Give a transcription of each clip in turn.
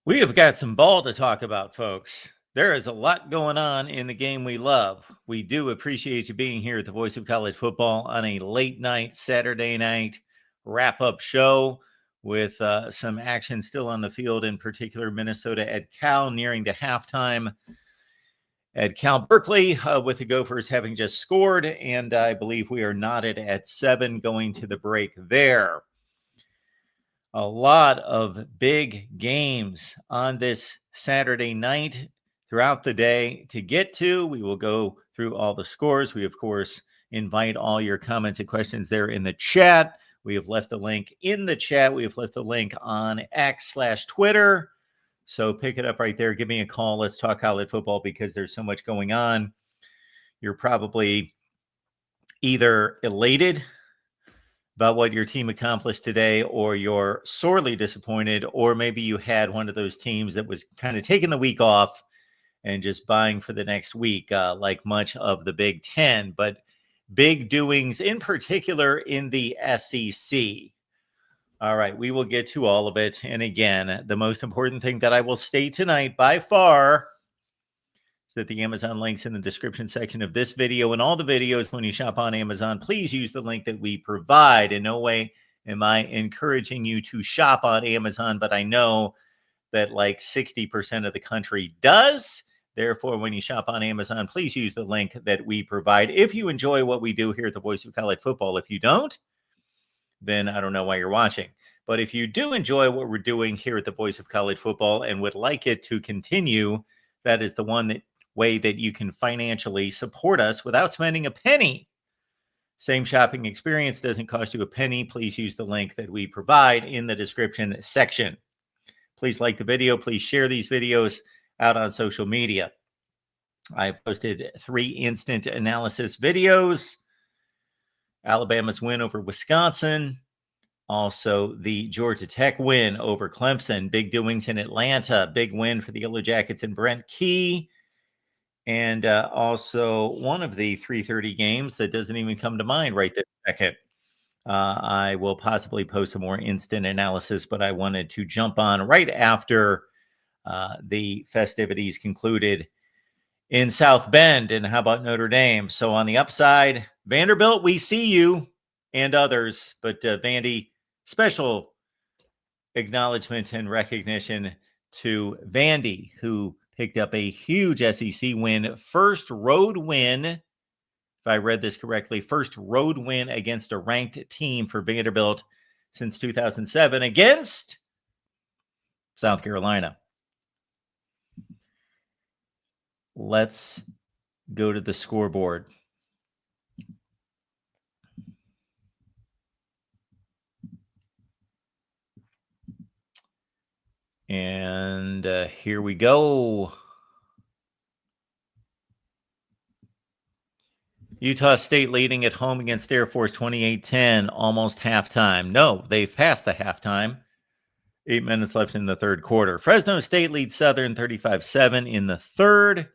We have got some ball to talk about, folks. There is a lot going on in the game we love. We do appreciate you being here at the Voice of College Football on a late night, Saturday night wrap-up show with some action still on the field, in particular Minnesota at Cal nearing the halftime at Cal Berkeley with the Gophers having just scored, and I believe we are knotted at 7 going to the break there. A lot of big games on this Saturday night throughout the day to get to. We will go through all the scores. We, of course, invite all your comments and questions there in the chat. We have left the link in the chat. We have left the link on X/Twitter. So pick it up right there. Give me a call. Let's talk college football because there's so much going on. You're probably either elated about what your team accomplished today, or you're sorely disappointed, or maybe you had one of those teams that was kind of taking the week off and just buying for the next week, like much of the Big Ten, but big doings in particular in the SEC. All right, we will get to all of it. And again, the most important thing that I will state tonight by far that the Amazon links in the description section of this video and all the videos when you shop on Amazon. Please use the link that we provide. In no way am I encouraging you to shop on Amazon, but I know that like 60% of the country does. Therefore, when you shop on Amazon, please use the link that we provide. If you enjoy what we do here at the Voice of College Football, if you don't, then I don't know why you're watching. But if you do enjoy what we're doing here at the Voice of College Football and would like it to continue, that is the way that you can financially support us without spending a penny. Same shopping experience, doesn't cost you a penny. Please use the link that we provide in the description section. Please like the video. Please share these videos out on social media. I posted 3 instant analysis videos. Alabama's win over Wisconsin. Also, the Georgia Tech win over Clemson. Big doings in Atlanta. Big win for the Yellow Jackets and Brent Key. And also one of the 3:30 games that doesn't even come to mind right this second. I will possibly post some more instant analysis, but I wanted to jump on right after the festivities concluded in South Bend. And how about Notre Dame? So on the upside, Vanderbilt, we see you and others. But Vandy, special acknowledgement and recognition to Vandy, who picked up a huge SEC win. First road win, if I read this correctly, first road win against a ranked team for Vanderbilt since 2007 against South Carolina. Let's go to the scoreboard. And here we go. Utah State leading at home against Air Force 28-10, almost halftime. No, they've passed the halftime. 8 minutes left in the third quarter. Fresno State leads Southern 35-7 in the third.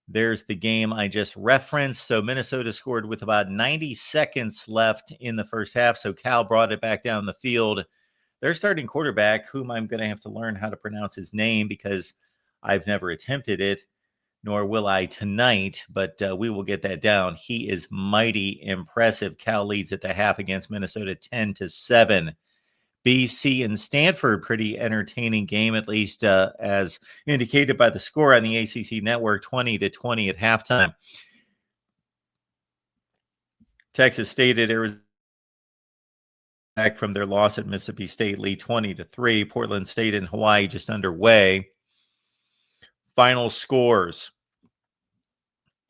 There's the game I just referenced. So Minnesota scored with about 90 seconds left in the first half. So Cal brought it back down the field. Their starting quarterback, whom I'm going to have to learn how to pronounce his name because I've never attempted it, nor will I tonight, but we will get that down. He is mighty impressive. Cal leads at the half against Minnesota 10-7. BC and Stanford, pretty entertaining game, at least as indicated by the score on the ACC network, 20-20 at halftime. Texas State at Arizona back from their loss at Mississippi State, lead 20-3. Portland State and Hawaii just underway. Final scores: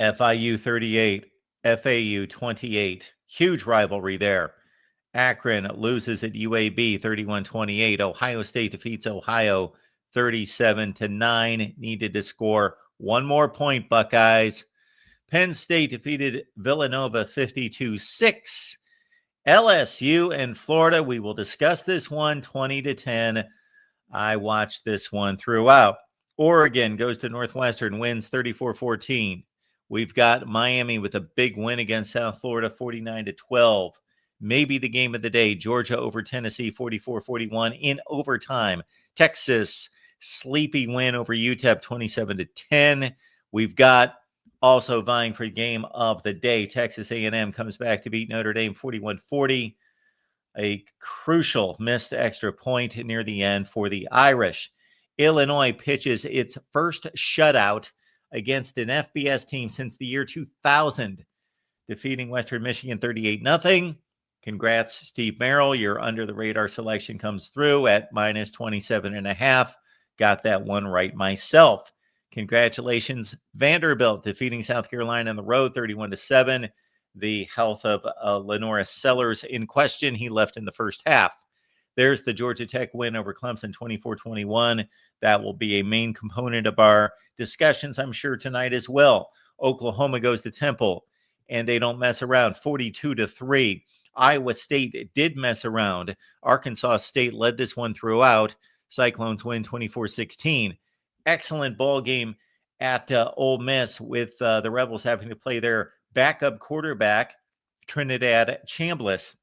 FIU 38, FAU 28. Huge rivalry there. Akron loses at UAB 31-28. Ohio State defeats Ohio 37-9. Needed to score one more point, Buckeyes. Penn State defeated Villanova 52-6. LSU and Florida, we will discuss this one, 20-10. I watched this one throughout. Oregon goes to Northwestern, wins 34-14. We've got Miami with a big win against South Florida, 49-12. Maybe the game of the day, Georgia over Tennessee, 44-41 in overtime. Texas sleepy win over UTEP 27-10. We've got also vying for the game of the day. Texas A&M comes back to beat Notre Dame 41-40. A crucial missed extra point near the end for the Irish. Illinois pitches its first shutout against an FBS team since the year 2000, defeating Western Michigan 38-0. Congrats, Steve Merrill. Your under-the-radar selection comes through at minus 27.5. Got that one right myself. Congratulations, Vanderbilt, defeating South Carolina on the road 31-7. The health of Lenora Sellers in question. He left in the first half. There's the Georgia Tech win over Clemson 24-21. That will be a main component of our discussions, I'm sure, tonight as well. Oklahoma goes to Temple, and they don't mess around, 42-3. Iowa State did mess around. Arkansas State led this one throughout. Cyclones win 24-16. Excellent ball game at Ole Miss, with the Rebels having to play their backup quarterback, Trinidad Chambliss.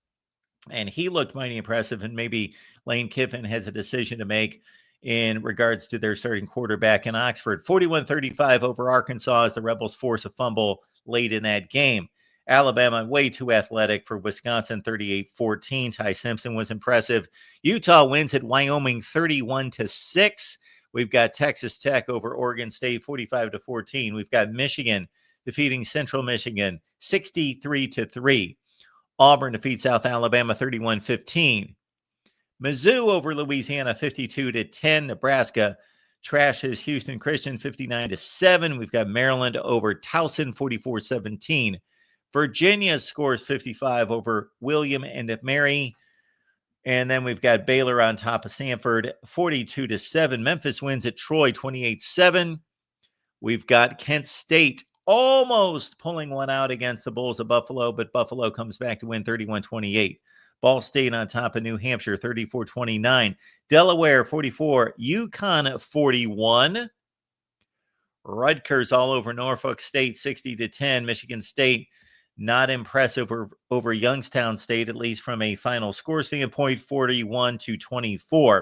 And he looked mighty impressive, and maybe Lane Kiffin has a decision to make in regards to their starting quarterback in Oxford. 41-35 over Arkansas as the Rebels force a fumble late in that game. Alabama, way too athletic for Wisconsin, 38-14. Ty Simpson was impressive. Utah wins at Wyoming 31-6. We've got Texas Tech over Oregon State, 45-14. We've got Michigan defeating Central Michigan, 63-3. Auburn defeats South Alabama, 31-15. Mizzou over Louisiana, 52-10. Nebraska trashes Houston Christian, 59-7. We've got Maryland over Towson, 44-17. Virginia scores 55 over William and Mary. And then we've got Baylor on top of Samford, 42-7. Memphis wins at Troy, 28-7. We've got Kent State almost pulling one out against the Bulls of Buffalo, but Buffalo comes back to win 31-28. Ball State on top of New Hampshire, 34-29. Delaware, 44. UConn, 41. Rutgers all over Norfolk State, 60-10. Michigan State, not impressive over Youngstown State, at least from a final score standpoint, 41-24.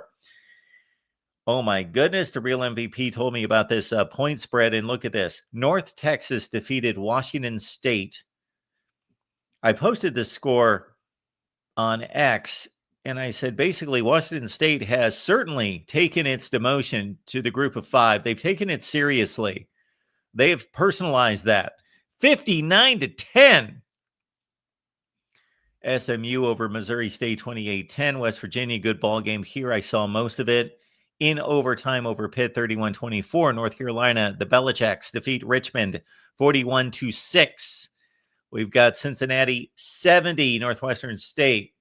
Oh my goodness, the real MVP told me about this point spread, and look at this. North Texas defeated Washington State. I posted this score on X, and I said basically Washington State has certainly taken its demotion to the group of five. They've taken it seriously. They've personalized that. 59-10. SMU over Missouri State, 28-10. West Virginia, good ball game here. I saw most of it. In overtime over Pitt, 31-24. North Carolina, the Belichicks defeat Richmond, 41-6. We've got Cincinnati, 70. Northwestern State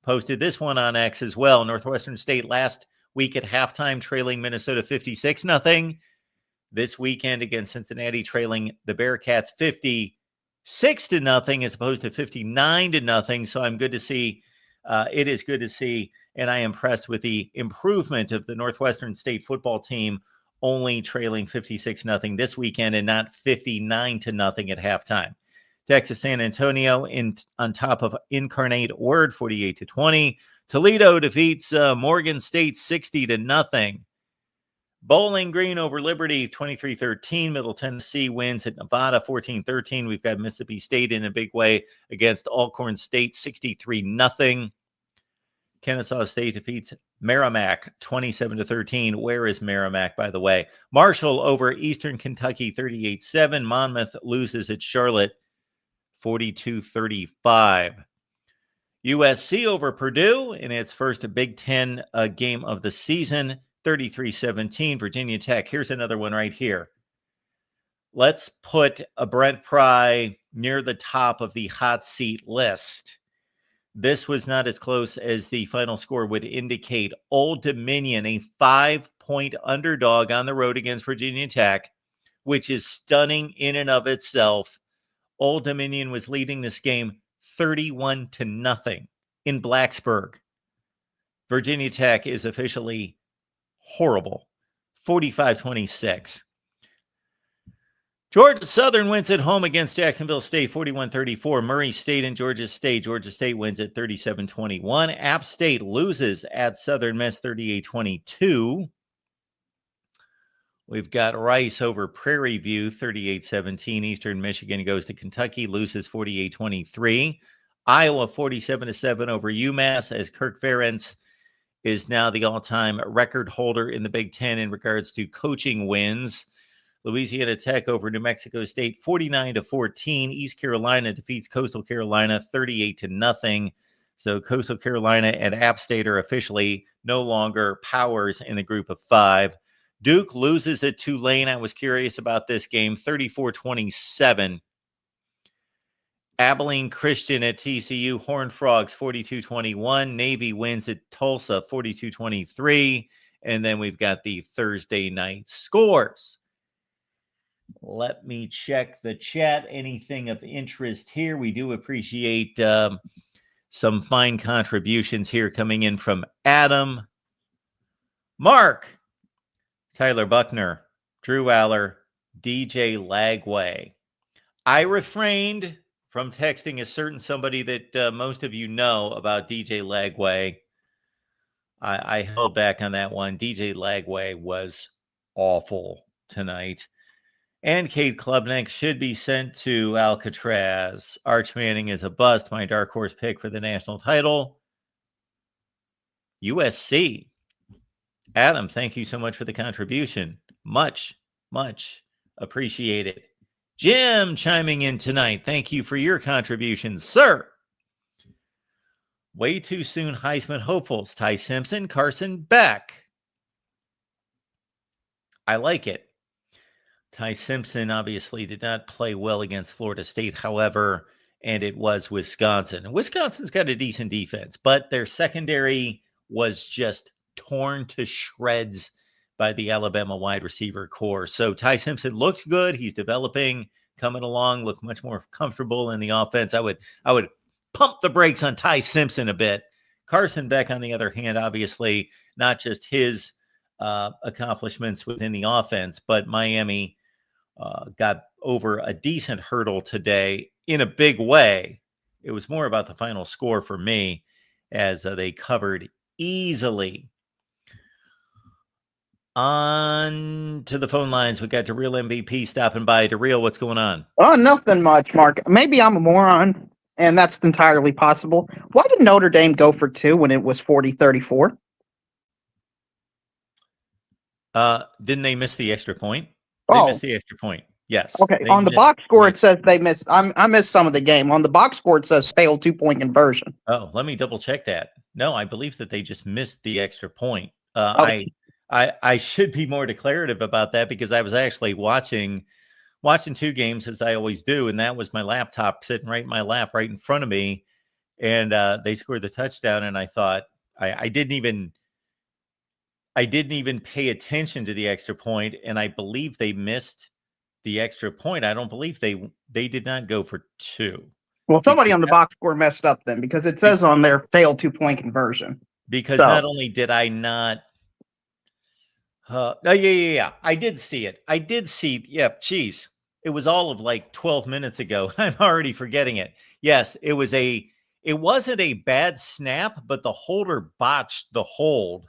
posted this one on X as well. Northwestern State last week at halftime trailing Minnesota 56-0. This weekend against Cincinnati trailing the Bearcats 56-0 as opposed to 59-0. So I'm good to see. It is good to see. And I am impressed with the improvement of the Northwestern State football team, only trailing 56-0 this weekend and not 59-0 at halftime. Texas San Antonio on top of Incarnate Word, 48-20. Toledo defeats Morgan State 60-0. Bowling Green over Liberty, 23-13. Middle Tennessee wins at Nevada, 14-13. We've got Mississippi State in a big way against Alcorn State, 63-0. Kennesaw State defeats Merrimack, 27-13. Where is Merrimack, by the way? Marshall over Eastern Kentucky, 38-7. Monmouth loses at Charlotte, 42-35. USC over Purdue in its first Big Ten game of the season, 33-17. Virginia Tech. Here's another one right here. Let's put a Brent Pry near the top of the hot seat list. This was not as close as the final score would indicate. Old Dominion, a 5-point underdog on the road against Virginia Tech, which is stunning in and of itself. Old Dominion was leading this game 31-0 in Blacksburg. Virginia Tech is officially horrible, 45-26. Georgia Southern wins at home against Jacksonville State, 41-34. Murray State and Georgia State. Georgia State wins at 37-21. App State loses at Southern Miss, 38-22. We've got Rice over Prairie View, 38-17. Eastern Michigan goes to Kentucky, loses 48-23. Iowa, 47-7 over UMass, as Kirk Ferentz is now the all-time record holder in the Big Ten in regards to coaching wins. Louisiana Tech over New Mexico State, 49-14. East Carolina defeats Coastal Carolina, 38-0. So Coastal Carolina and App State are officially no longer powers in the group of five. Duke loses at Tulane. I was curious about this game, 34-27. Abilene Christian at TCU, Horned Frogs 42-21. Navy wins at Tulsa 42-23. And then we've got the Thursday night scores. Let me check the chat. Anything of interest here? We do appreciate some fine contributions here coming in from Adam, Mark, Tyler Buckner, Drew Aller, DJ Lagway. I refrained from texting a certain somebody that most of you know about DJ Lagway. I held back on that one. DJ Lagway was awful tonight. And Kate Klubnik should be sent to Alcatraz. Arch Manning is a bust. My dark horse pick for the national title. USC. Adam, thank you so much for the contribution. Much, much appreciated. Jim chiming in tonight. Thank you for your contributions, sir. Way too soon Heisman hopefuls. Ty Simpson, Carson Beck. I like it. Ty Simpson obviously did not play well against Florida State, however, and it was Wisconsin. Wisconsin's got a decent defense, but their secondary was just torn to shreds by the Alabama wide receiver core. So Ty Simpson looked good. He's developing, coming along, looked much more comfortable in the offense. I would pump the brakes on Ty Simpson a bit. Carson Beck, on the other hand, obviously not just his accomplishments within the offense, but Miami got over a decent hurdle today in a big way. It was more about the final score for me, as they covered easily. On to the phone lines. We got DeReal MVP stopping by. DeReal, what's going on? Oh, nothing much, Mark. Maybe I'm a moron, and that's entirely possible. Why did Notre Dame go for 2 when it was 40-34? Didn't they miss the extra point? They missed the extra point. Yes. Okay. On the box score, it says they missed. I missed some of the game. On the box score, it says failed 2-point conversion. Oh, let me double check that. No, I believe that they just missed the extra point. Okay. I should be more declarative about that, because I was actually watching 2 games, as I always do, and that was my laptop sitting right in my lap, right in front of me, and they scored the touchdown, and I thought I didn't even pay attention to the extra point, and I believe they missed the extra point. I don't believe they did not go for 2. Well, somebody on the box score messed up then, because it says on there failed 2-point conversion. Because not only did I not. Yeah. I did see it. Yeah, geez. It was all of like 12 minutes ago. I'm already forgetting it. Yes, it wasn't a bad snap, but the holder botched the hold.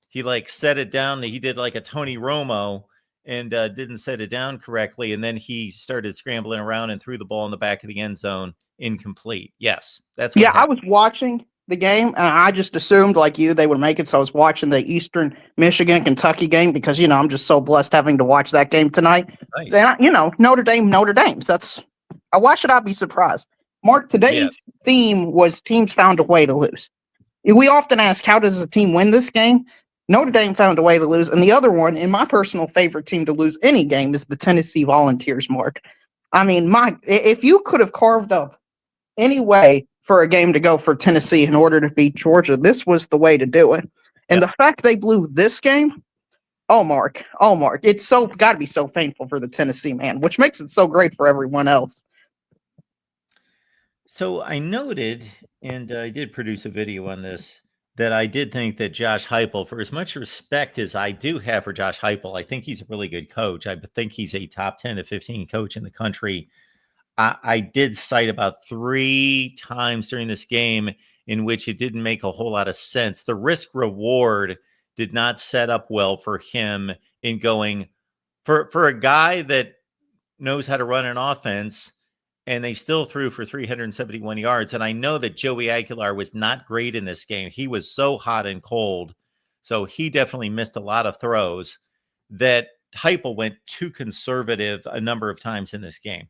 He set it down. He did like a Tony Romo and didn't set it down correctly. And then he started scrambling around and threw the ball in the back of the end zone, incomplete. Yes, that's what happened. I was watching the game, and I just assumed, like you, they would make it. So I was watching the Eastern Michigan Kentucky game, because I'm just so blessed having to watch that game tonight. Nice. And Notre Dame. Why should I be surprised? Mark, today's theme was teams found a way to lose. We often ask, how does a team win this game? Notre Dame found a way to lose, and the other one, and my personal favorite team to lose any game, is the Tennessee Volunteers. Mark, I mean, if you could have carved up any way for a game to go for Tennessee in order to beat Georgia, this was the way to do it. And the fact they blew this game, Mark, it's got to be so painful for the Tennessee man, which makes it so great for everyone else. So I noted, and I did produce a video on this, that I did think that Josh Heupel, for as much respect as I do have for Josh Heupel, I think he's a really good coach. I think he's a top 10 to 15 coach in the country. I did cite about 3 times during this game in which it didn't make a whole lot of sense. The risk reward did not set up well for him in going for a guy that knows how to run an offense, and they still threw for 371 yards. And I know that Joey Aguilar was not great in this game. He was so hot and cold. So he definitely missed a lot of throws. That Heupel went too conservative a number of times in this game.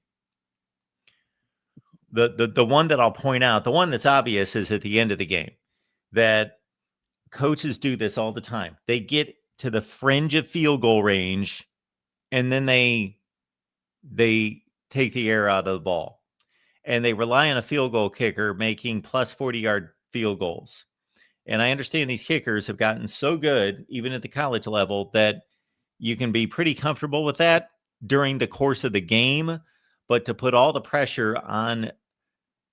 The one that I'll point out, the one that's obvious, is at the end of the game, that coaches do this all the time. They get to the fringe of field goal range, and then they take the air out of the ball, and they rely on a field goal kicker making plus 40-yard field goals. And I understand these kickers have gotten so good, even at the college level, that you can be pretty comfortable with that during the course of the game. But to put all the pressure on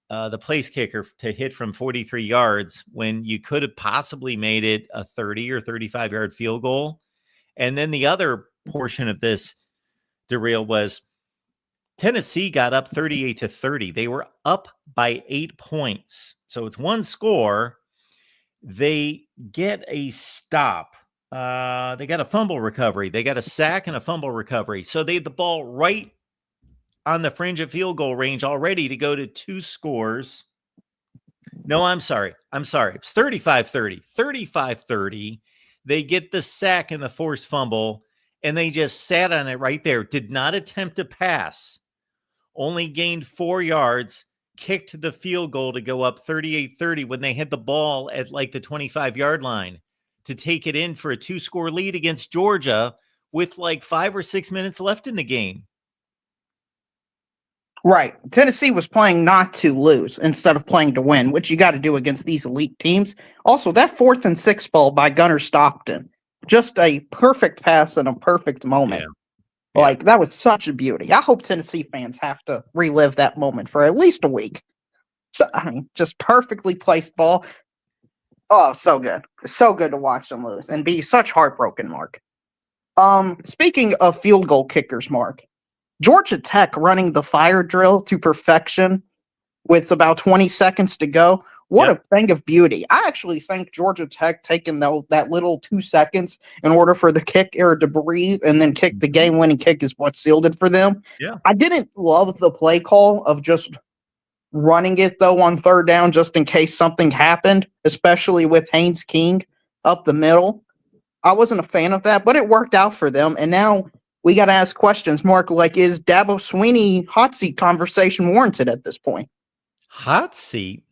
the place kicker to hit from 43 yards when you could have possibly made it a 30 or 35-yard field goal. And then the other portion of this, derail, was Tennessee got up 38-30. They were up by 8 points. So it's one score. They get a stop. They got a fumble recovery. They got a sack and a fumble recovery. So they had the ball right on the fringe of field goal range already to go to 2 scores. No, I'm sorry. It's 35-30. 35-30. They get the sack and the forced fumble, and they just sat on it right there. Did not attempt to pass. Only gained 4 yards, kicked the field goal to go up 38-30 when they had the ball at like the 25-yard line to take it in for a 2-score lead against Georgia with like 5 or 6 minutes left in the game. Right. Tennessee was playing not to lose instead of playing to win, which you got to do against these elite teams. Also, that 4th and 6 ball by Gunnar Stockton, just a perfect pass in a perfect moment. Yeah. Like, that was such a beauty. I hope Tennessee fans have to relive that moment for at least a week. So, I mean, just perfectly placed ball. Oh, so good. So good to watch them lose and be such heartbroken, Mark. Speaking of field goal kickers, Mark, Georgia Tech running the fire drill to perfection with about 20 seconds to go. What a thing of beauty. I actually think Georgia Tech taking that little 2 seconds in order for the kicker to breathe and then kick the game-winning kick is what sealed it for them. Yeah. I didn't love the play call of just running it, though, on 3rd down just in case something happened, especially with Haynes King up the middle. I wasn't a fan of that, but it worked out for them. And now we got to ask questions, Mark, like, is Dabo Swinney hot seat conversation warranted at this point? Hot seat?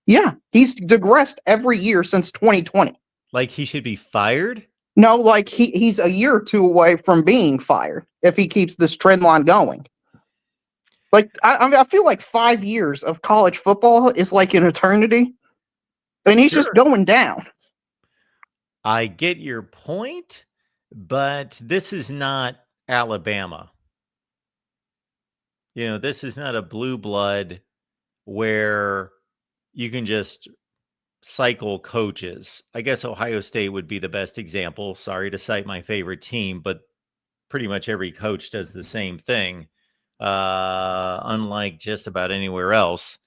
Yeah, he's digressed every year since 2020. Like he should be fired? No, like he's a year or 2 away from being fired if he keeps this trend line going. Like, I feel like 5 years of college football is like an eternity, and he's just going down. I get your point, but this is not Alabama. You know, this is not a blue blood where you can just cycle coaches. I guess Ohio State would be the best example. Sorry to cite my favorite team, but pretty much every coach does the same thing, unlike just about anywhere else.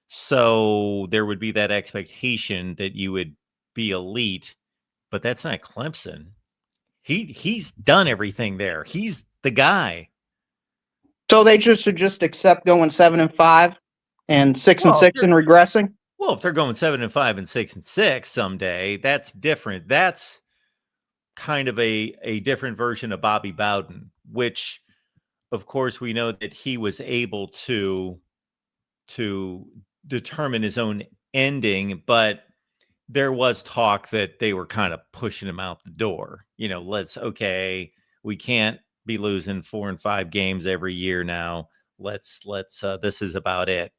So there would be that expectation that you would be elite, but that's not Clemson. He's done everything there. He's the guy. So they should just accept going 7-5 and 6-6 and regressing? Well, if they're going 7-5 and 6-6 someday, that's different. That's kind of a different version of Bobby Bowden, which, of course, we know that he was able to determine his own ending, but there was talk that they were kind of pushing him out the door. You know, we can't be losing 4 and 5 games every year now. Let's this is about it.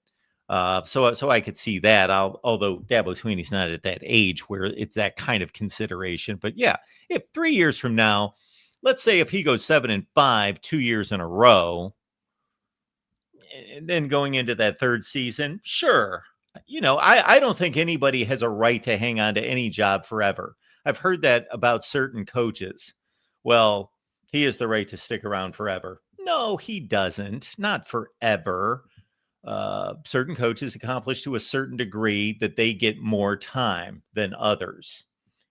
So I could see that. Although Dabo Swinney's not at that age where it's that kind of consideration. But yeah, if 3 years from now, let's say if he goes 7-5 2 years in a row, and then going into that 3rd season, sure. You know, I don't think anybody has a right to hang on to any job forever. I've heard that about certain coaches. Well, he has the right to stick around forever. No, he doesn't. Not forever. Certain coaches accomplish to a certain degree that they get more time than others.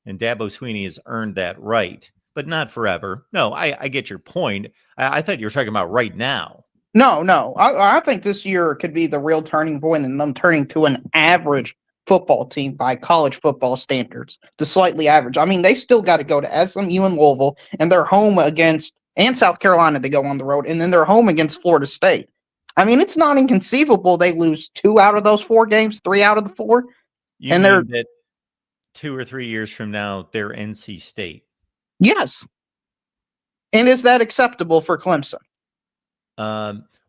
And Dabo Swinney has earned that right. but not forever. No, I get your point. I thought you were talking about right now. No. I think this year could be the real turning point in them turning to an average football team by college football standards, the slightly average. I mean, they still got to go to SMU and Louisville, and they're home against, and South Carolina, they go on the road, and then they're home against Florida State. I mean, it's not inconceivable they lose 2 out of those 4 games, 3 out of the 4. You and mean that 2 or 3 years from now, they're NC State? Yes. And is that acceptable for Clemson?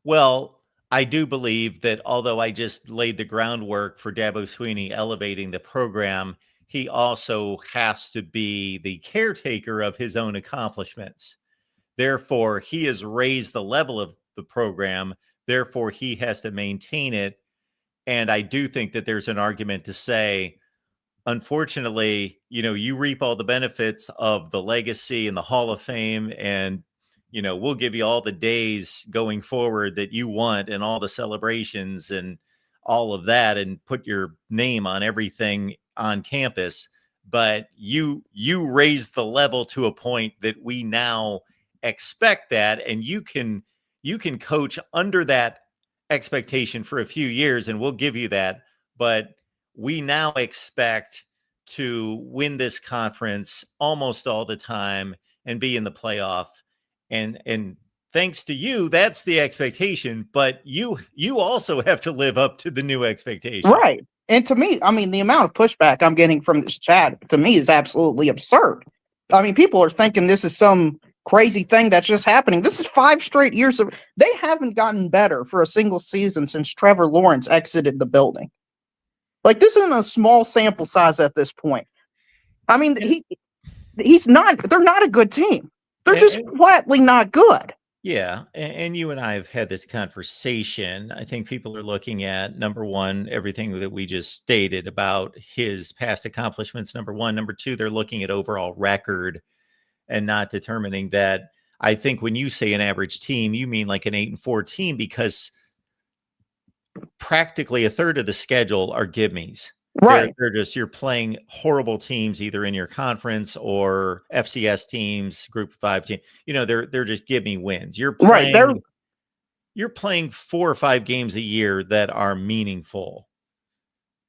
Well, I do believe that although I just laid the groundwork for Dabo Swinney elevating the program, he also has to be the caretaker of his own accomplishments. Therefore, he has raised the level of the program. Therefore, he has to maintain it. And I do think that there's an argument to say, unfortunately, you reap all the benefits of the legacy and the Hall of Fame, and we'll give you all the days going forward that you want and all the celebrations and all of that and put your name on everything on campus. But you raise the level to a point that we now expect that, and you can coach under that expectation for a few years, and we'll give you that. But we now expect to win this conference almost all the time and be in the playoff. And thanks to you, that's the expectation. But you also have to live up to the new expectation. Right. And to me, I mean, the amount of pushback I'm getting from this chat, to me, is absolutely absurd. I mean, people are thinking this is some crazy thing that's just happening. This is 5 straight years of, they haven't gotten better for a single season since Trevor Lawrence exited the building. Like, this isn't a small sample size at this point. I mean, he's not, they're not a good team. They're just flatly not good. Yeah. And you and I have had this conversation. I think people are looking at, number one, everything that we just stated about his past accomplishments. Number one. Number two, they're looking at overall record and not determining that. I think when you say an average team, you mean like an 8-4 team, because practically a third of the schedule are gimmies. Right. They're just, you're playing horrible teams either in your conference or FCS teams, Group 5 team. They're just gimme wins. You're playing 4 or 5 games a year that are meaningful.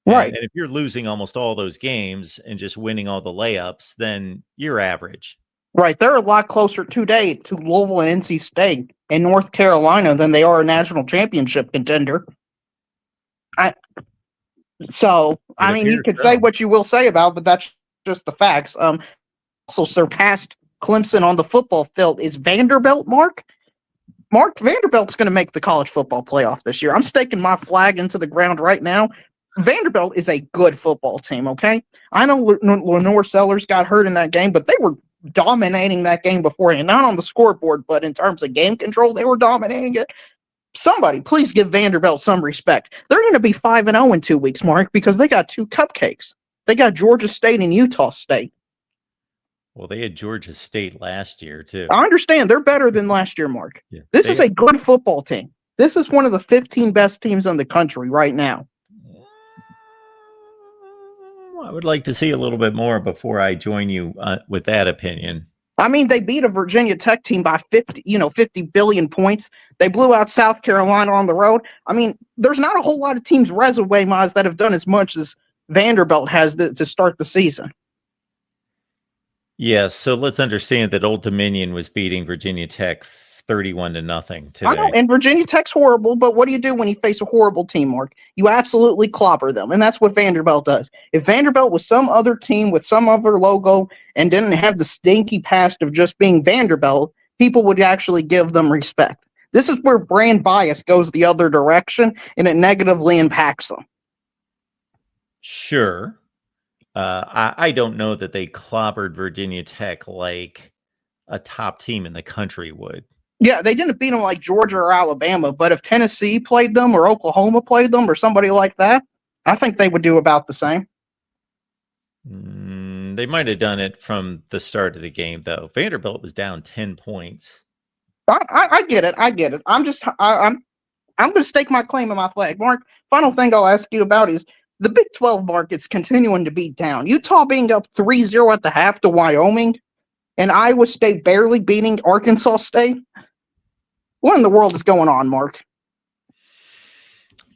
Right. And if you're losing almost all those games and just winning all the layups, then you're average. Right. They're a lot closer today to Louisville and NC State and North Carolina than they are a national championship contender. I mean, you could say what you will say about, but that's just the facts. Also surpassed Clemson on the football field is Vanderbilt, Mark. Vanderbilt's going to make the college football playoff this year. I'm staking my flag into the ground right now. Vanderbilt is a good football team, okay? I know Lenore Sellers got hurt in that game, but they were dominating that game beforehand. Not on the scoreboard, but in terms of game control, they were dominating it. Somebody, please give Vanderbilt some respect. They're going to be 5-0 in 2 weeks, Mark, because they got 2 cupcakes. They got Georgia State and Utah State. Well, they had Georgia State last year, too. I understand. They're better than last year, Mark. Yeah, this is a good football team. This is one of the 15 best teams in the country right now. I would like to see a little bit more before I join you with that opinion. I mean, they beat a Virginia Tech team by 50 billion points. They blew out South Carolina on the road. I mean, there's not a whole lot of teams resume-wise that have done as much as Vanderbilt has to start the season. Yes, so let's understand that Old Dominion was beating Virginia Tech 31-0 today. I know, and Virginia Tech's horrible, but what do you do when you face a horrible team, Mark? You absolutely clobber them, and that's what Vanderbilt does. If Vanderbilt was some other team with some other logo and didn't have the stinky past of just being Vanderbilt, people would actually give them respect. This is where brand bias goes the other direction, and it negatively impacts them. Sure. I don't know that they clobbered Virginia Tech like a top team in the country would. Yeah, they didn't beat them like Georgia or Alabama, but if Tennessee played them or Oklahoma played them or somebody like that, I think they would do about the same. They might have done it from the start of the game, though. Vanderbilt was down 10 points. I get it. I'm going to stake my claim on my flag. Mark, final thing I'll ask you about is the Big 12 market's continuing to be down. Utah being up 3-0 at the half to Wyoming, and Iowa State barely beating Arkansas State. What in the world is going on, Mark?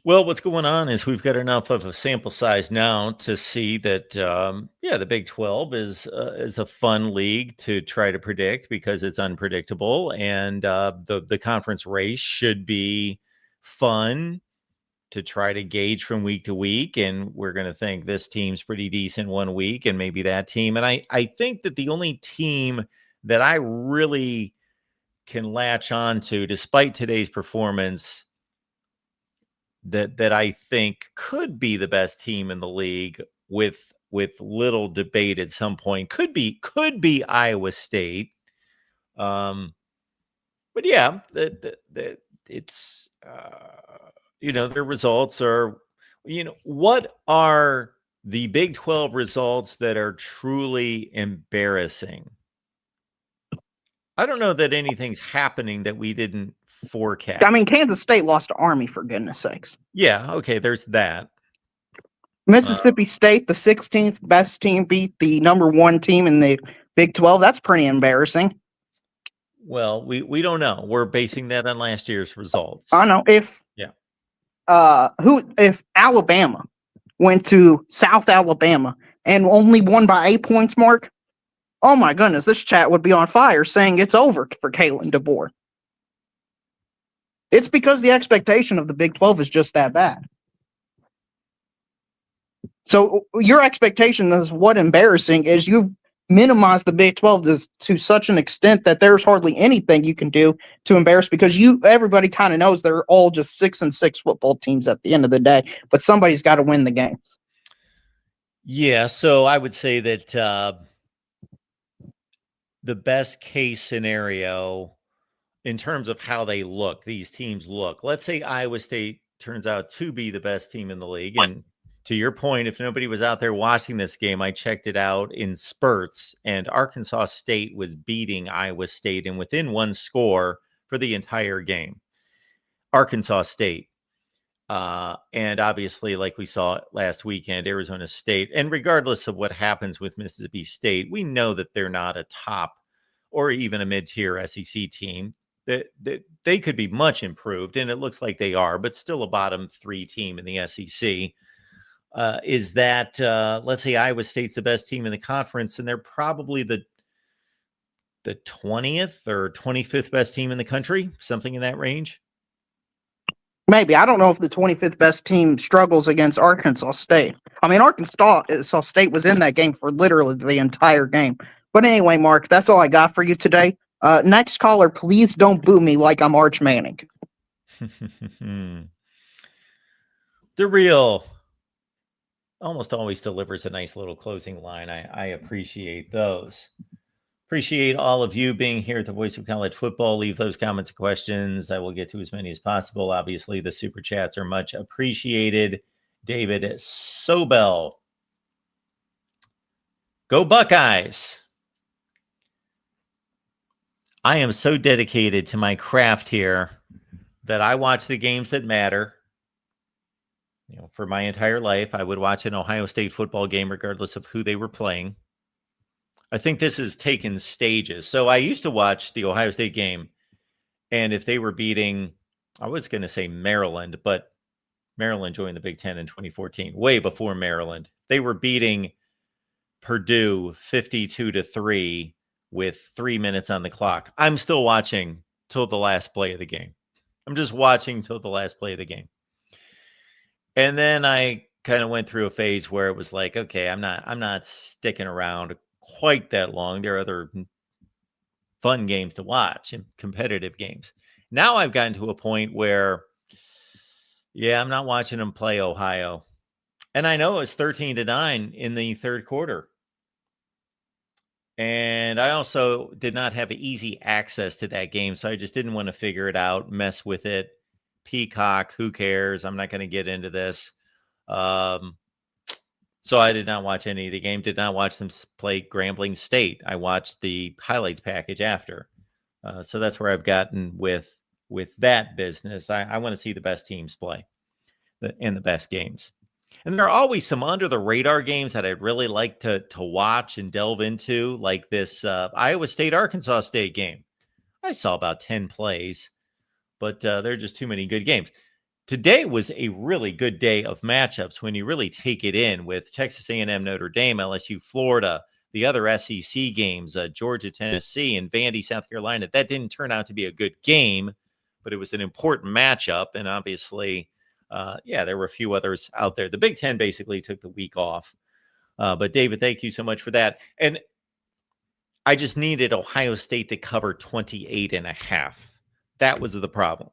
Well, what's going on is we've got enough of a sample size now to see that, the Big 12 is a fun league to try to predict because it's unpredictable, and the conference race should be fun to try to gauge from week to week. And we're going to think this team's pretty decent one week, and maybe that team. And I think that the only team that I really can latch on to, despite today's performance, that I think could be the best team in the league with little debate at some point could be Iowa State. But yeah, it's their results are, what are the Big 12 results that are truly embarrassing? I don't know that anything's happening that we didn't forecast. I mean, Kansas State lost to Army, for goodness sakes. Yeah, okay, there's that. Mississippi State, the 16th best team, beat the number 1 team in the Big 12. That's pretty embarrassing. Well, we don't know. We're basing that on last year's results. I know. If Alabama went to South Alabama and only won by 8 points, Mark, oh my goodness, this chat would be on fire saying it's over for Kalen DeBoer. It's because the expectation of the Big 12 is just that bad. So your expectation is what embarrassing is you minimize the Big 12 to such an extent that there's hardly anything you can do to embarrass, because everybody kind of knows they're all just 6-6 football teams at the end of the day, but somebody's got to win the games. Yeah, so I would say that the best case scenario in terms of how these teams look, let's say Iowa State turns out to be the best team in the league. And to your point, if nobody was out there watching this game, I checked it out in spurts, and Arkansas State was beating Iowa State and within one score for the entire game. Arkansas State. And obviously, like we saw last weekend, Arizona State. And regardless of what happens with Mississippi State, we know that they're not a top or even a mid-tier SEC team. That they could be much improved, and it looks like they are, but still a bottom 3 team in the SEC. Is that, let's say Iowa State's the best team in the conference, and they're probably the 20th or 25th best team in the country, something in that range? Maybe. I don't know if the 25th best team struggles against Arkansas State. I mean, Arkansas State was in that game for literally the entire game. But anyway, Mark, that's all I got for you today. Next caller, please don't boo me like I'm Arch Manning. The real almost always delivers a nice little closing line. I appreciate those. Appreciate all of you being here at the Voice of College Football. Leave those comments and questions. I will get to as many as possible. Obviously, the super chats are much appreciated. David Sobel. Go Buckeyes. I am so dedicated to my craft here that I watch the games that matter. For my entire life, I would watch an Ohio State football game regardless of who they were playing. I think this has taken stages. So I used to watch the Ohio State game, and if they were beating, I was going to say Maryland, but Maryland joined the Big Ten in 2014, way before Maryland. They were beating Purdue 52-3 with 3 minutes on the clock. I'm still watching till the last play of the game. I'm just watching till the last play of the game. And then I kind of went through a phase where it was like, okay, I'm not sticking around quite that long. There are other fun games to watch and competitive games. Now I've gotten to a point where, I'm not watching them play Ohio. And I know it's 13-9 in the third quarter. And I also did not have easy access to that game, so I just didn't want to figure it out, mess with it. Peacock, who cares? I'm not going to get into this. So I did not watch any of the game, did not watch them play Grambling State. I watched the highlights package after. So that's where I've gotten with that business. I want to see the best teams play and the best games. And there are always some under the radar games that I'd really like to watch and delve into, like this Iowa State Arkansas State game. I saw about 10 plays, but there are just too many good games. Today was a really good day of matchups when you really take it in, with Texas A&M, Notre Dame, LSU-Florida, the other SEC games, Georgia, Tennessee, and Vandy, South Carolina. That didn't turn out to be a good game, but it was an important matchup. And obviously, there were a few others out there. The Big Ten basically took the week off. But David, thank you so much for that. And I just needed Ohio State to cover 28.5. That was the problem.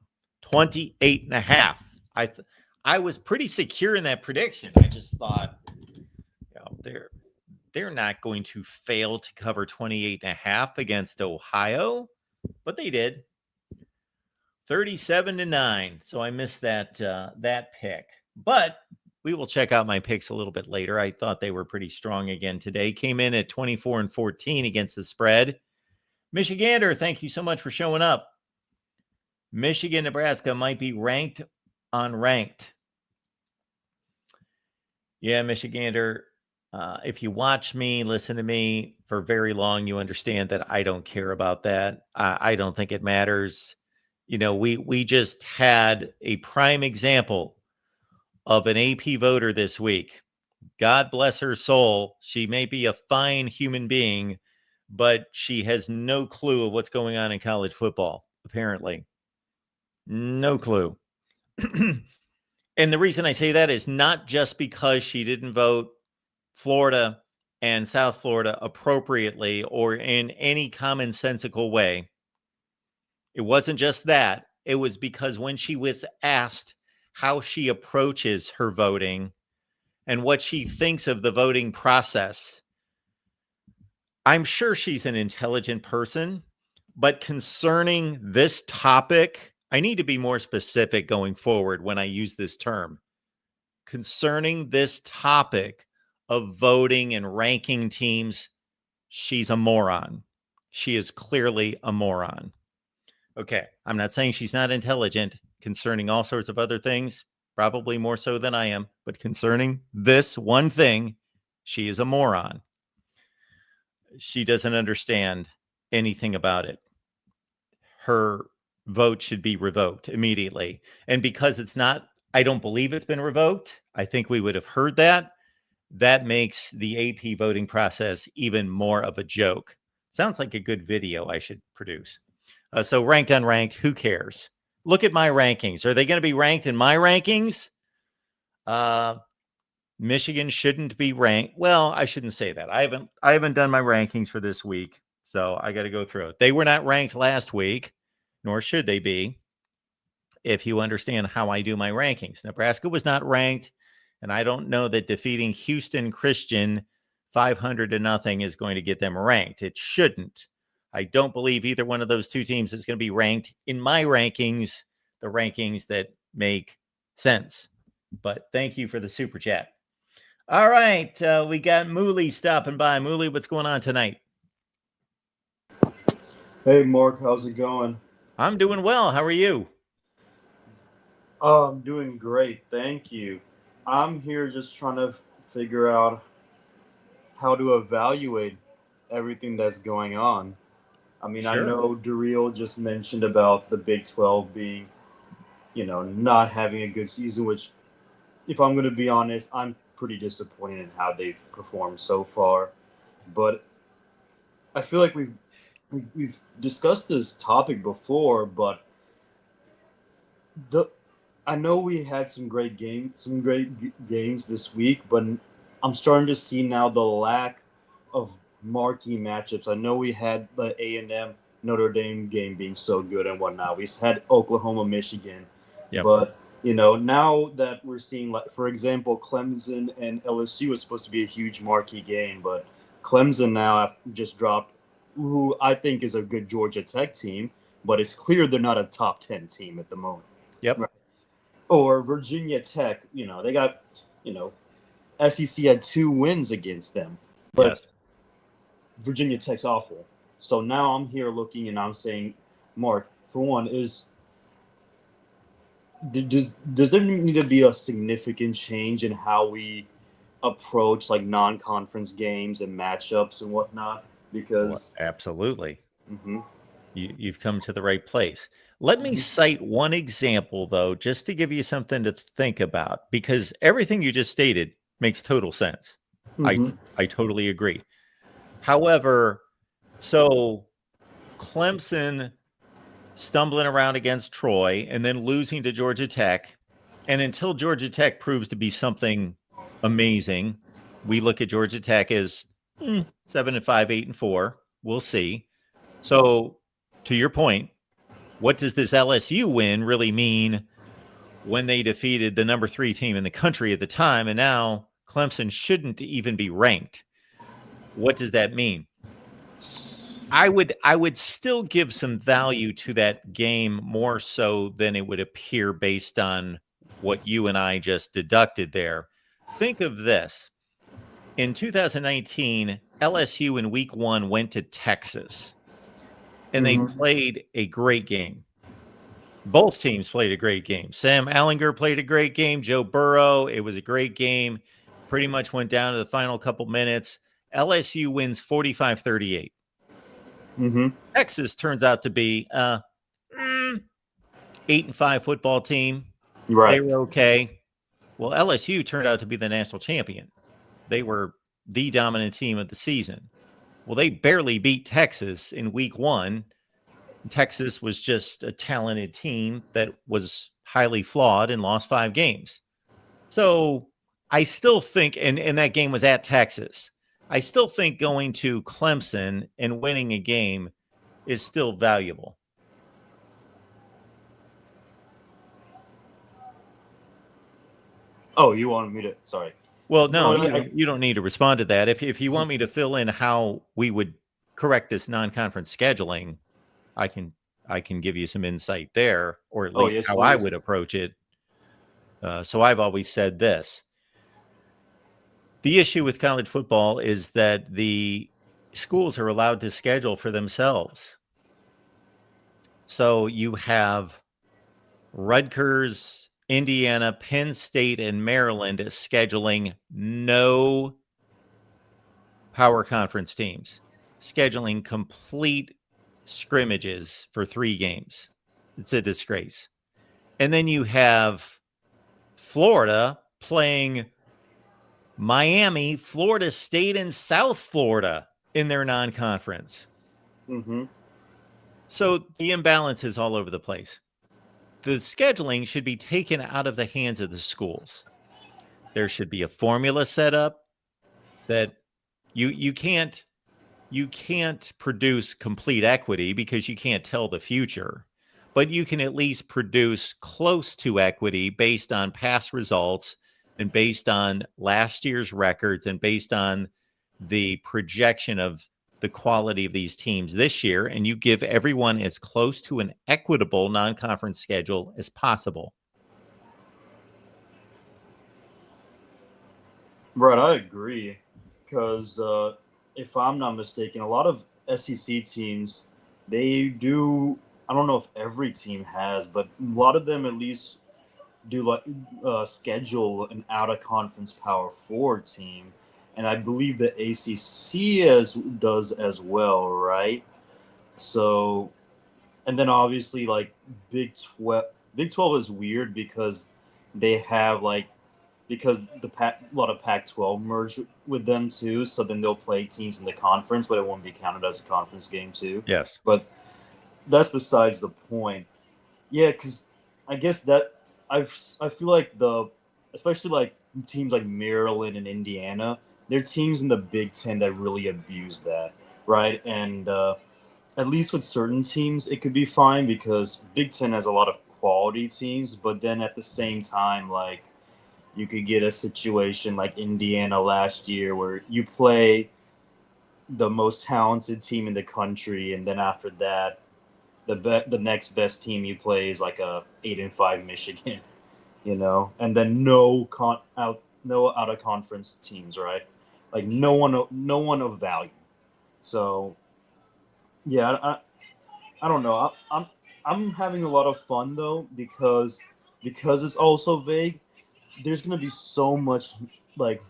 28.5. I was pretty secure in that prediction. I just thought, they're not going to fail to cover 28.5 against Ohio, but they did. 37-9. So I missed that pick. But we will check out my picks a little bit later. I thought they were pretty strong again today. Came in at 24-14 against the spread. Michigander, thank you so much for showing up. Michigan, Nebraska might be ranked unranked. Yeah, Michigander, if you watch me, listen to me for very long, you understand that I don't care about that. I don't think it matters. We just had a prime example of an AP voter this week. God bless her soul. She may be a fine human being, but she has no clue of what's going on in college football, apparently. No clue. And the reason I say that is not just because she didn't vote Florida and South Florida appropriately or in any commonsensical way. It wasn't just that. It was because when she was asked how she approaches her voting and what she thinks of the voting process, I'm sure she's an intelligent person, but concerning this topic, I need to be more specific going forward when I use this term. Concerning this topic of voting and ranking teams, she's a moron. She is clearly a moron. Okay, I'm not saying she's not intelligent concerning all sorts of other things, probably more so than I am, but concerning this one thing, she is a moron. She doesn't understand anything about it. Her vote should be revoked immediately. And because it's not, I don't believe it's been revoked. I think we would have heard that. That makes the AP voting process even more of a joke. Sounds like a good video I should produce. So ranked, unranked, who cares? Look at my rankings. Are they going to be ranked in my rankings? Michigan shouldn't be ranked. Well, I shouldn't say that. I haven't done my rankings for this week, so I got to go through it. They were not ranked last week, nor should they be, if you understand how I do my rankings. Nebraska was not ranked, and I don't know that defeating Houston Christian 500-0 is going to get them ranked. It shouldn't. I don't believe either one of those two teams is going to be ranked in my rankings, the rankings that make sense. But thank you for the super chat. All right, we got Mooley stopping by. Mooley, what's going on tonight? Hey, Mark, how's it going? I'm doing well. How are you? I'm doing great, thank you. I'm here just trying to figure out how to evaluate everything that's going on. I mean, I Sure. know Daryl just mentioned about the Big 12 being, not having a good season, which, if I'm going to be honest, I'm pretty disappointed in how they've performed so far. But I feel like we've discussed this topic before, but I know we had some great games this week, but I'm starting to see now the lack of marquee matchups. I know we had the A&M Notre Dame game being so good and whatnot. We had Oklahoma, Michigan, Yep. But now that we're seeing, like, for example, Clemson and LSU was supposed to be a huge marquee game, but Clemson now have just dropped, who I think is a good Georgia Tech team, but it's clear they're not a top 10 team at the moment. Yep. Right. Or Virginia Tech, they got, SEC had 2 wins against them, but Yes. Virginia Tech's awful. So now I'm here looking and I'm saying, Mark, for one, is does there need to be a significant change in how we approach like non-conference games and matchups and whatnot? Because Absolutely. mm-hmm. You've come to the right place. Let me cite one example, though, just to give you something to think about, because everything you just stated makes total sense. Mm-hmm. I totally agree. However, so Clemson stumbling around against Troy and then losing to Georgia Tech. And until Georgia Tech proves to be something amazing, we look at Georgia Tech as 7-5, 8-4. We'll see. So, to your point, what does this LSU win really mean when they defeated the number 3 team in the country at the time, and now Clemson shouldn't even be ranked? What does that mean? I would still give some value to that game, more so than it would appear based on what you and I just deducted there. Think of this. In 2019, LSU in week 1 went to Texas, and they played a great game. Both teams played a great game. Sam Ehlinger played a great game. Joe Burrow, it was a great game. Pretty much went down to the final couple minutes. LSU wins 45-38. Texas turns out to be 8-5 football team. Right. They were okay. Well, LSU turned out to be the national champion. They were the dominant team of the season. Well, they barely beat Texas in week 1. Texas was just a talented team that was highly flawed and lost 5 games. So I still think, and that game was at Texas, I still think going to Clemson and winning a game is still valuable. Oh, you wanted me to? Sorry. Well, no, you don't need to respond to that. If you want me to fill in how we would correct this non-conference scheduling, I can give you some insight there, or at least how I would approach it. So I've always said this. The issue with college football is that the schools are allowed to schedule for themselves. So you have Rutgers, Indiana, Penn State, and Maryland scheduling no power conference teams, scheduling complete scrimmages for 3 games. It's a disgrace. And then you have Florida playing Miami, Florida State, and South Florida in their non-conference. So the imbalance is all over the place. The scheduling should be taken out of the hands of the schools. There should be a formula set up that you can't produce complete equity because you can't tell the future, but you can at least produce close to equity based on past results and based on last year's records and based on the projection of the quality of these teams this year, and you give everyone as close to an equitable non-conference schedule as possible. Right, I agree. Because if I'm not mistaken, a lot of SEC teams, they do, I don't know if every team has, but a lot of them at least do like schedule an out-of-conference Power 4 team. And I believe the ACC does as well, right? So, and then obviously like Big 12 is weird because they have because a lot of Pac-12 merged with them too, so then they'll play teams in the conference, but it won't be counted as a conference game too. Yes. But that's besides the point. Yeah, because I guess that I feel like especially like teams like Maryland and Indiana, they're teams in the Big Ten that really abuse that, right? And at least with certain teams, it could be fine because Big Ten has a lot of quality teams, but then at the same time, like you could get a situation like Indiana last year where you play the most talented team in the country, and then after that, the next best team you play is like a 8-5 Michigan, and then no out of conference teams, right? Like no one of value. So yeah, I don't know. I'm having a lot of fun though because because it's also vague, there's going to be so much, like,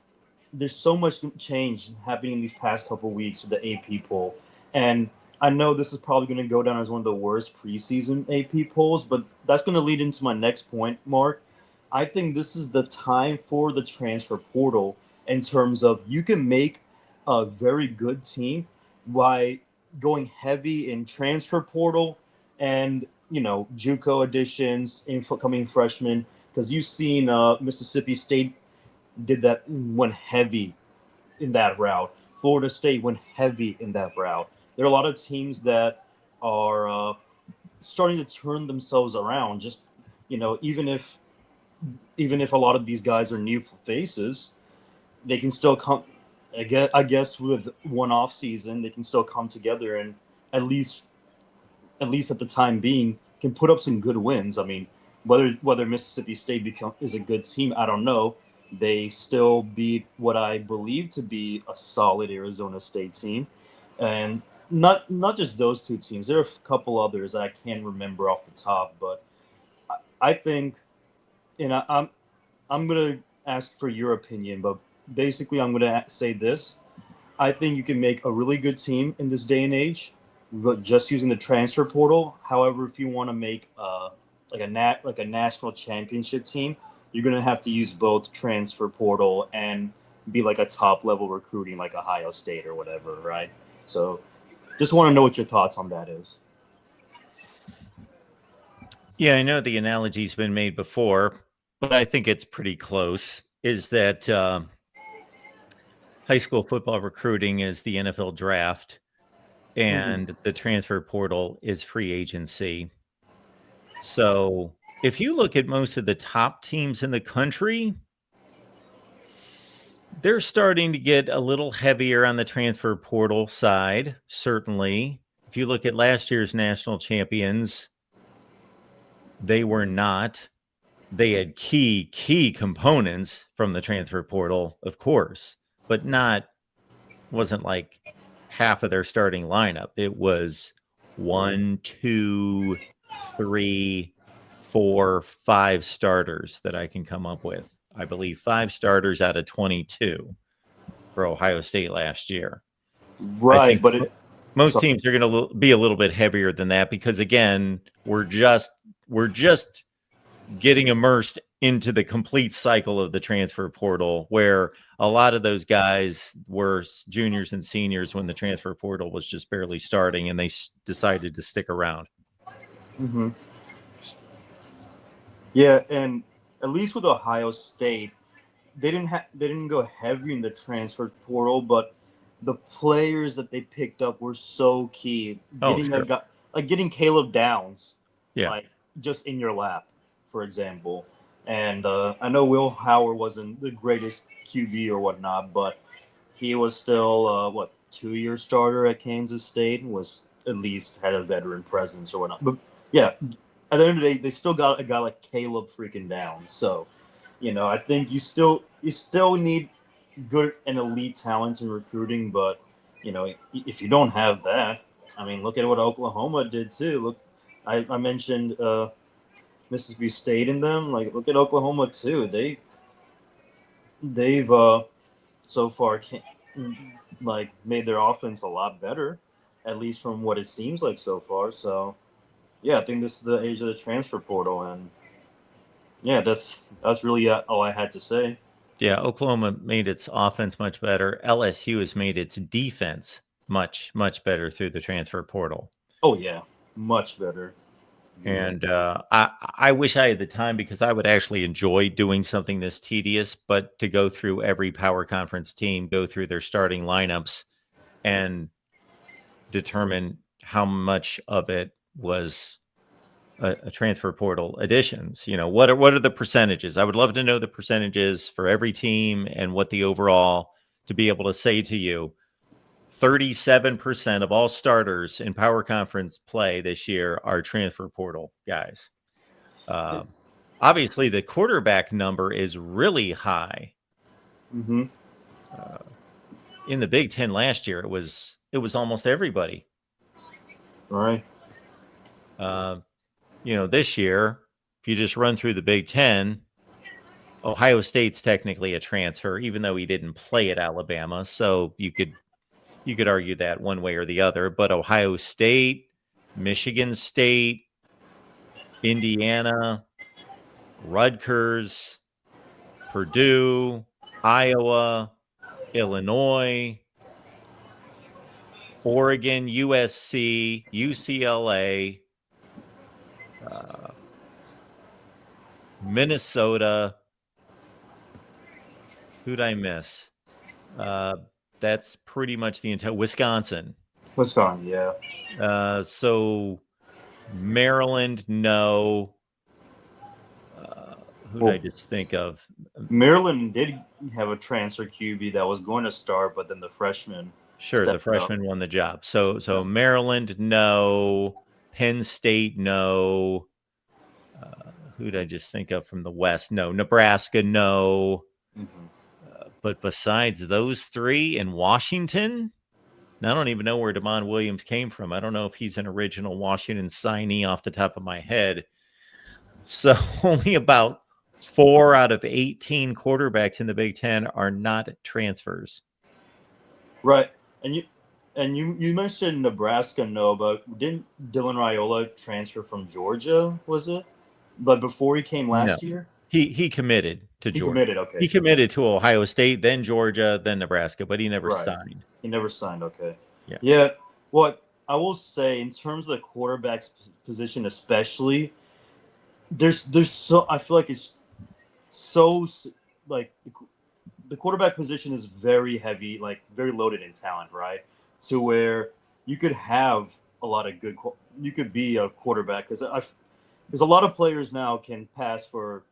there's so much change happening in these past couple weeks with the AP poll. And I know this is probably going to go down as one of the worst preseason AP polls, but that's going to lead into my next point, Mark. I think this is the time for the transfer portal in terms of you can make a very good team by going heavy in transfer portal and, JUCO additions, incoming freshmen, because you've seen Mississippi State did that, went heavy in that route. Florida State went heavy in that route. There are a lot of teams that are starting to turn themselves around. Just, even if a lot of these guys are new faces, they can still come. I guess with one off season, they can still come together and at least at the time being can put up some good wins. I mean, whether Mississippi State is a good team, I don't know. They still beat what I believe to be a solid Arizona State team, and not just those two teams. There are a couple others that I can't remember off the top, but I think, and I'm gonna ask for your opinion, but basically I'm gonna say this: I think you can make a really good team in this day and age, but just using the transfer portal. However, if you want to make like a national championship team, you're gonna have to use both transfer portal and be like a top level recruiting like Ohio State or whatever, right? So, just want to know what your thoughts on that is. Yeah, I know the analogy's been made before, but I think it's pretty close. Is that high school football recruiting is the NFL draft, and the transfer portal is free agency. So if you look at most of the top teams in the country, they're starting to get a little heavier on the transfer portal side, certainly. If you look at last year's national champions, they were not. They had key components from the transfer portal, of course, but wasn't like half of their starting lineup. It was 1, 2, 3, 4, 5 starters that I can come up with. I believe 5 starters out of 22 for Ohio State last year. Right, but most teams are going to be a little bit heavier than that because, again, we're just getting immersed into the complete cycle of the transfer portal, where a lot of those guys were juniors and seniors when the transfer portal was just barely starting, and they decided to stick around. Mm-hmm. Yeah, and at least with Ohio State, they didn't go heavy in the transfer portal, but the players that they picked up were so key. Getting a guy like getting Caleb Downs, like just in your lap, for example. And I know Will Howard wasn't the greatest QB or whatnot, but he was still 2-year starter at Kansas State and was at least had a veteran presence or whatnot. But yeah, at the end of the day, they still got a guy like Caleb freaking Downs. So, I think you still need good and elite talent in recruiting, but if you don't have that, I mean, look at what Oklahoma did too. Look, I mentioned Mississippi State in them. Like, look at Oklahoma too. They've so far made their offense a lot better, at least from what it seems like so far. So, yeah, I think this is the age of the transfer portal, and yeah, that's really all I had to say. Yeah, Oklahoma made its offense much better. LSU has made its defense much better through the transfer portal. Oh yeah, much better. And I wish I had the time, because I would actually enjoy doing something this tedious, but to go through every power conference team, go through their starting lineups, and determine how much of it was a transfer portal additions. What are the percentages? I would love to know the percentages for every team and what the overall, to be able to say to you, 37% of all starters in power conference play this year are transfer portal guys. Obviously, the quarterback number is really high. Mm-hmm. In the Big Ten last year, it was almost everybody. Right. This year, if you just run through the Big Ten, Ohio State's technically a transfer, even though he didn't play at Alabama. So you could argue that one way or the other. But Ohio State, Michigan State, Indiana, Rutgers, Purdue, Iowa, Illinois, Oregon, USC, UCLA, Minnesota. Who'd I miss? That's pretty much the entire Wisconsin. Yeah. So Maryland, no. Who did I just think of? Maryland did have a transfer QB that was going to start, but then the freshman. Sure, the freshman won the job. So Maryland, no. Penn State, no. Who did I just think of from the West? No. Nebraska, no. But besides those three in Washington, I don't even know where Damon Williams came from. I don't know if he's an original Washington signee off the top of my head. So only about 4 out of 18 quarterbacks in the Big Ten are not transfers. Right. And you mentioned Nebraska, no, but didn't Dylan Raiola transfer from Georgia, was it? But before he came last year? He committed to Georgia. He committed, okay. He committed to Ohio State, then Georgia, then Nebraska, but he never signed. He never signed, okay. Yeah. What I will say in terms of the quarterback's position especially, there's so I feel like it's so like the quarterback position is very heavy, like very loaded in talent, right? To where you could have a lot of good you could be a quarterback because a lot of players now can pass for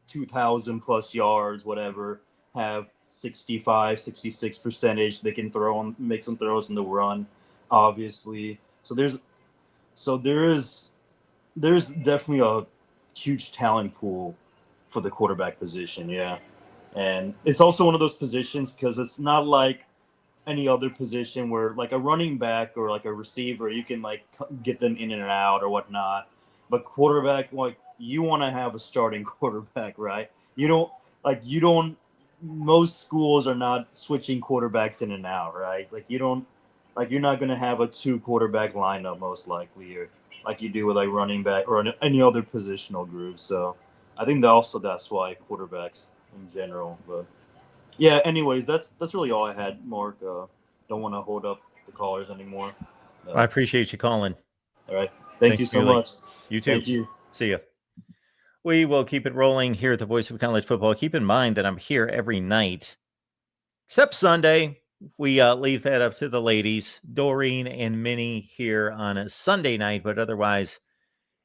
2,000 plus yards, whatever, have 65, 66 percentage. They can make some throws in the run, obviously. So there is definitely a huge talent pool for the quarterback position. Yeah. And it's also one of those positions because it's not like any other position where like a running back or like a receiver, you can like get them in and out or whatnot. But quarterback, like you want to have a starting quarterback, right? Most schools are not switching quarterbacks in and out, right? You're not going to have a 2 quarterback lineup most likely, or like you do with like running back or any other positional group. So I think that's why quarterbacks in general. But yeah, anyways, that's really all I had, Mark. Don't want to hold up the callers anymore. I appreciate you calling. All right. Thanks you so much. You too. Thank you. See ya. We will keep it rolling here at the Voice of College Football. Keep in mind that I'm here every night, except Sunday. We leave that up to the ladies, Doreen and Minnie, here on a Sunday night, but otherwise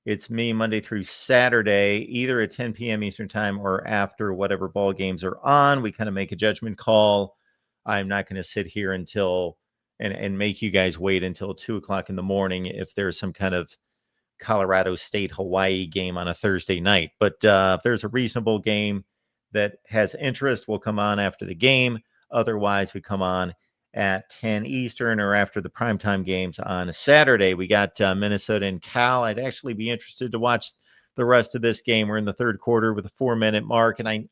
it's me Monday through Saturday, either at 10 p.m. Eastern time or after whatever ball games are on. We kind of make a judgment call. I'm not going to sit here until and make you guys wait until 2 o'clock in the morning if there's some kind of Colorado State Hawaii game on a Thursday night. But if there's a reasonable game that has interest, we'll come on after the game. Otherwise, we come on at 10 Eastern or after the primetime games on a Saturday. We got Minnesota and Cal. I'd actually be interested to watch the rest of this game. We're in the third quarter with a 4-minute mark, and I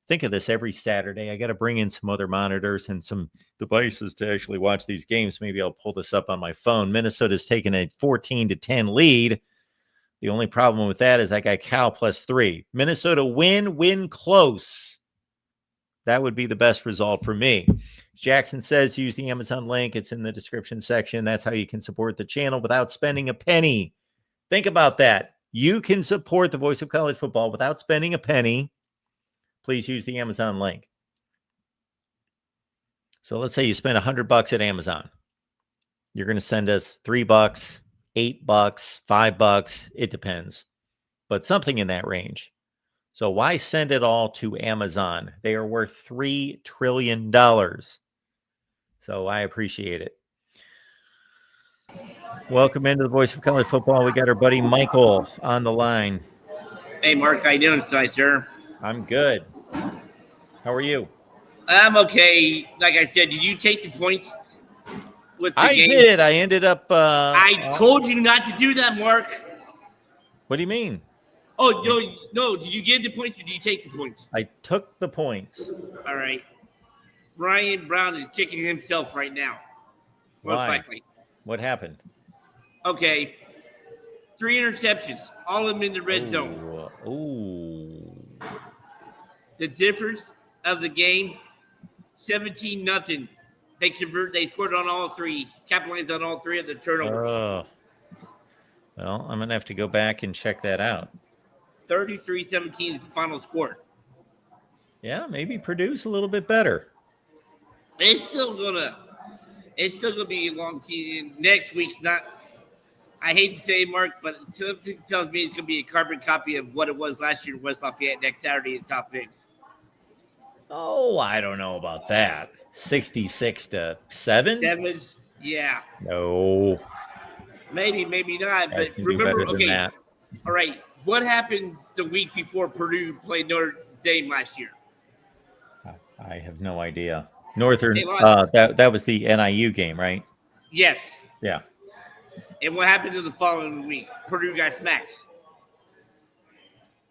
think of this every Saturday. I got to bring in some other monitors and some devices to actually watch these games. Maybe I'll pull this up on my phone. Minnesota's taken a 14-10 lead. The only problem with that is I got Cal +3. Minnesota win close. That would be the best result for me. Jackson says use the Amazon link. It's in the description section. That's how you can support the channel without spending a penny. Think about that. You can support the Voice of College Football without spending a penny. Please use the Amazon link. So let's say you spend $100 at Amazon. You're going to send us $3, $8, $5. It depends, but something in that range. So why send it all to Amazon? They are worth $3 trillion. So I appreciate it. Welcome into the Voice of College Football. We got our buddy Michael on the line. Hey, Mark. How you doing tonight, sir? I'm good. How are you? I'm okay. Like I said, did you take the points with the game? I did. I ended up... I told you not to do that, Mark. What do you mean? Oh, no. Did you give the points or did you take the points? I took the points. All right. Ryan Brown is kicking himself right now. Most Why? likely. What happened? Okay. 3 interceptions, all of them in the red zone. Ooh. The difference of the game, 17-0. They scored on all 3, capitalized on all 3 of the turnovers. Well, I'm going to have to go back and check that out. 33-17 is the final score. Yeah, maybe Purdue's a little bit better. It's still gonna be a long season. Next week's not. I hate to say, Mark, but something tells me it's gonna be a carbon copy of what it was last year in West Lafayette next Saturday in South Bend. Oh, I don't know about that. 66-7? 7? Yeah. No. Maybe not. I But can do remember, better than okay. that. All right. What happened the week before Purdue played Notre Dame last year? I have no idea. Northern, They lost. that was the NIU game, right? Yes. Yeah. And what happened in the following week? Purdue got smacked.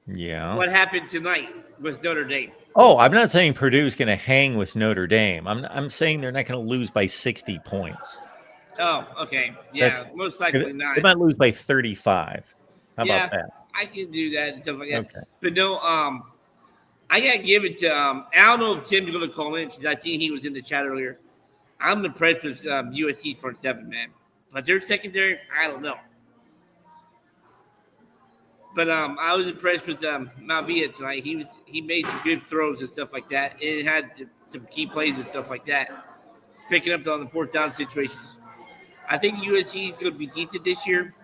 Yeah. What happened tonight with Notre Dame? Oh, I'm not saying Purdue's going to hang with Notre Dame. I'm saying they're not going to lose by 60 points. Oh, okay. Yeah, most likely not. They might lose by 35. How about that? I can do that and stuff like that. Okay. But no, I gotta give it to I don't know if Tim's gonna call in because I seen he was in the chat earlier. I'm impressed with USC's front 7, man. But their secondary, I don't know. But I was impressed with Malvia tonight. He made some good throws and stuff like that. It had some key plays and stuff like that. Picking up on the 4th down situations. I think USC is going to be decent this year.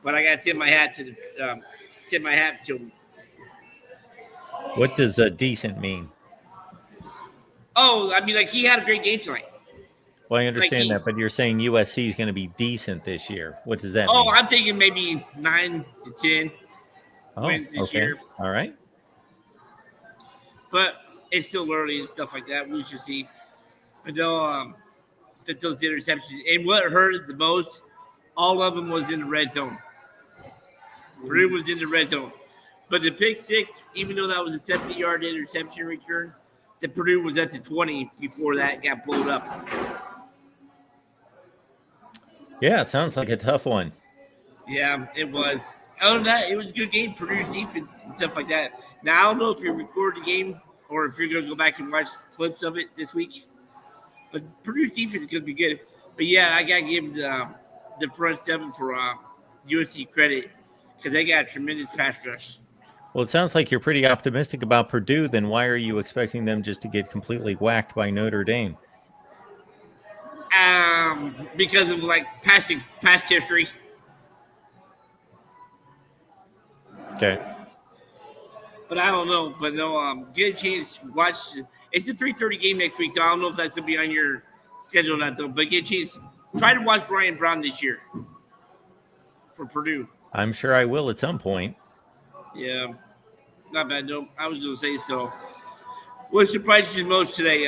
But I got to tip my hat to him. What does decent mean? Oh, I mean, like he had a great game tonight. Well, I understand that, but you're saying USC is going to be decent this year. What does that mean? Oh, I'm thinking maybe 9 to 10 wins this year. All right. But it's still early and stuff like that. We should see. But no, that those interceptions. And what hurt the most, all of them was in the red zone. Purdue was in the red zone. But the pick 6, even though that was a 70-yard interception return, the Purdue was at the 20 before that got blown up. Yeah, it sounds like a tough one. Yeah, it was. Other than that, it was a good game. Purdue's defense and stuff like that. Now, I don't know if you recorded the game or if you're going to go back and watch clips of it this week. But Purdue's defense is going to be good. But, yeah, I got to give the front 7 for USC credit because they got a tremendous pass rush. Well, it sounds like you're pretty optimistic about Purdue. Then why are you expecting them just to get completely whacked by Notre Dame? Because of like past history. Okay. But I don't know. But no, get a chance to watch. It's a 3:30 game next week, so I don't know if that's gonna be on your schedule or not, though. But get a chance. Try to watch Ryan Brown this year for Purdue. I'm sure I will at some point. Yeah, not bad. No, I was gonna say so. What surprised you most today?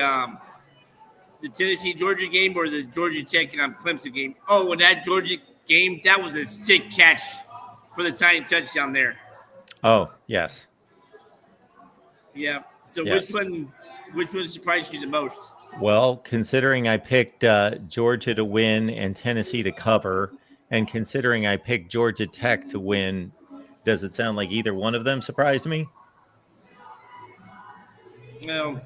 The Tennessee-Georgia game or the Georgia Tech and Clemson game? Oh, and that Georgia game, that was a sick catch for the tiny touchdown there. Oh, yes. Yeah. So yes. which one surprised you the most? Well, considering I picked Georgia to win and Tennessee to cover, and considering I picked Georgia Tech to win, does it sound like either one of them surprised me? No.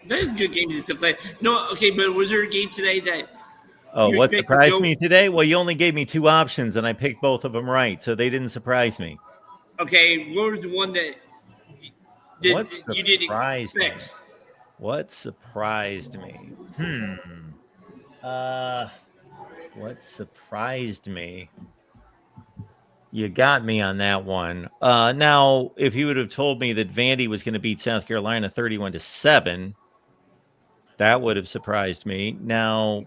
That's good games and stuff like that. No, okay, but was there a game today that what surprised me today? Well, you only gave me 2 options and I picked both of them right, so they didn't surprise me. Okay, what was the one that you didn't expect? What surprised me? What surprised me? You got me on that one. Now, if you would have told me that Vandy was going to beat South Carolina 31-7, that would have surprised me. Now,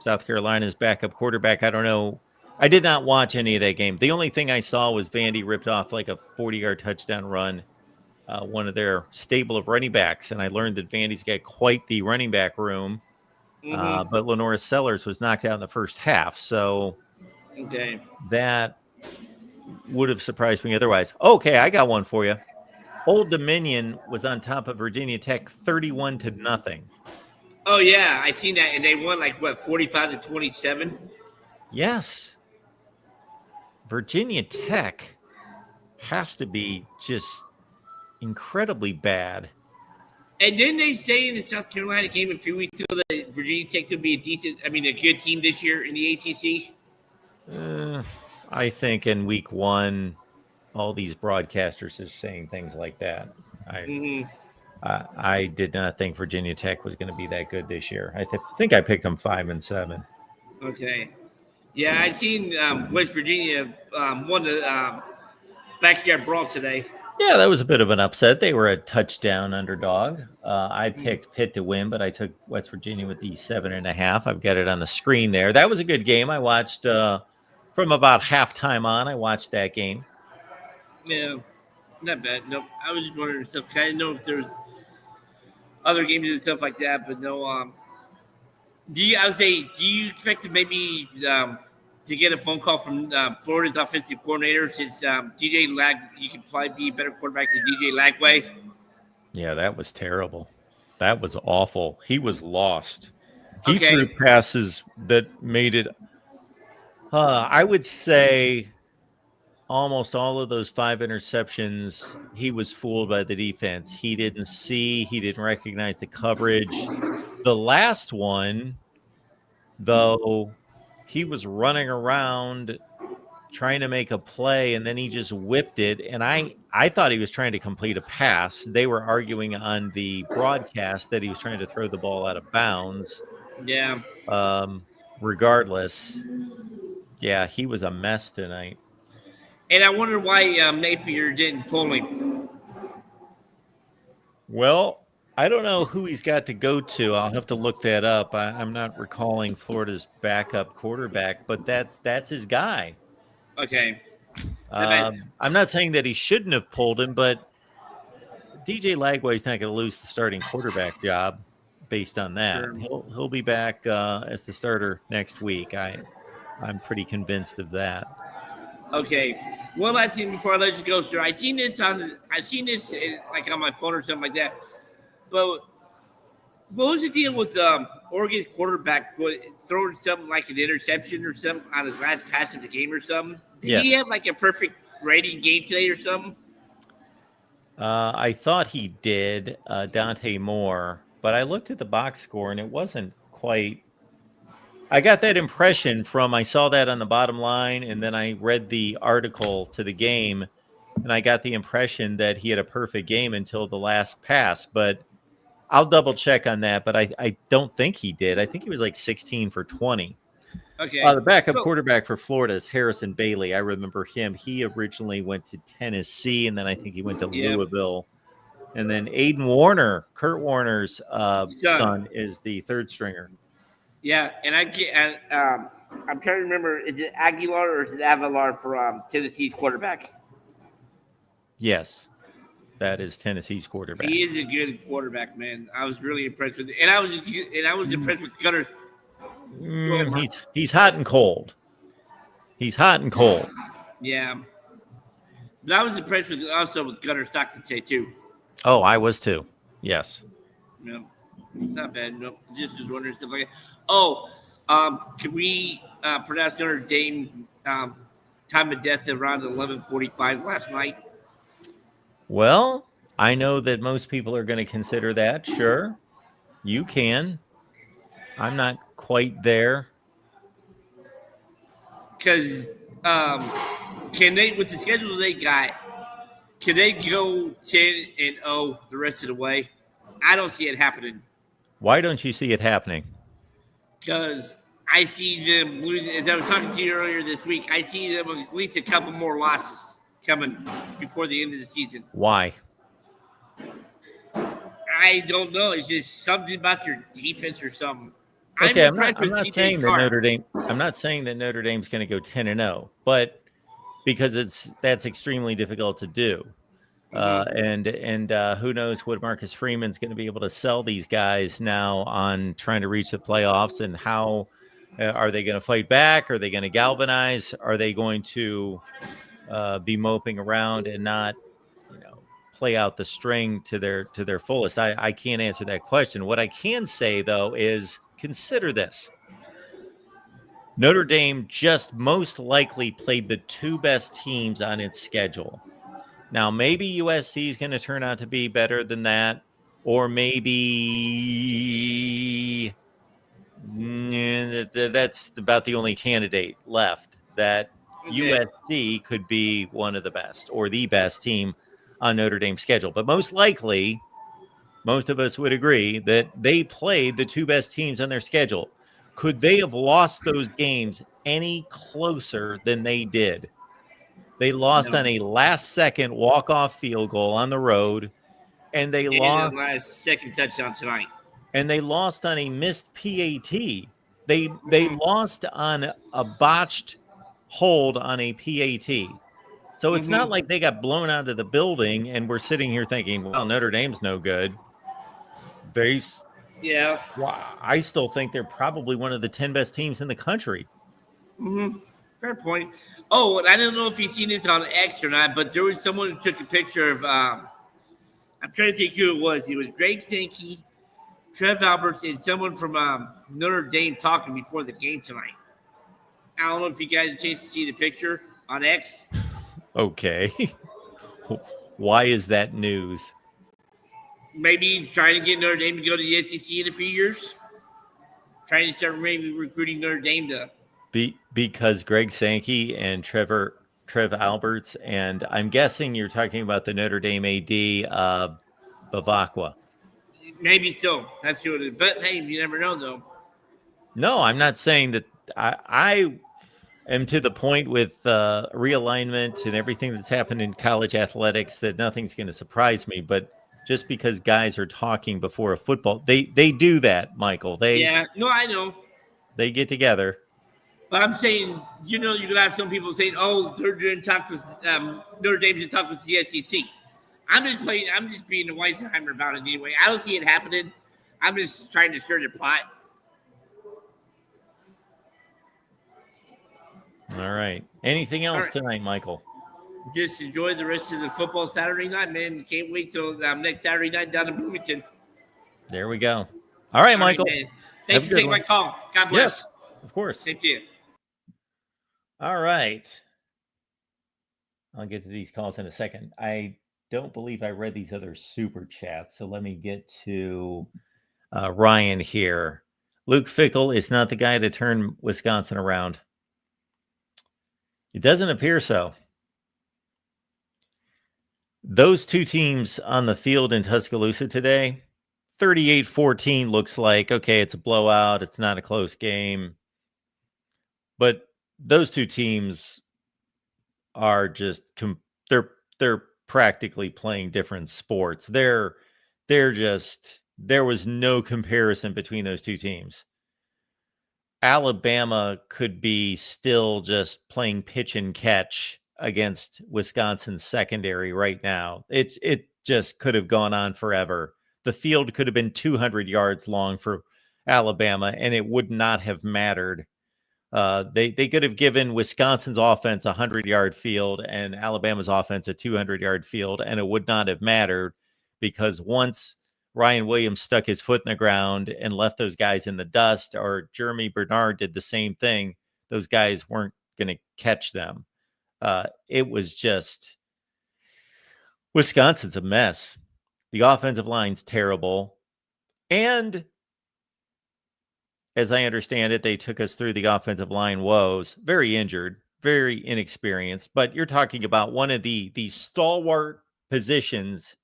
South Carolina's backup quarterback, I don't know. I did not watch any of that game. The only thing I saw was Vandy ripped off like a 40-yard touchdown run, one of their stable of running backs, and I learned that Vandy's got quite the running back room. But Lenora Sellers was knocked out in the first half, so okay. that would have surprised me otherwise. Okay, I got one for you. Old Dominion was on top of Virginia Tech 31-0. Oh yeah, I seen that, and they won like what 45-27. Yes. Virginia Tech has to be just incredibly bad. And didn't they say in the South Carolina game a few weeks ago that Virginia Tech could be a good team this year in the ACC? I think in week 1, all these broadcasters are saying things like that. I did not think Virginia Tech was going to be that good this year. I think I picked them 5-7. Okay. Yeah, I seen West Virginia won the backyard brawl today. Yeah, that was a bit of an upset. They were a touchdown underdog. I picked Pitt to win, but I took West Virginia with the 7.5. I've got it on the screen there. That was a good game. I watched from about halftime on. I watched that game. Yeah, not bad. Nope. I was just wondering stuff. I didn't know if there's other games and stuff like that, but no. Do you expect to maybe to get a phone call from Florida's offensive coordinator since DJ Lag? You could probably be a better quarterback than DJ Lagway. Yeah, that was terrible. That was awful. He was lost. He threw passes that made it. I would say almost all of those 5 interceptions, he was fooled by the defense. He didn't recognize the coverage. The last one, though, he was running around trying to make a play, and then he just whipped it. And I thought he was trying to complete a pass. They were arguing on the broadcast that he was trying to throw the ball out of bounds. Yeah. Regardless, yeah, he was a mess tonight. And I wonder why Napier didn't pull him. Well, I don't know who he's got to go to. I'll have to look that up. I'm not recalling Florida's backup quarterback, but that's his guy. Okay. I'm not saying that he shouldn't have pulled him, but DJ Lagway's not going to lose the starting quarterback job based on that. Sure. He'll be back as the starter next week. I'm pretty convinced of that. Okay. One last thing before I let you go, sir. I seen this like on my phone or something like that. But what was the deal with Oregon's quarterback throwing something like an interception or something on his last pass of the game or something? Did he have like a perfect rating game today or something? I thought he did, Dante Moore, but I looked at the box score and it wasn't quite. I got that impression I saw that on the bottom line, and then I read the article to the game, and I got the impression that he had a perfect game until the last pass, but I'll double check on that, but I don't think he did. I think he was like 16 for 20. Okay. The backup quarterback for Florida is Harrison Bailey. I remember him. He originally went to Tennessee, and then I think he went to Louisville. And then Aiden Warner, Kurt Warner's son, is the third stringer. Yeah, and I'm trying to remember, is it Aguilar or is it Avalar for Tennessee's quarterback? Yes, that is Tennessee's quarterback. He is a good quarterback, man. I was really impressed with it. And I was impressed with Gunner's. He's hot and cold. He's hot and cold. Yeah. But I was impressed with Gunner Stockton today, too. Oh, I was too. Yes. No, not bad. No, just was wondering stuff like that. Oh, can we pronounce Notre Dame time of death around 11:45 last night? Well, I know that most people are going to consider that. Sure, you can. I'm not quite there. Because can they, with the schedule they got, can they go 10-0 the rest of the way? I don't see it happening. Why don't you see it happening? Because I see them losing. As I was talking to you earlier this week, I see them at least a couple more losses coming before the end of the season. Why? I don't know. It's just something about their defense or something. Okay, I'm not saying that Notre Dame. I'm not saying that Notre Dame's going to go 10-0, but because that's extremely difficult to do. And who knows what Marcus Freeman's going to be able to sell these guys now on trying to reach the playoffs, and how are they going to fight back? Are they going to galvanize? Are they going to be moping around and not, play out the string to their fullest? I can't answer that question. What I can say, though, is consider this. Notre Dame just most likely played the two best teams on its schedule. Now, maybe USC is going to turn out to be better than that, or maybe that's about the only candidate left, that USC could be one of the best or the best team on Notre Dame's schedule. But most likely, most of us would agree that they played the two best teams on their schedule. Could they have lost those games any closer than they did? They lost on a last-second walk-off field goal on the road, and they lost a last-second touchdown tonight. And they lost on a missed PAT. They lost on a botched hold on a PAT. So it's not like they got blown out of the building and we're sitting here thinking, well, Notre Dame's no good. Yeah. I still think they're probably one of the 10 best teams in the country. Fair point. Oh, and I don't know if you've seen this on X or not, but there was someone who took a picture of, I'm trying to think who it was. It was Greg Sankey, Trev Alberts, and someone from Notre Dame talking before the game tonight. I don't know if you guys had a chance to see the picture on X. Okay. Why is that news? Maybe trying to get Notre Dame to go to the SEC in a few years. Trying to start maybe recruiting Notre Dame to. Because Greg Sankey and Trev Alberts, and I'm guessing you're talking about the Notre Dame AD, Bavacqua. Maybe so. That's what it is. But hey, you never know, though. No, I'm not saying that. I am to the point with realignment and everything that's happened in college athletics that nothing's going to surprise me. But just because guys are talking before a football, they do that, Michael. I know. They get together. But I'm saying, you're going to have some people saying, oh, they're doing talks with Notre Dame's in talks with the SEC. I'm just being a Weissheimer about it anyway. I don't see it happening. I'm just trying to stir the pot. All right. Anything else tonight, Michael? Just enjoy the rest of the football Saturday night, man. Can't wait till next Saturday night down in Bloomington. There we go. All right, Michael. Right, thanks for taking my call. God bless. Yes, of course. Same to you. All right. I'll get to these calls in a second. I don't believe I read these other super chats, so let me get to Ryan here. Luke Fickell is not the guy to turn Wisconsin around. It doesn't appear so. Those two teams on the field in Tuscaloosa today, 38-14 looks like, okay, it's a blowout. It's not a close game. But those two teams are just, they're practically playing different sports. They're just, there was no comparison between those two teams. Alabama could be still just playing pitch and catch against Wisconsin's secondary right now. It just could have gone on forever. The field could have been 200 yards long for Alabama, and it would not have mattered. They could have given Wisconsin's offense a 100-yard field and Alabama's offense a 200-yard field, and it would not have mattered because once Ryan Williams stuck his foot in the ground and left those guys in the dust, or Jeremy Bernard did the same thing, those guys weren't going to catch them. It was just, Wisconsin's a mess. The offensive line's terrible. And as I understand it, they took us through the offensive line woes. Very injured, very inexperienced. But you're talking about one of the stalwart positions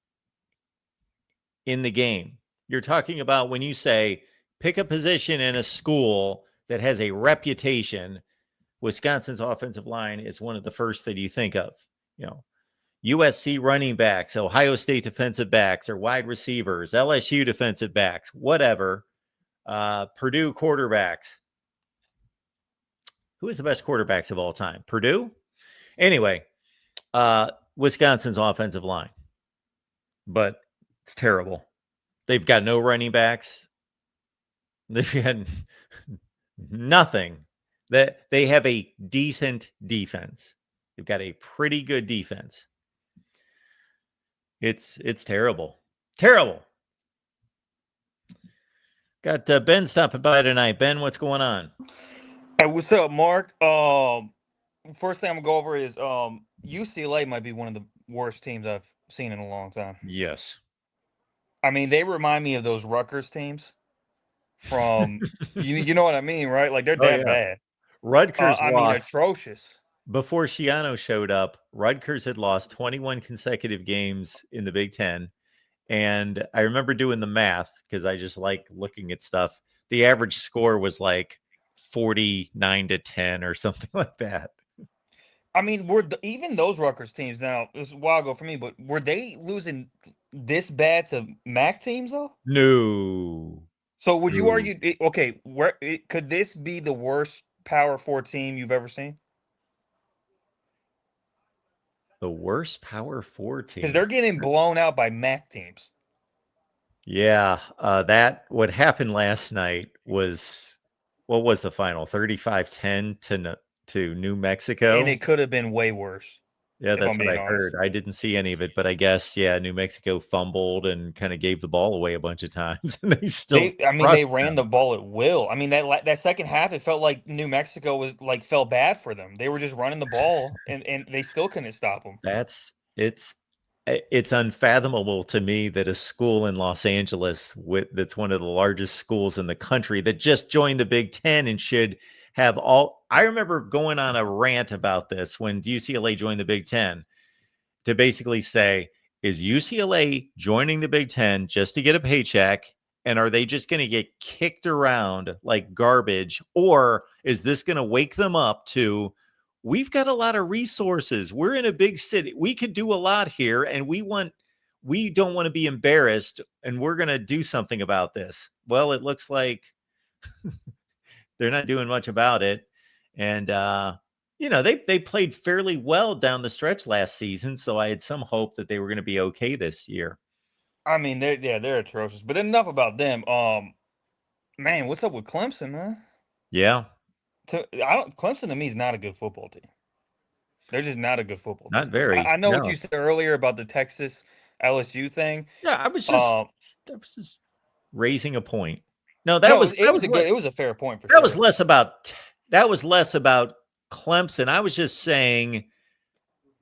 in the game. You're talking about when you say pick a position in a school that has a reputation, Wisconsin's offensive line is one of the first that you think of. You know, USC running backs, Ohio State defensive backs or wide receivers, LSU defensive backs, whatever. Purdue quarterbacks. Who is the best quarterbacks of all time? Purdue? Anyway, Wisconsin's offensive line. But it's terrible. They've got no running backs. They've had nothing. That they have a decent defense. They've got a pretty good defense. It's terrible. Terrible. Got Ben stopping by tonight. Ben, what's going on? Hey, what's up, Mark? First thing I'm gonna go over is UCLA might be one of the worst teams I've seen in a long time. Yes. I mean, they remind me of those Rutgers teams from you know what I mean, right? Like they're that bad. Rutgers I mean, lost. atrocious. Before Schiano showed up, Rutgers had lost 21 consecutive games in the Big Ten. And I remember doing the math because I just like looking at stuff. The average score was like 49-10 or something like that. I mean, even those Rutgers teams now, it was a while ago for me, but were they losing this bad to MAC teams though? No. So would you argue? Okay, could this be the worst Power 4 team you've ever seen? The worst Power 4 team. Because they're getting blown out by MAC teams. Yeah, what happened last night was, what was the final? 35-10 to New Mexico. And it could have been way worse. Yeah, that's what I heard. I didn't see any of it, but I guess, New Mexico fumbled and kind of gave the ball away a bunch of times. And they ran the ball at will. I mean, that second half, it felt like New Mexico was like felt bad for them. They were just running the ball, and they still couldn't stop them. It's unfathomable to me that a school in Los Angeles that's one of the largest schools in the country that just joined the Big Ten and should have all. I remember going on a rant about this when UCLA joined the Big Ten to basically say, is UCLA joining the Big Ten just to get a paycheck? And are they just going to get kicked around like garbage? Or is this going to wake them up to, we've got a lot of resources. We're in a big city. We could do a lot here, and we don't want to be embarrassed, and we're going to do something about this. Well, it looks like they're not doing much about it. And, they played fairly well down the stretch last season, so I had some hope that they were going to be okay this year. I mean, they're atrocious. But enough about them. Man, what's up with Clemson, man? Yeah. Clemson to me is not a good football team. They're just not a good football team. Not very. I know what you said earlier about the Texas LSU thing. Yeah, I was just raising a point. No, it was a fair point for sure. That was less about Clemson. I was just saying,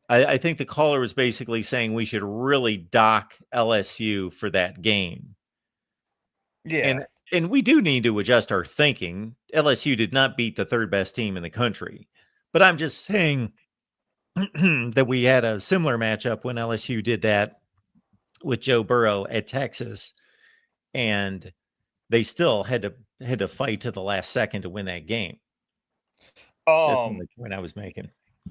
I think the caller was basically saying we should really dock LSU for that game. Yeah. And we do need to adjust our thinking. LSU did not beat the third best team in the country. But I'm just saying that we had a similar matchup when LSU did that with Joe Burrow at Texas. And they still had to fight to the last second to win that game. That's the point I was making.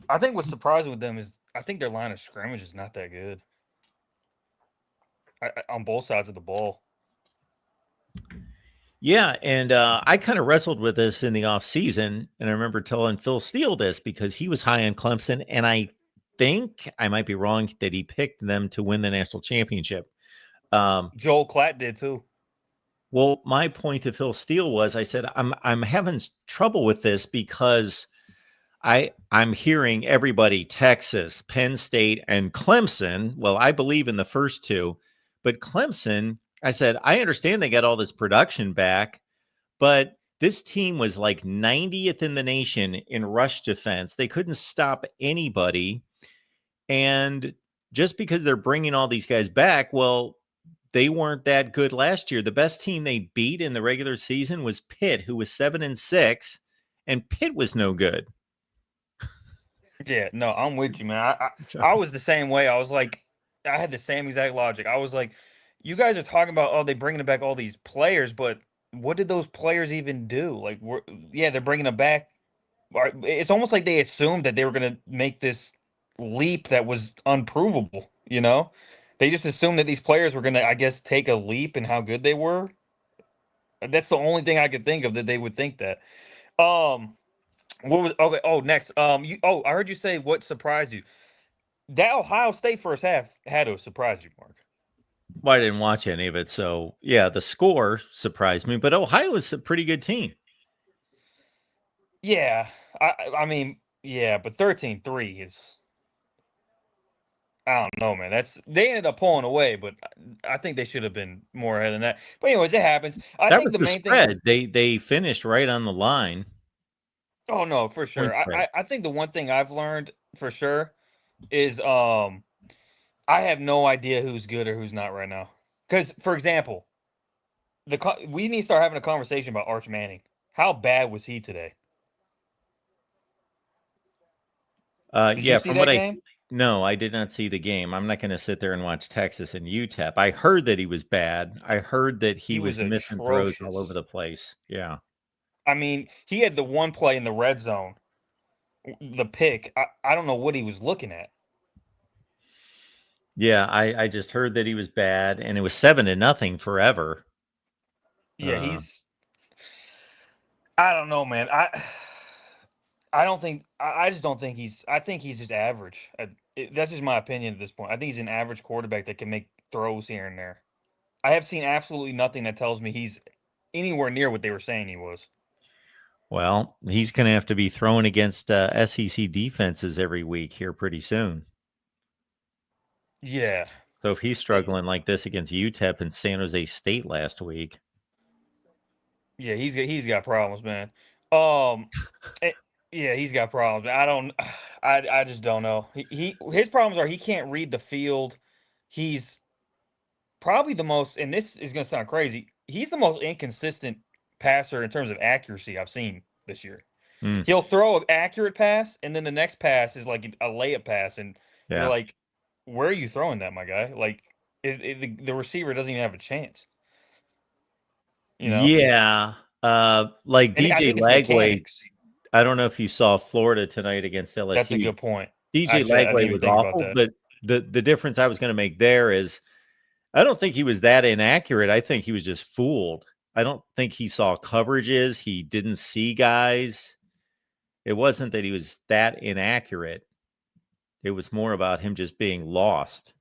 I think what's surprising with them is I think their line of scrimmage is not that good on both sides of the ball. Yeah, and I kind of wrestled with this in the offseason, and I remember telling Phil Steele this because he was high on Clemson, and I think, I might be wrong, that he picked them to win the national championship. Joel Klatt did too. Well, my point to Phil Steele was, I said, I'm having trouble with this because I'm hearing everybody, Texas, Penn State, and Clemson. Well, I believe in the first two, but Clemson, I said, I understand they got all this production back, but this team was like 90th in the nation in rush defense. They couldn't stop anybody. And just because they're bringing all these guys back, well, they weren't that good last year. The best team they beat in the regular season was Pitt, who was 7-6, and Pitt was no good. Yeah, no, I'm with you, man. I was the same way. I was like, I had the same exact logic. I was like, you guys are talking about, they're bringing back all these players, but what did those players even do? Like, they're bringing them back. It's almost like they assumed that they were going to make this leap that was unprovable, you know? They just assumed that these players were going to, I guess, take a leap in how good they were. That's the only thing I could think of that they would think that. Next. I heard you say what surprised you. That Ohio State first half had to surprise you, Mark. Well, I didn't watch any of it, so yeah, the score surprised me. But Ohio is a pretty good team. Yeah, I mean, Yeah, but 13-3 is. I don't know, man. They ended up pulling away, but I think they should have been more ahead than that. But anyways, it happens. I That think was the the main thing. spread. They finished right on the line. Oh no, for Point sure. spread. I think the one thing I've learned for sure is I have no idea who's good or who's not right now. Because for example, we need to start having a conversation about Arch Manning. How bad was he today? Did you Yeah, see from that what game? no, I did not see the game. I'm not going to sit there and watch Texas and UTEP. I heard that he was bad. I heard that he He was was missing throws all over atrocious. the place. Yeah. I mean, he had the one play in the red zone, the pick. I don't know what he was looking at. Yeah, I just heard that he was bad, and it was 7-0 forever. Yeah, I don't know, man. I don't think. I just don't think he's. I think he's just average. That's just my opinion at this point. I think he's an average quarterback that can make throws here and there. I have seen absolutely nothing that tells me he's anywhere near what they were saying he was. Well, he's going to have to be thrown against SEC defenses every week here pretty soon. Yeah. So if he's struggling like this against UTEP and San Jose State last week, Yeah, he's got problems, man. eh, yeah, he's got problems. I don't. I just don't know. His problems are he can't read the field. He's probably the most, and this is going to sound crazy. He's the most inconsistent passer in terms of accuracy I've seen this year. mm, He'll throw an accurate pass, and then the next pass is like a layup pass, and you're yeah. like, "Where are you throwing that, my guy?" Like, the receiver doesn't even have a chance. You know, Yeah. Like and I DJ think it's Lagway, mechanics. I don't know if you saw Florida tonight against That's a LSU. good point. DJ Actually, I didn't Lagway even was think about awful, that. but the difference I was going to make there is I don't think he was that inaccurate. I think he was just fooled. I don't think he saw coverages. He didn't see guys. It wasn't that he was that inaccurate. It was more about him just being lost.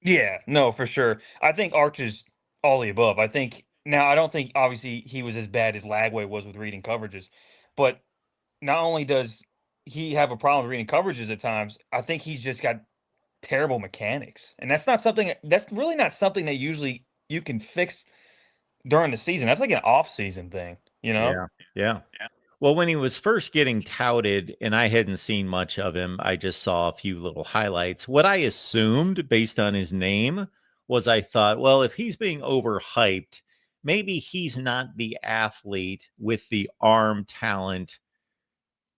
Yeah, no, for sure. I think Arch is all the above. I think now I don't think obviously he was as bad as Lagway was with reading coverages, but not only does he have a problem with reading coverages at times, I think he's just got terrible mechanics. And that's really not something that usually you can fix during the season. That's like an off-season thing, you know? Yeah. Yeah. Well, when he was first getting touted, and I hadn't seen much of him, I just saw a few little highlights. What I assumed based on his name was I thought, well, if he's being overhyped, maybe he's not the athlete with the arm talent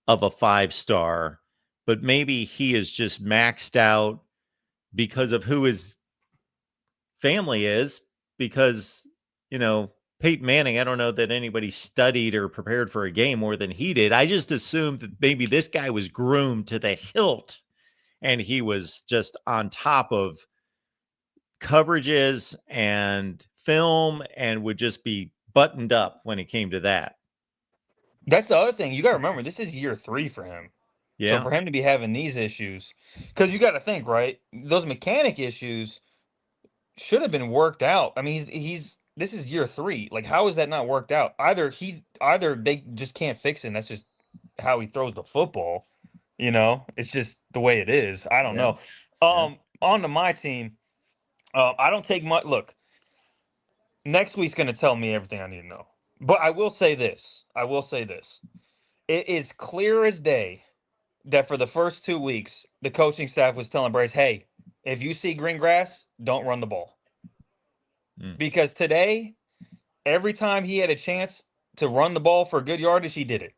of a 5-star, but maybe he is just maxed out because of who his family is, because, Peyton Manning, I don't know that anybody studied or prepared for a game more than he did. I just assumed that maybe this guy was groomed to the hilt and he was just on top of coverages and film and would just be buttoned up when it came to that. That's the other thing. You got to remember, this is year 3 for him. So Yeah. for him to be having these issues, because you got to think, right? Those mechanic issues should have been worked out. I mean, he's this is year 3. Like, how is that not worked out? Either they just can't fix it. And that's just how he throws the football. It's just the way it is. I don't Yeah. know. On to my team. I don't take much. Look, next week's going to tell me everything I need to know. But I will say this. It is clear as day that for the first 2 weeks, the coaching staff was telling Bryce, hey, if you see green grass, don't run the ball. Because today, every time he had a chance to run the ball for good yardage, he did it.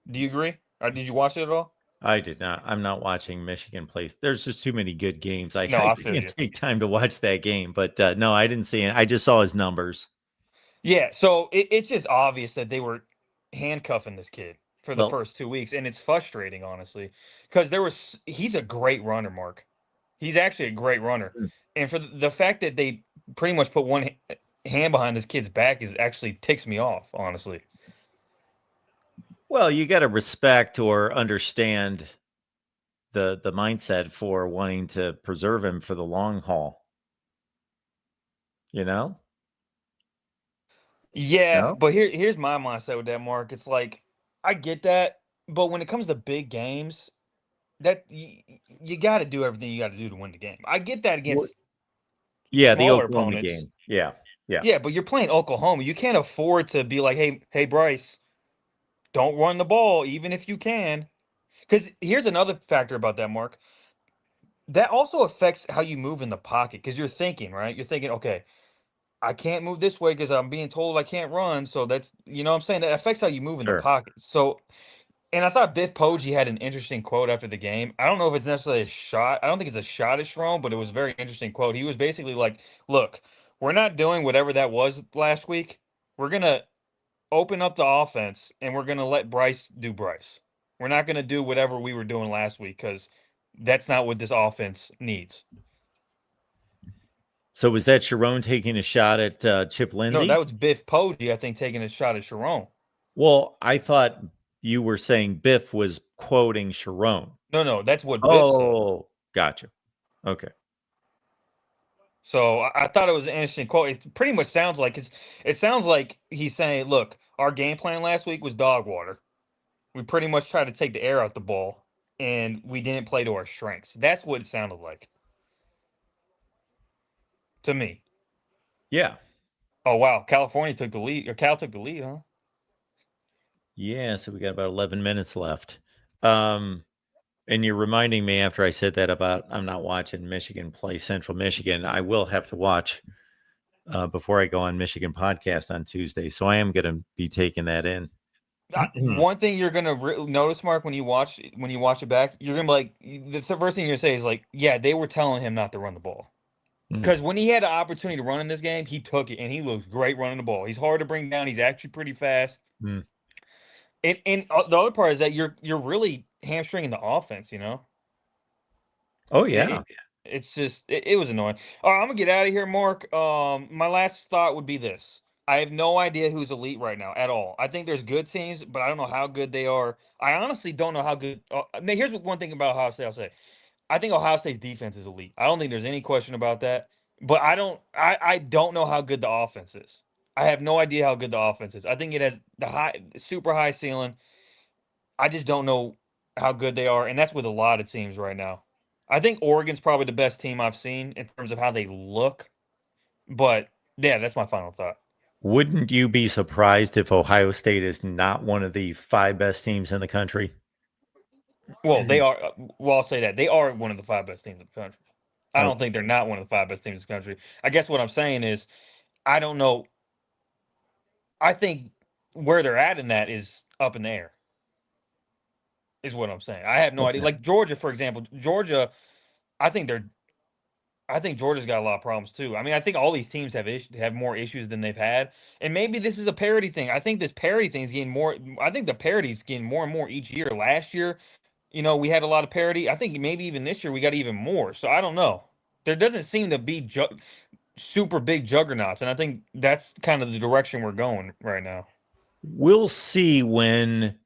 Do you agree? Or did you watch it at all? I did not. I'm not watching Michigan play. There's just too many good games. I I feel can't you. take time to watch that game. But no, I didn't see it. I just saw his numbers. Yeah, so it's just obvious that they were handcuffing this kid for the Well, first 2 weeks, and it's frustrating, honestly, because he's a great runner, Mark. He's actually a great runner, and for the fact that they pretty much put one hand behind this kid's back is actually ticks me off, honestly. Well, you got to respect or understand the mindset for wanting to preserve him for the long haul. You Yeah, No? but here's my mindset with that, Mark. It's like I get that, But when it comes to big games, that you got to do everything you got to do to win the game. I get that against the smaller Oklahoma opponents. game. Yeah. Yeah, but you're playing Oklahoma. You can't afford to be like, hey, Bryce, don't run the ball, even if you can. Because here's another factor about that, Mark. That also affects how you move in the pocket. Because you're thinking, right? You're thinking, okay, I can't move this way because I'm being told I can't run. So that's, you know what I'm saying? That affects how you move in the Sure. pocket. So, and I thought Biff Poggi had an interesting quote after the game. I don't know if it's necessarily a shot. I don't think it's a shot at Sharon, but it was a very interesting quote. He was basically like, look, we're not doing whatever that was last week. We're going to open up the offense and we're going to let Bryce do Bryce. We're not going to do whatever we were doing last week because that's not what this offense needs. So was that Sharon taking a shot at Chip No, Lindsey? that was Biff Poggi, I think, taking a shot at Sharon. Well, I thought you were saying Biff was quoting Sharon. No, that's what Biff said. Oh, gotcha. Okay. So I thought it was an interesting quote. It pretty much sounds like it sounds like he's saying, look, our game plan last week was dog water. We pretty much tried to take the air out the ball, and we didn't play to our strengths. That's what it sounded like to me. Yeah. Oh wow, California took the lead, or Cal took the lead, huh? Yeah, so we got about 11 minutes left. And you're reminding me after I said that about I'm not watching Michigan play Central Michigan. I will have to watch before I go on Michigan podcast on Tuesday. So I am going to be taking that in. One thing you're gonna notice, Mark, when you watch it back, you're gonna be like, the first thing you're gonna say is like, yeah, they were telling him not to run the ball. Because when he had an opportunity to run in this game, he took it, and he looks great running the ball. He's hard to bring down. He's actually pretty fast. And the other part is that you're really hamstringing the offense, you know? Oh, yeah. It's just it was annoying. All right, I'm gonna get out of here, Mark. My last thought would be this: I have no idea who's elite right now at all. I think there's good teams, but I don't know how good they are. I honestly don't know how good. Now, here's one thing about Ohio State. I'll say, I think Ohio State's defense is elite. I don't think there's any question about that. But I don't know how good the offense is. I have no idea how good the offense is. I think it has the super high ceiling. I just don't know how good they are, and that's with a lot of teams right now. I think Oregon's probably the best team I've seen in terms of how they look. But yeah, that's my final thought. Wouldn't you be surprised if Ohio State is not one of the 5 best teams in the country? Well, they are. Well, I'll say that they are one of the 5 best teams in the country. I don't think they're not one of the 5 best teams in the country. I guess what I'm saying is, I don't know. I think where they're at in that is up in the air. Is what I'm saying. I have no idea. Like Georgia, for example, I think Georgia's got a lot of problems too. I mean, I think all these teams have more issues than they've had, and maybe this is a parity thing. I think this parity thing is getting more. I think the parity's getting more and more each year. Last year, we had a lot of parity. I think maybe even this year we got even more. So I don't know. There doesn't seem to be super big juggernauts, and I think that's kind of the direction we're going right now. We'll see when,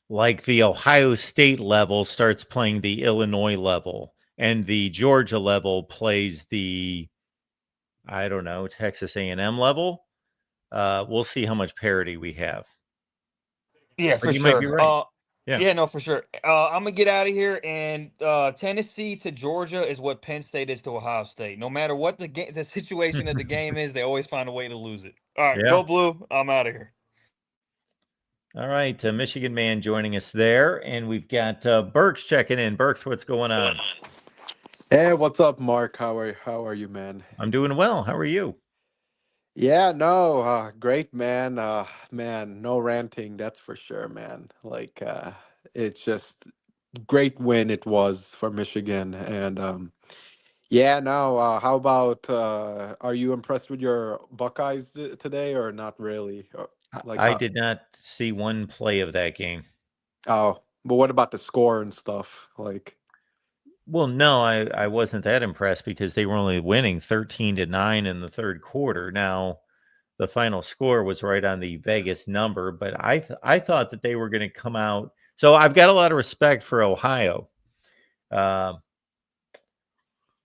like, the Ohio State level starts playing the Illinois level and the Georgia level plays the, I don't know, Texas A&M level. We'll see how much parity we have. Yeah, for you sure. might be right. Yeah, no, for sure. I'm gonna get out of here. And Tennessee to Georgia is what Penn State is to Ohio State. No matter what the situation of the game is, they always find a way to lose it. All right, Go Blue. I'm out of here. All right, Michigan man joining us there, and we've got Burks checking in. Burks, what's going on? Hey, what's up, Mark? How are you, man? I'm doing well. How are you? Yeah, no, great, man. Man, no ranting, that's for sure, man. Like, it's just great win it was for Michigan, and yeah, no. How about? Are you impressed with your Buckeyes today, or not really? Or, like, I did not see one play of that game. Oh, but what about the score and stuff? Like, well, no, I wasn't that impressed because they were only winning 13-9 in the third quarter. Now, the final score was right on the Vegas number, but I thought that they were going to come out. So I've got a lot of respect for Ohio,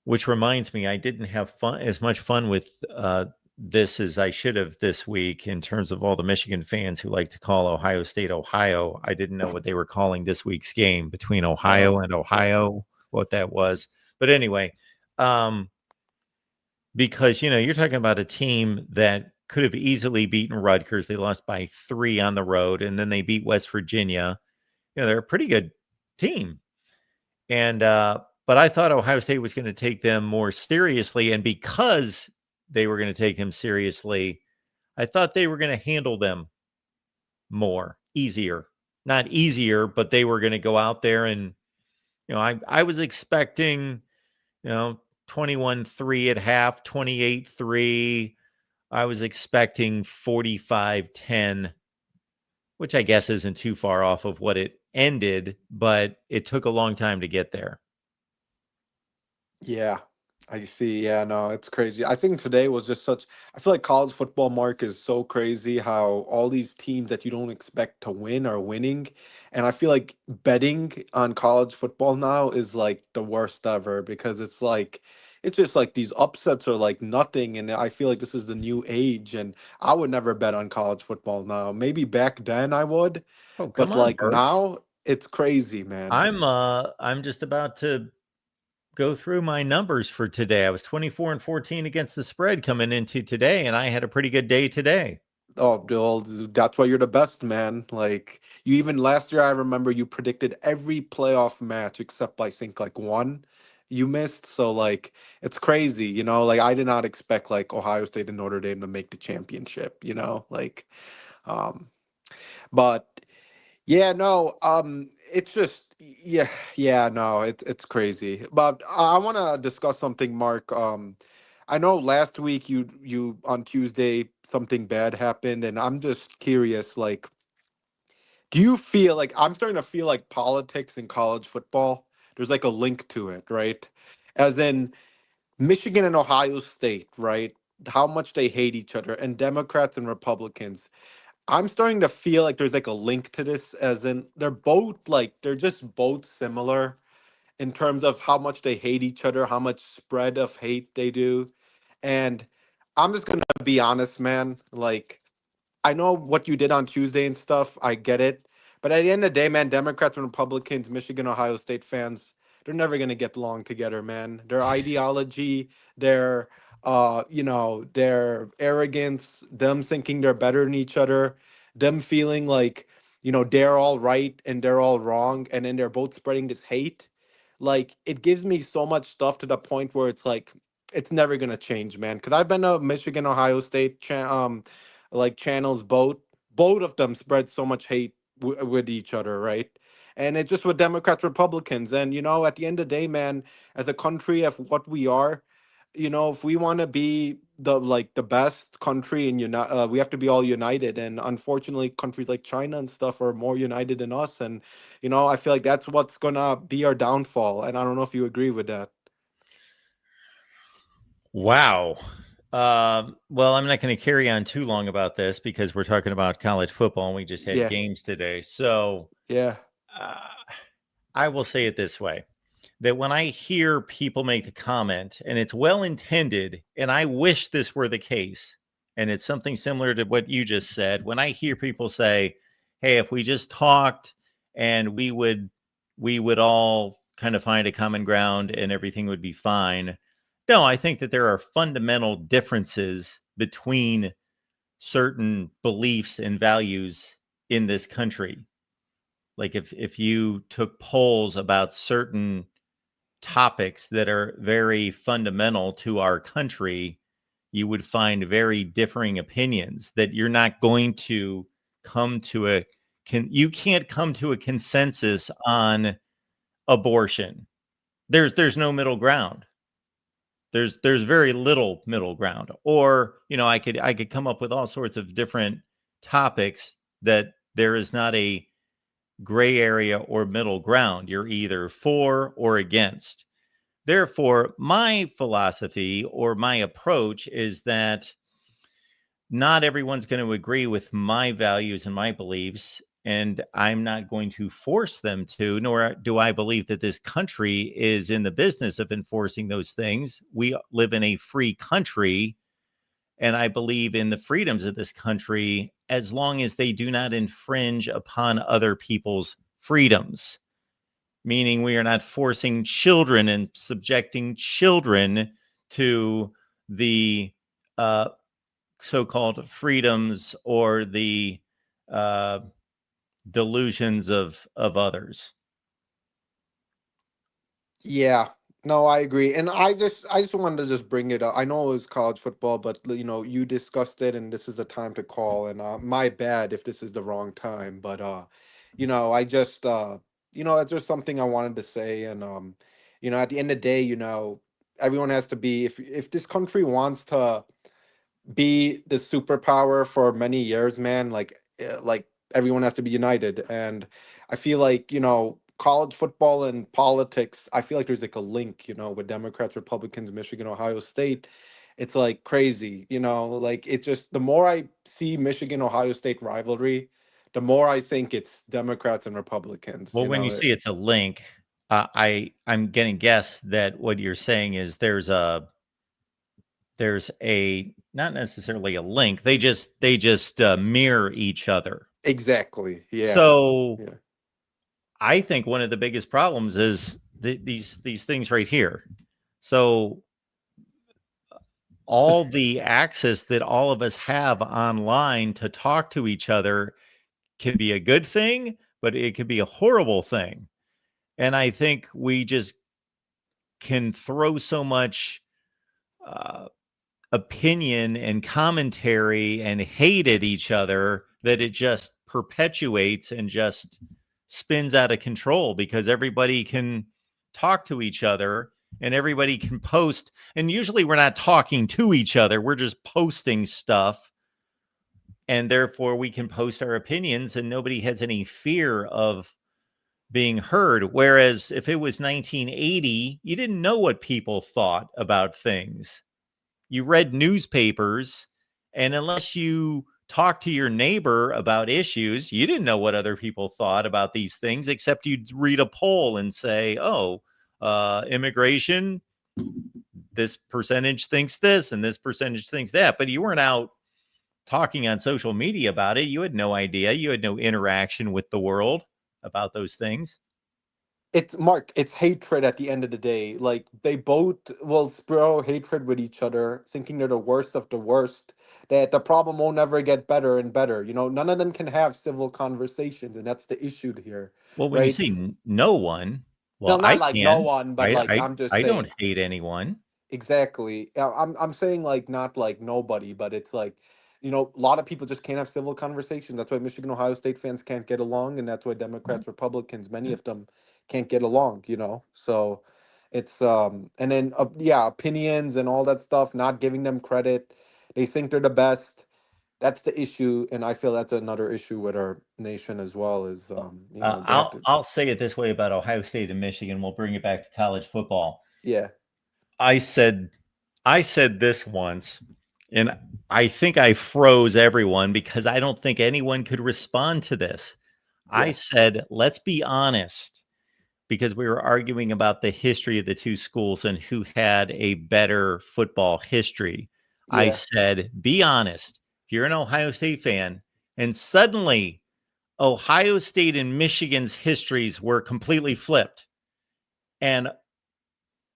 which reminds me, I didn't have as much fun with this as I should have this week in terms of all the Michigan fans who like to call Ohio State, Ohio. I didn't know what they were calling this week's game between Ohio and Ohio, what that was. But anyway, because, you're talking about a team that could have easily beaten Rutgers. They lost by 3 on the road, and then they beat West Virginia. They're a pretty good team. And, but I thought Ohio State was going to take them more seriously. And because they were going to take them seriously, I thought they were going to handle them easier. Not easier, but they were going to go out there and, I was expecting, 21-3 at half, 28-3. I was expecting 45-10, which I guess isn't too far off of what it ended, but it took a long time to get there. Yeah, I see. Yeah, no, it's crazy. I think today was just I feel like college football, Mark, is so crazy how all these teams that you don't expect to win are winning. And I feel like betting on college football now is like the worst ever because it's just like these upsets are like nothing. And I feel like this is the new age. And I would never bet on college football now. Maybe back then I would, Oh, come but on, like Berks. now it's crazy, man. I'm just about to go through my numbers for today. I was 24-14 against the spread coming into today, and I had a pretty good day today. Oh, well, that's why you're the best, man. Like you even last year, I remember you predicted every playoff match except I think like one you missed. So like it's crazy, like I did not expect like Ohio State and Notre Dame to make the championship, like um but yeah, no, it's just yeah, no, it's crazy. But I want to discuss something, Mark. I know last week you on Tuesday something bad happened, and I'm just curious, like, do you feel like I'm starting to feel like politics in college football? There's like a link to it, right? As in Michigan and Ohio State, right? How much they hate each other, and Democrats and Republicans. I'm starting to feel like there's like a link to this, as in they're just both similar in terms of how much they hate each other, how much spread of hate they do. And I'm just gonna be honest, man. Like, I know what you did on Tuesday and stuff. I get it. But at the end of the day, man, Democrats and Republicans, Michigan, Ohio State fans, they're never gonna get along together, man. Their ideology, their arrogance, them thinking they're better than each other, them feeling like, they're all right and they're all wrong, and then they're both spreading this hate. Like, it gives me so much stuff to the point where it's like it's never gonna change, man. Because I've been to Michigan, Ohio State like channels, both of them spread so much hate with each other, right? And it's just with Democrats, Republicans. And at the end of the day, man, as a country of what we are, if we want to be the best country and we have to be all united. And unfortunately, countries like China and stuff are more united than us. And I feel like that's what's gonna be our downfall. And I don't know if you agree with that. Wow. Well, I'm not going to carry on too long about this because we're talking about college football and we just had Yeah. games today. So Yeah. I will say it this way, that when I hear people make the comment, and it's well intended, and I wish this were the case, and it's something similar to what you just said, when I hear people say, hey, if we just talked and we would all kind of find a common ground and everything would be fine. No, I think that there are fundamental differences between certain beliefs and values in this country. Like if you took polls about certain topics that are very fundamental to our country, you would find very differing opinions that you're not going to come to you can't come to a consensus on abortion. There's no middle ground. There's very little middle ground. Or, I could come up with all sorts of different topics that there is not a gray area or middle ground. You're either for or against. Therefore, my philosophy or my approach is that not everyone's going to agree with my values and my beliefs, and I'm not going to force them to, nor do I believe that this country is in the business of enforcing those things. We live in a free country, and I believe in the freedoms of this country as long as they do not infringe upon other people's freedoms, meaning we are not forcing children and subjecting children to the so-called freedoms or the delusions of others. Yeah, no, I agree. And I just wanted to just bring it up. I know it was college football, but you discussed it and this is the time to call. And my bad if this is the wrong time, but I just it's just something I wanted to say. And at the end of the day, everyone has to be, if this country wants to be the superpower for many years, man, like everyone has to be united. And I feel like, college football and politics, I feel like there's like a link, with Democrats, Republicans, Michigan, Ohio State. It's like crazy, like it just, the more I see Michigan, Ohio State rivalry, the more I think it's Democrats and Republicans, Well, when you see it's a link, I'm gonna guess that what you're saying is there's a not necessarily a link. They just mirror each other. Exactly. Yeah. So Yeah. I think one of the biggest problems is these things right here. So all the access that all of us have online to talk to each other can be a good thing, but it could be a horrible thing. And I think we just can throw so much opinion and commentary and hate at each other that it just perpetuates and just spins out of control, because everybody can talk to each other and everybody can post. And usually we're not talking to each other, we're just posting stuff. And therefore we can post our opinions and nobody has any fear of being heard. Whereas if it was 1980, you didn't know what people thought about things. You read newspapers, and unless you talk to your neighbor about issues, you didn't know what other people thought about these things, except you'd read a poll and say, oh, immigration, this percentage thinks this and this percentage thinks that. But you weren't out talking on social media about it. You had no idea. You had no interaction with the world about those things. It's Mark, it's hatred at the end of the day. Like they both will sprout hatred with each other, thinking they're the worst of the worst, that the problem will never get better and better. None of them can have civil conversations, and that's the issue here, Well, when you right? say no one, No, well, not I like no can. one, but like I'm just I saying don't hate anyone. exactly. I'm saying like not like nobody, but it's like, a lot of people just can't have civil conversations. That's why Michigan, Ohio State fans can't get along, and that's why Democrats, Republicans, many of them can't get along. So it's and then yeah, opinions and all that stuff, not giving them credit. They think they're the best. That's the issue, and I feel that's another issue with our nation as well. Is they have to. I'll say it this way about Ohio State and Michigan. We'll bring it back to college football. Yeah. I said this once, and I think I froze everyone because I don't think anyone could respond to this. I Yeah. said, let's be honest, because we were arguing about the history of the two schools and who had a better football history. I Yeah. said, be honest. If you're an Ohio State fan and suddenly Ohio State and Michigan's histories were completely flipped, and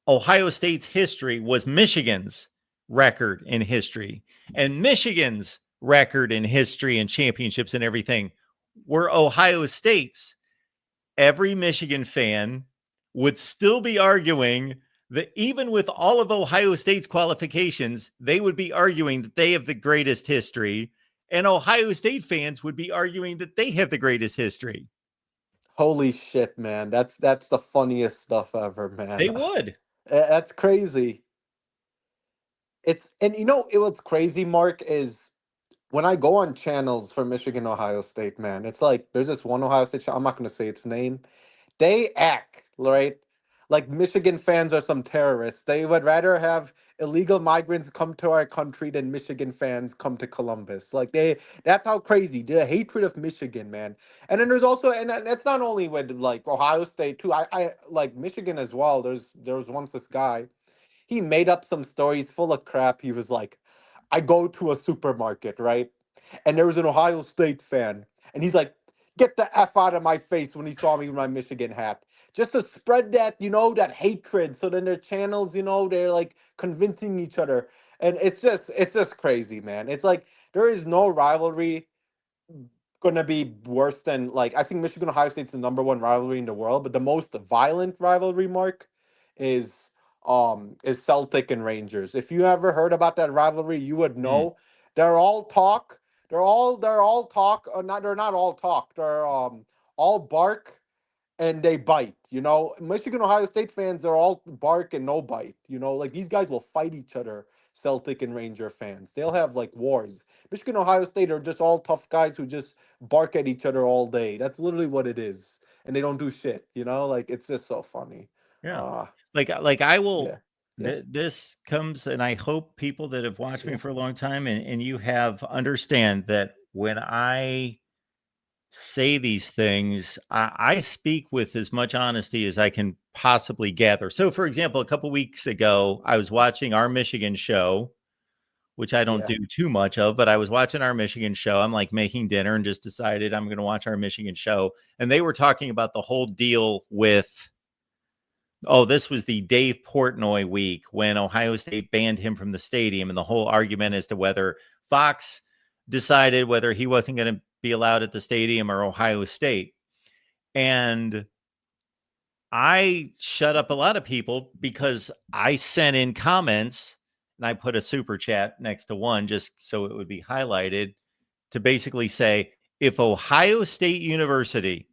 Ohio State's history was Michigan's record in history, and Michigan's record in history and championships and everything were Ohio State's, every Michigan fan would still be arguing that even with all of Ohio State's qualifications, they would be arguing that they have the greatest history, and Ohio State fans would be arguing that they have the greatest history. Holy shit, man. That's the funniest stuff ever, man. They would. That's crazy. And what's crazy, Mark, is when I go on channels for Michigan, Ohio State, man, it's like there's this one Ohio State channel, I'm not gonna say its name. They act, right? Like Michigan fans are some terrorists. They would rather have illegal migrants come to our country than Michigan fans come to Columbus. That's how crazy the hatred of Michigan, man. And then there's also, and that's not only with like Ohio State too. I like Michigan as well. There was once this guy, he made up some stories full of crap. He was like, I go to a supermarket, right? And there was an Ohio State fan, and he's like, "Get the F out of my face," when he saw me with my Michigan hat. Just to spread that, that hatred. So then their channels, they're like convincing each other. And it's just crazy, man. It's like there is no rivalry gonna be worse than, like, I think Michigan Ohio State's the number one rivalry in the world, but the most violent rivalry, Mark, is Celtic and Rangers. If you ever heard about that rivalry, you would know. They're all talk. They're all talk. Not they're not all talk. They're all bark and they bite. Michigan Ohio State fans are all bark and no bite. Like these guys will fight each other. Celtic and Ranger fans, they'll have like wars. Michigan Ohio State are just all tough guys who just bark at each other all day. That's literally what it is, and they don't do shit. Like it's just so funny. Yeah. Like I will. Yeah. This comes, and I hope people that have watched me Yeah. for a long time and you have understand that when I say these things, I speak with as much honesty as I can possibly gather. So, for example, a couple weeks ago, I was watching our Michigan show, which I don't Yeah. do too much of, but I was watching our Michigan show. I'm like making dinner and just decided I'm going to watch our Michigan show. And they were talking about the whole deal with, this was the Dave Portnoy week when Ohio State banned him from the stadium. And the whole argument as to whether Fox decided whether he wasn't going to be allowed at the stadium or Ohio State. And I shut up a lot of people because I sent in comments and I put a super chat next to one just so it would be highlighted to basically say, if Ohio State University,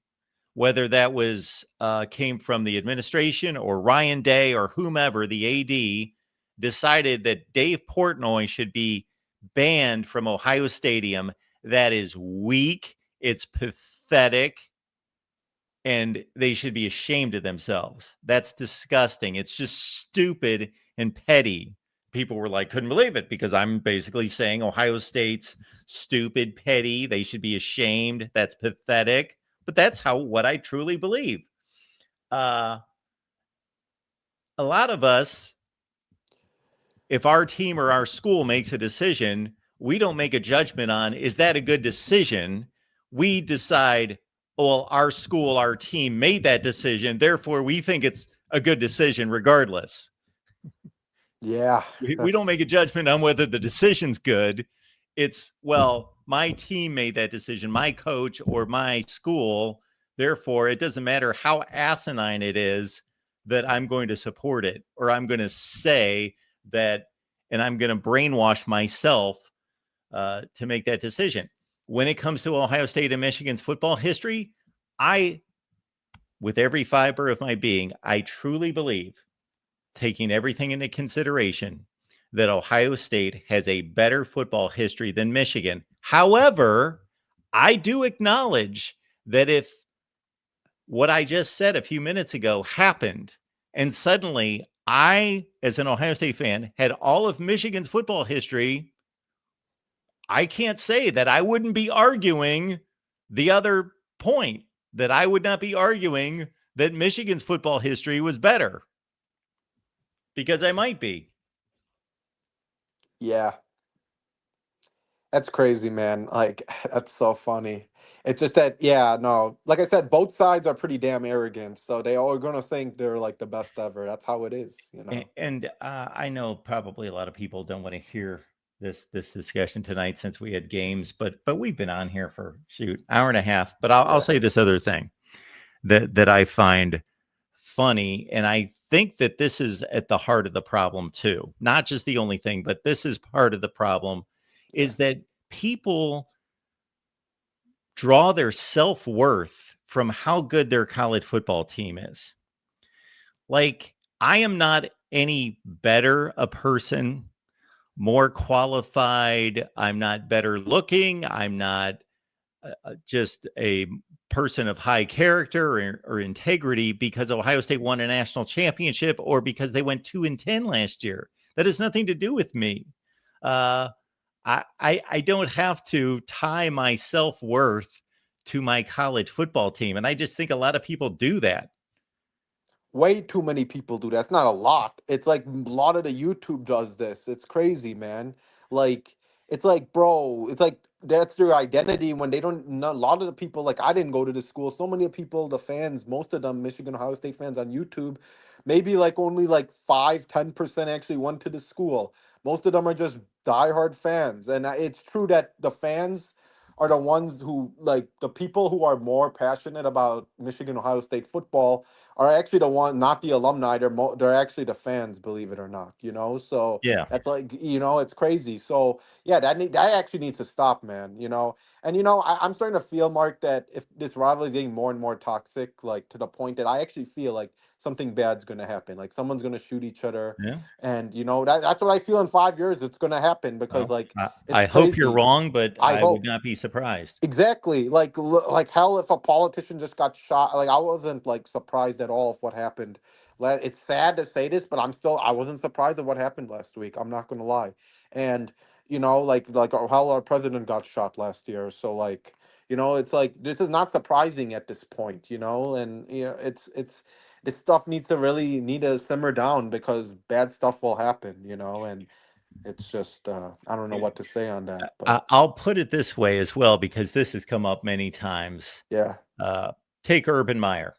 whether that was came from the administration or Ryan Day or whomever, the AD, decided that Dave Portnoy should be banned from Ohio Stadium, that is weak. It's pathetic. And they should be ashamed of themselves. That's disgusting. It's just stupid and petty. People were like, couldn't believe it because I'm basically saying Ohio State's stupid, petty. They should be ashamed. That's pathetic. But that's what I truly believe. A lot of us, if our team or our school makes a decision, we don't make a judgment on, is that a good decision? We decide, well, our school, our team made that decision. Therefore, we think it's a good decision regardless. Yeah. We don't make a judgment on whether the decision's good. It's, well, my team made that decision, my coach or my school. Therefore, it doesn't matter how asinine it is that I'm going to support it, or I'm going to say that, and I'm going to brainwash myself to make that decision. When it comes to Ohio State and Michigan's football history, with every fiber of my being, I truly believe, taking everything into consideration, that Ohio State has a better football history than Michigan. However, I do acknowledge that if what I just said a few minutes ago happened, and suddenly I, as an Ohio State fan, had all of Michigan's football history, I can't say that I wouldn't be arguing the other point, that I would not be arguing that Michigan's football history was better, because I might be. Yeah. That's crazy, man. Like, that's so funny. It's just that, yeah, no, like I said, both sides are pretty damn arrogant. So they all are going to think they're like the best ever. That's how it is, And I know probably a lot of people don't want to hear this discussion tonight since we had games, but we've been on here for hour and a half. But I'll say this other thing that I find funny, and I think that this is at the heart of the problem too. Not just the only thing, but this is part of the problem, is that people draw their self-worth from how good their college football team is. Like, I am not any better a person, more qualified. I'm not better looking. I'm not just a person of high character or integrity because Ohio State won a national championship or because they went 2-10 last year. That has nothing to do with me. I don't have to tie my self-worth to my college football team. And I just think a lot of people do that. Way too many people do that. It's not a lot. It's like a lot of the YouTube does this. It's crazy, man. Like, it's like, bro, it's like that's their identity when they don't. A lot of the people, like, I didn't go to the school. So many people, the fans, most of them, Michigan Ohio State fans on YouTube, maybe like only like 5-10% actually went to the school. Most of them are just diehard fans, and it's true that the fans are the ones who, like, the people who are more passionate about Michigan Ohio State football are actually the one, not the alumni. They're actually the fans, believe it or not. So Yeah. that's like, it's crazy. So yeah, that actually needs to stop, man. And I'm starting to feel, Mark, that if this rivalry is getting more and more toxic, like to the point that I actually feel like something bad's gonna happen. Like someone's gonna shoot each other, Yeah. and that's what I feel in 5 years. It's gonna happen because Well, like it's I hope you're crazy. wrong, but I I would hope. not be surprised. Exactly. Like hell, if a politician just got shot, like I wasn't like surprised at all of what happened. It's sad to say this, but I wasn't surprised at what happened last week. I'm not gonna lie. And like how our president got shot last year. So like, it's like this is not surprising at this point. And it's this stuff need to simmer down because bad stuff will happen. And it's just I don't know what to say on that, but I'll put it this way as well, because this has come up many times. yeah. Take Urban Meyer.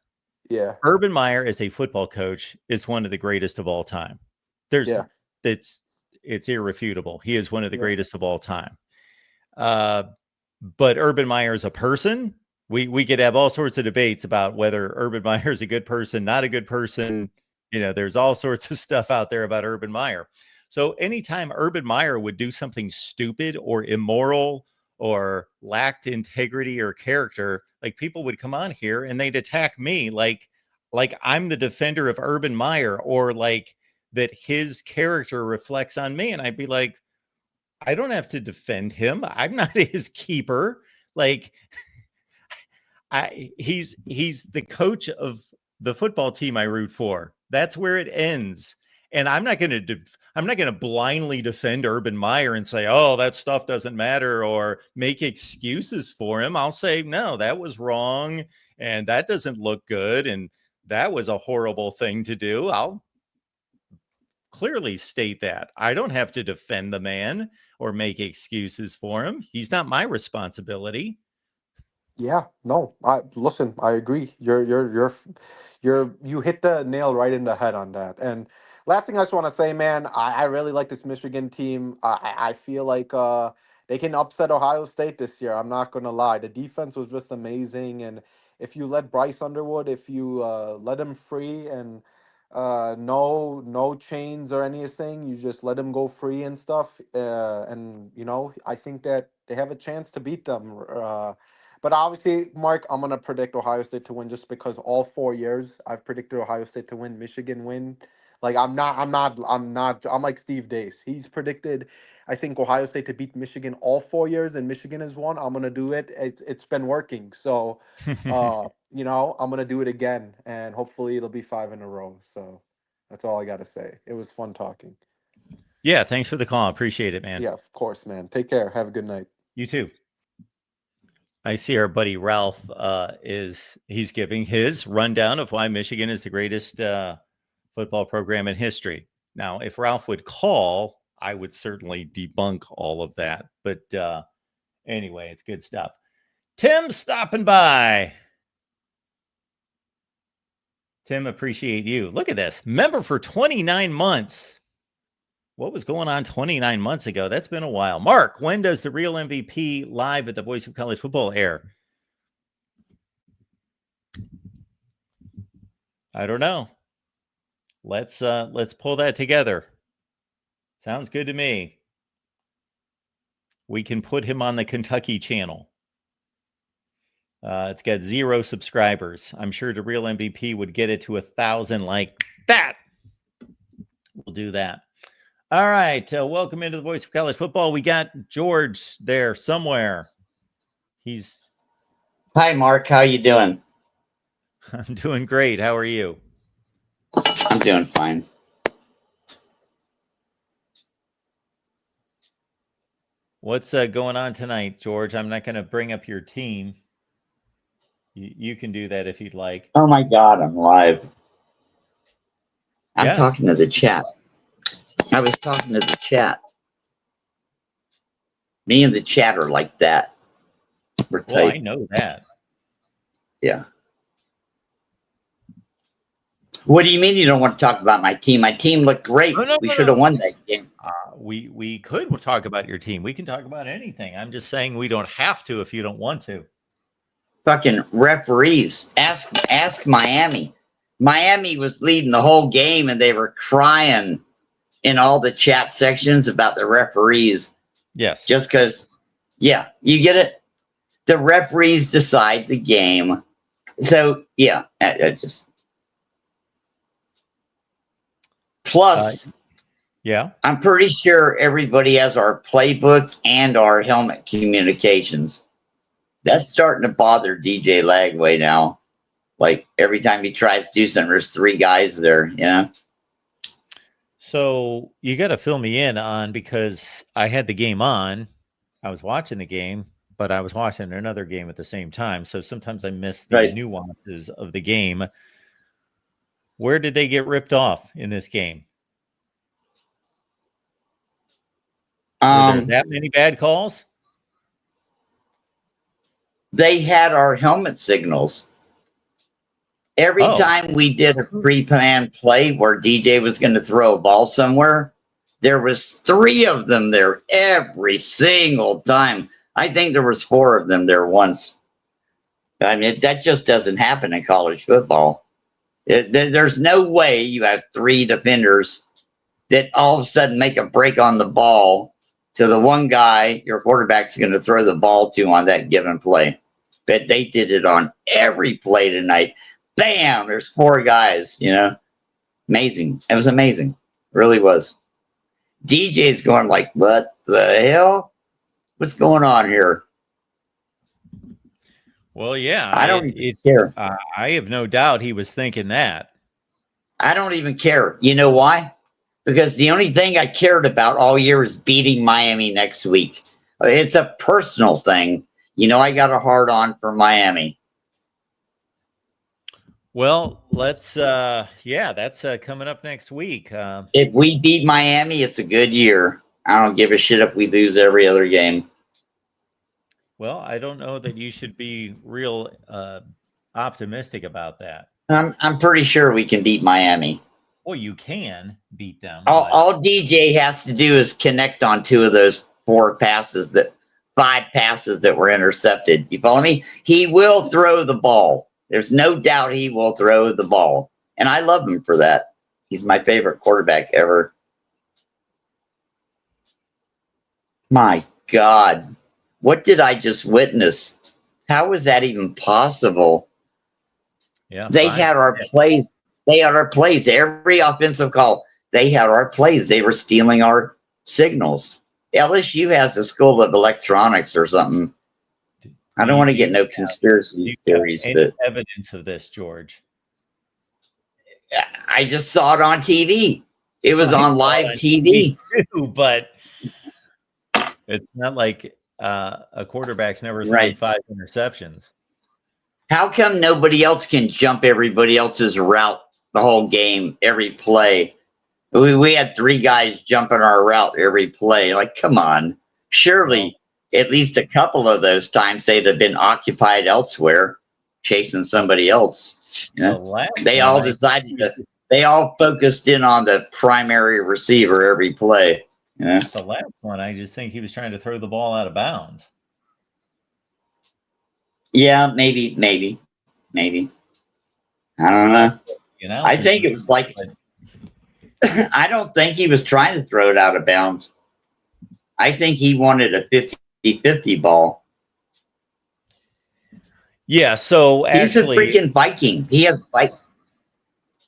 Yeah, Urban Meyer as a football coach is one of the greatest of all time. yeah, It's irrefutable. He is one of the yeah, greatest of all time. But Urban Meyer is a person. We could have all sorts of debates about whether Urban Meyer is a good person, not a good person. There's all sorts of stuff out there about Urban Meyer. So anytime Urban Meyer would do something stupid or immoral or lacked integrity or character, like people would come on here and they'd attack me like I'm the defender of Urban Meyer, or like that his character reflects on me. And I'd be like, I don't have to defend him. I'm not his keeper. Like he's the coach of the football team I root for. That's where it ends. And I'm not going to blindly defend Urban Meyer and say, "Oh, that stuff doesn't matter," or make excuses for him. I'll say, "No, that was wrong, and that doesn't look good, and that was a horrible thing to do." I'll clearly state that. I don't have to defend the man or make excuses for him. He's not my responsibility. yeah. No, I agree. You hit the nail right in the head on that. And last thing I just want to say, man, I really like this Michigan team. I feel like they can upset Ohio State this year. I'm not gonna lie. The defense was just amazing, and if you let Bryce Underwood, if you let him free and no chains or anything, you just let him go free and stuff, and I think that they have a chance to beat them. But obviously, Mark, I'm gonna predict Ohio State to win just because all 4 years I've predicted Ohio State to win, Michigan win. Like I'm like Steve Dace. He's predicted, I think, Ohio State to beat Michigan all 4 years, and Michigan has won. I'm gonna do it. It's been working. So I'm gonna do it again, and hopefully it'll be 5 in a row. So that's all I gotta say. It was fun talking. Yeah, thanks for the call. Appreciate it, man. Yeah, of course, man. Take care. Have a good night. You too. I see our buddy Ralph he's giving his rundown of why Michigan is the greatest football program in history. Now, if Ralph would call, I would certainly debunk all of that. But anyway, it's good stuff. Tim stopping by. Tim, appreciate you. Look at this. Member for 29 months. What was going on 29 months ago? That's been a while. Mark, when does the Real MVP live at the Voice of College Football air? I don't know. Let's pull that together. Sounds good to me. We can put him on the Kentucky channel. It's got 0 subscribers. I'm sure the Real MVP would get it to 1,000 like that. We'll do that. All right. Welcome into the Voice of College Football. We got George there somewhere. Hi, Mark. How you doing? I'm doing great. How are you? I'm doing fine. What's going on tonight, George? I'm not going to bring up your team. You can do that if you'd like. Oh, my God. I'm live. I'm Yes. talking to the chat. I was talking to the chat. Me and the chat are like that. We're tight. Well, I know that. Yeah. What do you mean you don't want to talk about my team? My team looked great. We should have won that game. We could talk about your team. We can talk about anything. I'm just saying we don't have to if you don't want to. Fucking referees. Ask Miami. Miami was leading the whole game, and they were crying in all the chat sections about the referees. Yes. Just because, yeah, you get it? The referees decide the game. So, yeah, just... Plus, yeah, I'm pretty sure everybody has our playbook and our helmet communications. That's starting to bother DJ Lagway now. Like, every time he tries to do something, there's 3 guys there, you know? So you got to fill me in on, because I had the game on. I was watching the game, but I was watching another game at the same time. So sometimes I miss the nuances of the game. Where did they get ripped off in this game? Were there that many bad calls? They had our helmet signals. Every time we did a pre-planned play where DJ was going to throw a ball somewhere, there was 3 of them there every single time. I think there was 4 of them there once. I mean, that just doesn't happen in college football. There's no way you have 3 defenders that all of a sudden make a break on the ball to the one guy your quarterback's going to throw the ball to on that given play. But they did it on every play tonight. Bam! There's 4 guys, you know? Amazing. It was amazing. It really was. DJ's going like, what the hell? What's going on here? Well, yeah. I don't even care. I have no doubt he was thinking that. I don't even care. You know why? Because the only thing I cared about all year is beating Miami next week. It's a personal thing. You know, I got a hard on for Miami. Well, let's, that's coming up next week. If we beat Miami, it's a good year. I don't give a shit if we lose every other game. Well, I don't know that you should be real optimistic about that. I'm pretty sure we can beat Miami. Well, you can beat them. All DJ has to do is connect on 2 of those 5 passes that were intercepted. You follow me? He will throw the ball. There's no doubt he will throw the ball. And I love him for that. He's my favorite quarterback ever. My God. What did I just witness? How was that even possible? Yeah, they had our plays. They had our plays. Every offensive call, they had our plays. They were stealing our signals. LSU has a school of electronics or something. I don't want to get no conspiracy theories, but evidence of this, George. I just saw it on TV. It was on live TV too, but it's not like a quarterback's never thrown 5 interceptions. How come nobody else can jump everybody else's route the whole game, every play? We had 3 guys jumping our route every play. Like, come on. Surely, at least a couple of those times they'd have been occupied elsewhere, chasing somebody else. You know? They all decided to. They all focused in on the primary receiver every play. Yeah. The last one, I just think he was trying to throw the ball out of bounds. Yeah, maybe. I don't know. You know, I think it was like, I don't think he was trying to throw it out of bounds. I think he wanted a 50-50 ball. Yeah, so actually, he's a freaking Viking. He has Viking.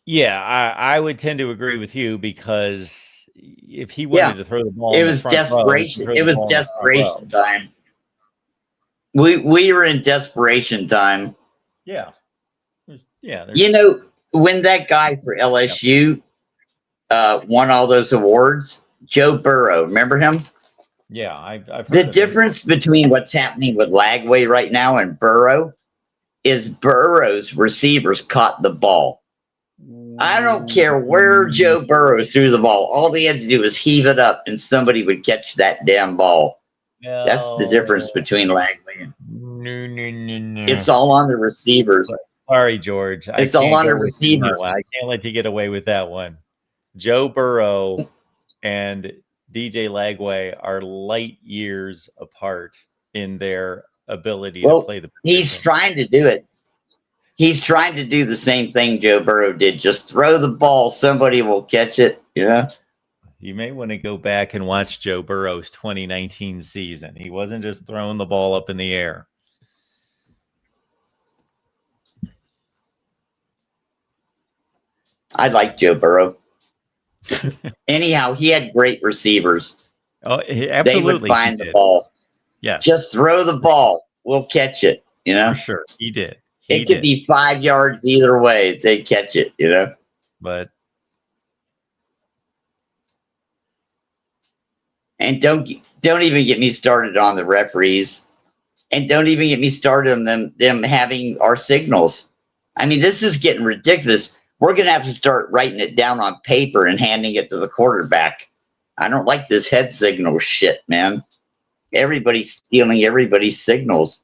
Yeah, I would tend to agree with you, because if he wanted to throw the ball, it was desperation. It was desperation time. We were in desperation time. Yeah. You know, when that guy for LSU won all those awards, Joe Burrow, remember him? Yeah, I've heard the difference between what's happening with Lagway right now and Burrow is Burrow's receivers caught the ball. I don't care where Joe Burrow threw the ball. All they had to do was heave it up and somebody would catch that damn ball. That's the difference between Lagway and No. it's all on the receivers. Sorry, George. It's all on the receivers. I can't let you get away with that one. Joe Burrow and DJ Lagway are light years apart in their ability to play the position. He's trying to do it. He's trying to do the same thing Joe Burrow did. Just throw the ball. Somebody will catch it. Yeah. You may want to go back and watch Joe Burrow's 2019 season. He wasn't just throwing the ball up in the air. I like Joe Burrow. Anyhow, he had great receivers. Oh, absolutely. They would find the ball. Yes. Just throw the ball. We'll catch it, you know? For sure. He did. It could be 5 yards either way. They'd catch it, you know? But and don't even get me started on the referees. And don't even get me started on them having our signals. I mean, this is getting ridiculous. We're going to have to start writing it down on paper and handing it to the quarterback. I don't like this head signal shit, man. Everybody's stealing everybody's signals.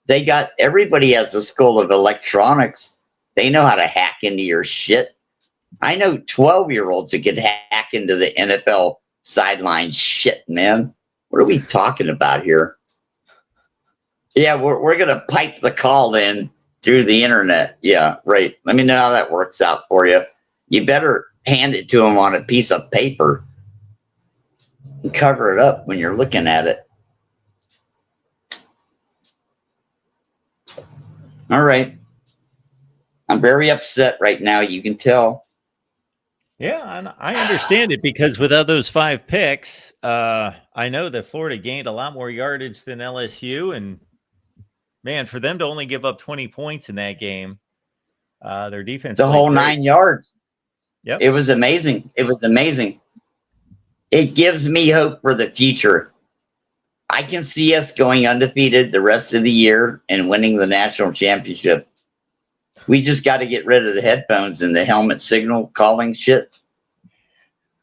Everybody has a school of electronics. They know how to hack into your shit. I know 12-year-olds that could hack into the NFL sideline shit, man. What are we talking about here? Yeah, we're going to pipe the call in through the internet. Yeah, right. Let me know how that works out for you. You better hand it to them on a piece of paper and cover it up when you're looking at it. All right. I'm very upset right now. You can tell. yeah, and I understand it because without those 5 picks, I know that Florida gained a lot more yardage than LSU. And man, for them to only give up 20 points in that game, their defense. The whole 9 yards. Yep. It was amazing. It was amazing. It gives me hope for the future. I can see us going undefeated the rest of the year and winning the national championship. We just got to get rid of the headphones and the helmet signal calling shit.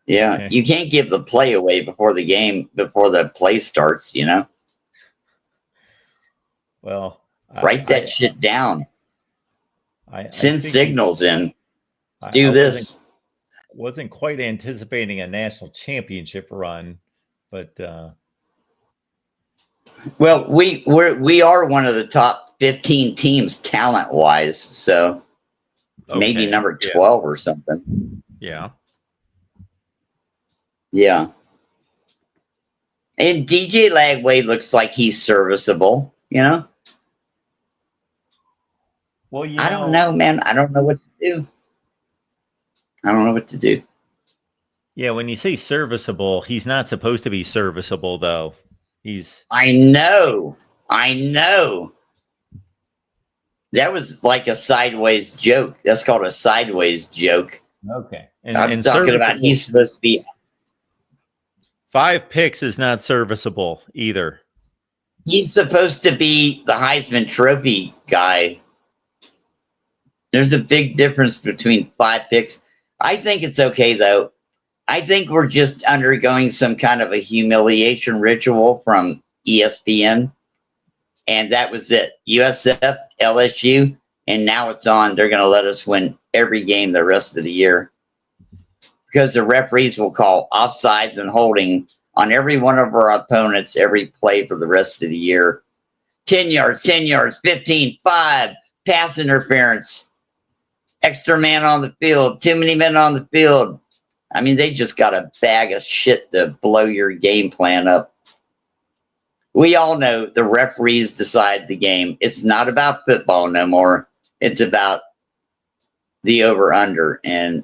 Yeah, okay. You can't give the play away before the play starts, you know? Well, write that shit down. Send signals in. Do this. Wasn't quite anticipating a national championship run, but well, we are one of the top 15 teams talent wise, so maybe number 12 or something. Yeah. Yeah. And DJ Lagway looks like he's serviceable, you know? Well, I don't know, man. I don't know what to do. Yeah, when you say serviceable, he's not supposed to be serviceable, though. I know. That was like a sideways joke. That's called a sideways joke. Okay. I'm talking about he's supposed to be 5 picks is not serviceable either. He's supposed to be the Heisman Trophy guy. There's a big difference between 5 picks. I think it's okay, though. I think we're just undergoing some kind of a humiliation ritual from ESPN. And that was it. USF, LSU, and now it's on. They're going to let us win every game the rest of the year. Because the referees will call offsides and holding on every one of our opponents every play for the rest of the year. 10 yards, 15, 5, pass interference, extra man on the field, too many men on the field. I mean, they just got a bag of shit to blow your game plan up. We all know the referees decide the game. It's not about football no more. It's about the over-under and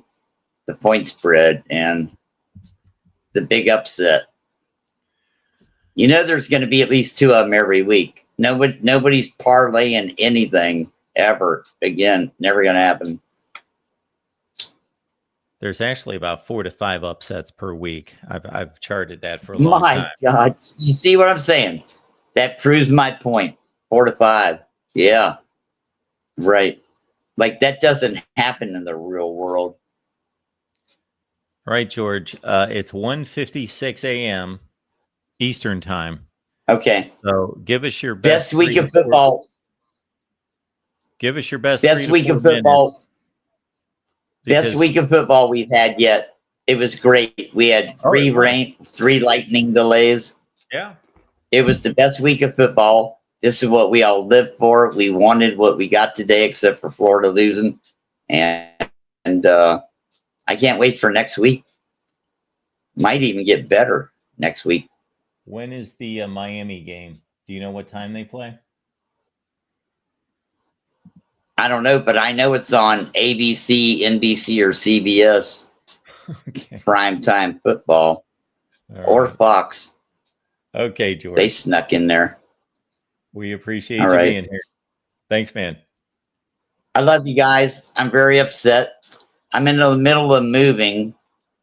the point spread and the big upset. You know there's going to be at least 2 of them every week. Nobody's parlaying anything ever again. Never going to happen. There's actually about 4 to 5 upsets per week. I've charted that for a long time. My God. You see what I'm saying? That proves my point. 4 to 5. Yeah. Right. Like that doesn't happen in the real world. All right, George. It's 1:56 a.m. Eastern time. Okay. So give us your Best week of football. Give us your best week of football. Best week of football we've had yet. It was great. We had three lightning delays. Yeah. It was the best week of football. This is what we all lived for. We wanted what we got today, except for Florida losing. And I can't wait for next week. Might even get better next week. When is the Miami game? Do you know what time they play? I don't know, but I know it's on ABC, NBC, or CBS. Okay. Primetime football. Or Fox. Okay, George. They snuck in there. We appreciate you being here. Thanks, man. I love you guys. I'm very upset. I'm in the middle of moving,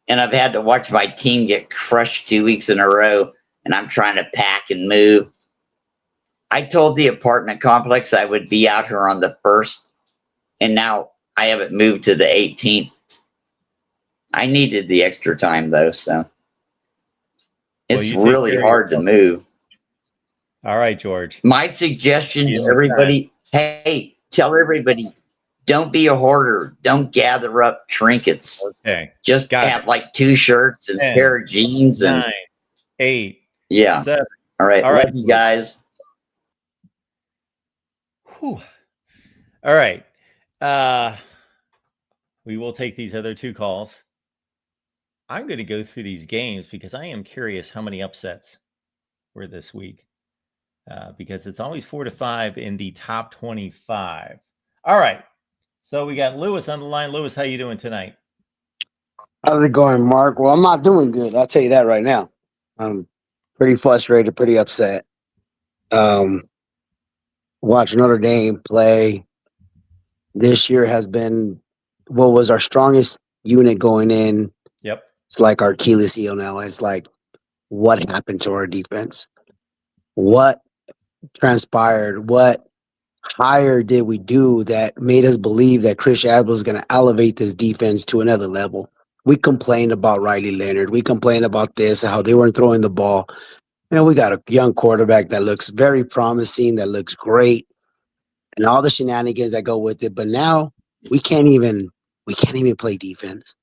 and I've had to watch my team get crushed 2 weeks in a row, and I'm trying to pack and move. I told the apartment complex I would be out here on the 1st, and now I haven't moved to the 18th. I needed the extra time, though, so it's really hard to move. All right, George. My suggestion to everybody, hey, tell everybody, don't be a hoarder. Don't gather up trinkets. Okay. Just have like 2 shirts and 10, a pair of jeans and 9, 8. Yeah. 7. All right. All Love right, you guys. Whew. All right. We will take these other 2 calls. I'm going to go through these games because I am curious how many upsets were this week. Because it's always 4 to 5 in the top 25. All right. So we got Lewis on the line. Lewis, how you doing tonight? How's it going, Mark? Well, I'm not doing good. I'll tell you that right now. I'm pretty frustrated, pretty upset. Watch Notre Dame play. This year has been what was our strongest unit going in. Yep. It's like our Achilles heel now. It's like, what happened to our defense? What transpired? What hire did we do that made us believe that Chris Adler was going to elevate this defense to another level? We complained about Riley Leonard. We complained about this, how they weren't throwing the ball. We got a young quarterback that looks very promising, that looks great, and all the shenanigans that go with it. But now we can't even play defense.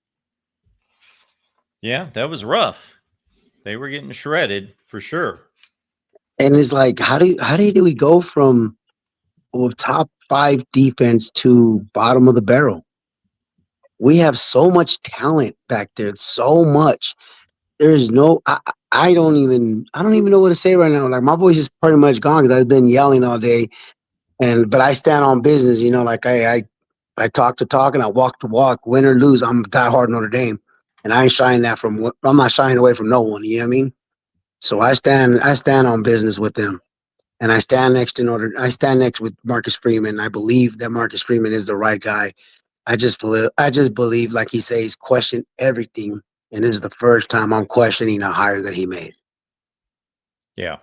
Yeah, that was rough. They were getting shredded for sure. And it's like, how do we go from top 5 defense to bottom of the barrel? We have so much talent back there, so much. There's no, I don't even know what to say right now. Like, my voice is pretty much gone because I've been yelling all day, but I stand on business. Like I talk to talk and I walk to walk. Win or lose, I'm diehard Notre Dame, and I ain't shying I'm not shying away from no one. You know what I mean? So I stand on business with them. And I stand next with Marcus Freeman. I believe that Marcus Freeman is the right guy. I just believe, like he says, question everything. And this is the first time I'm questioning a hire that he made. Yeah.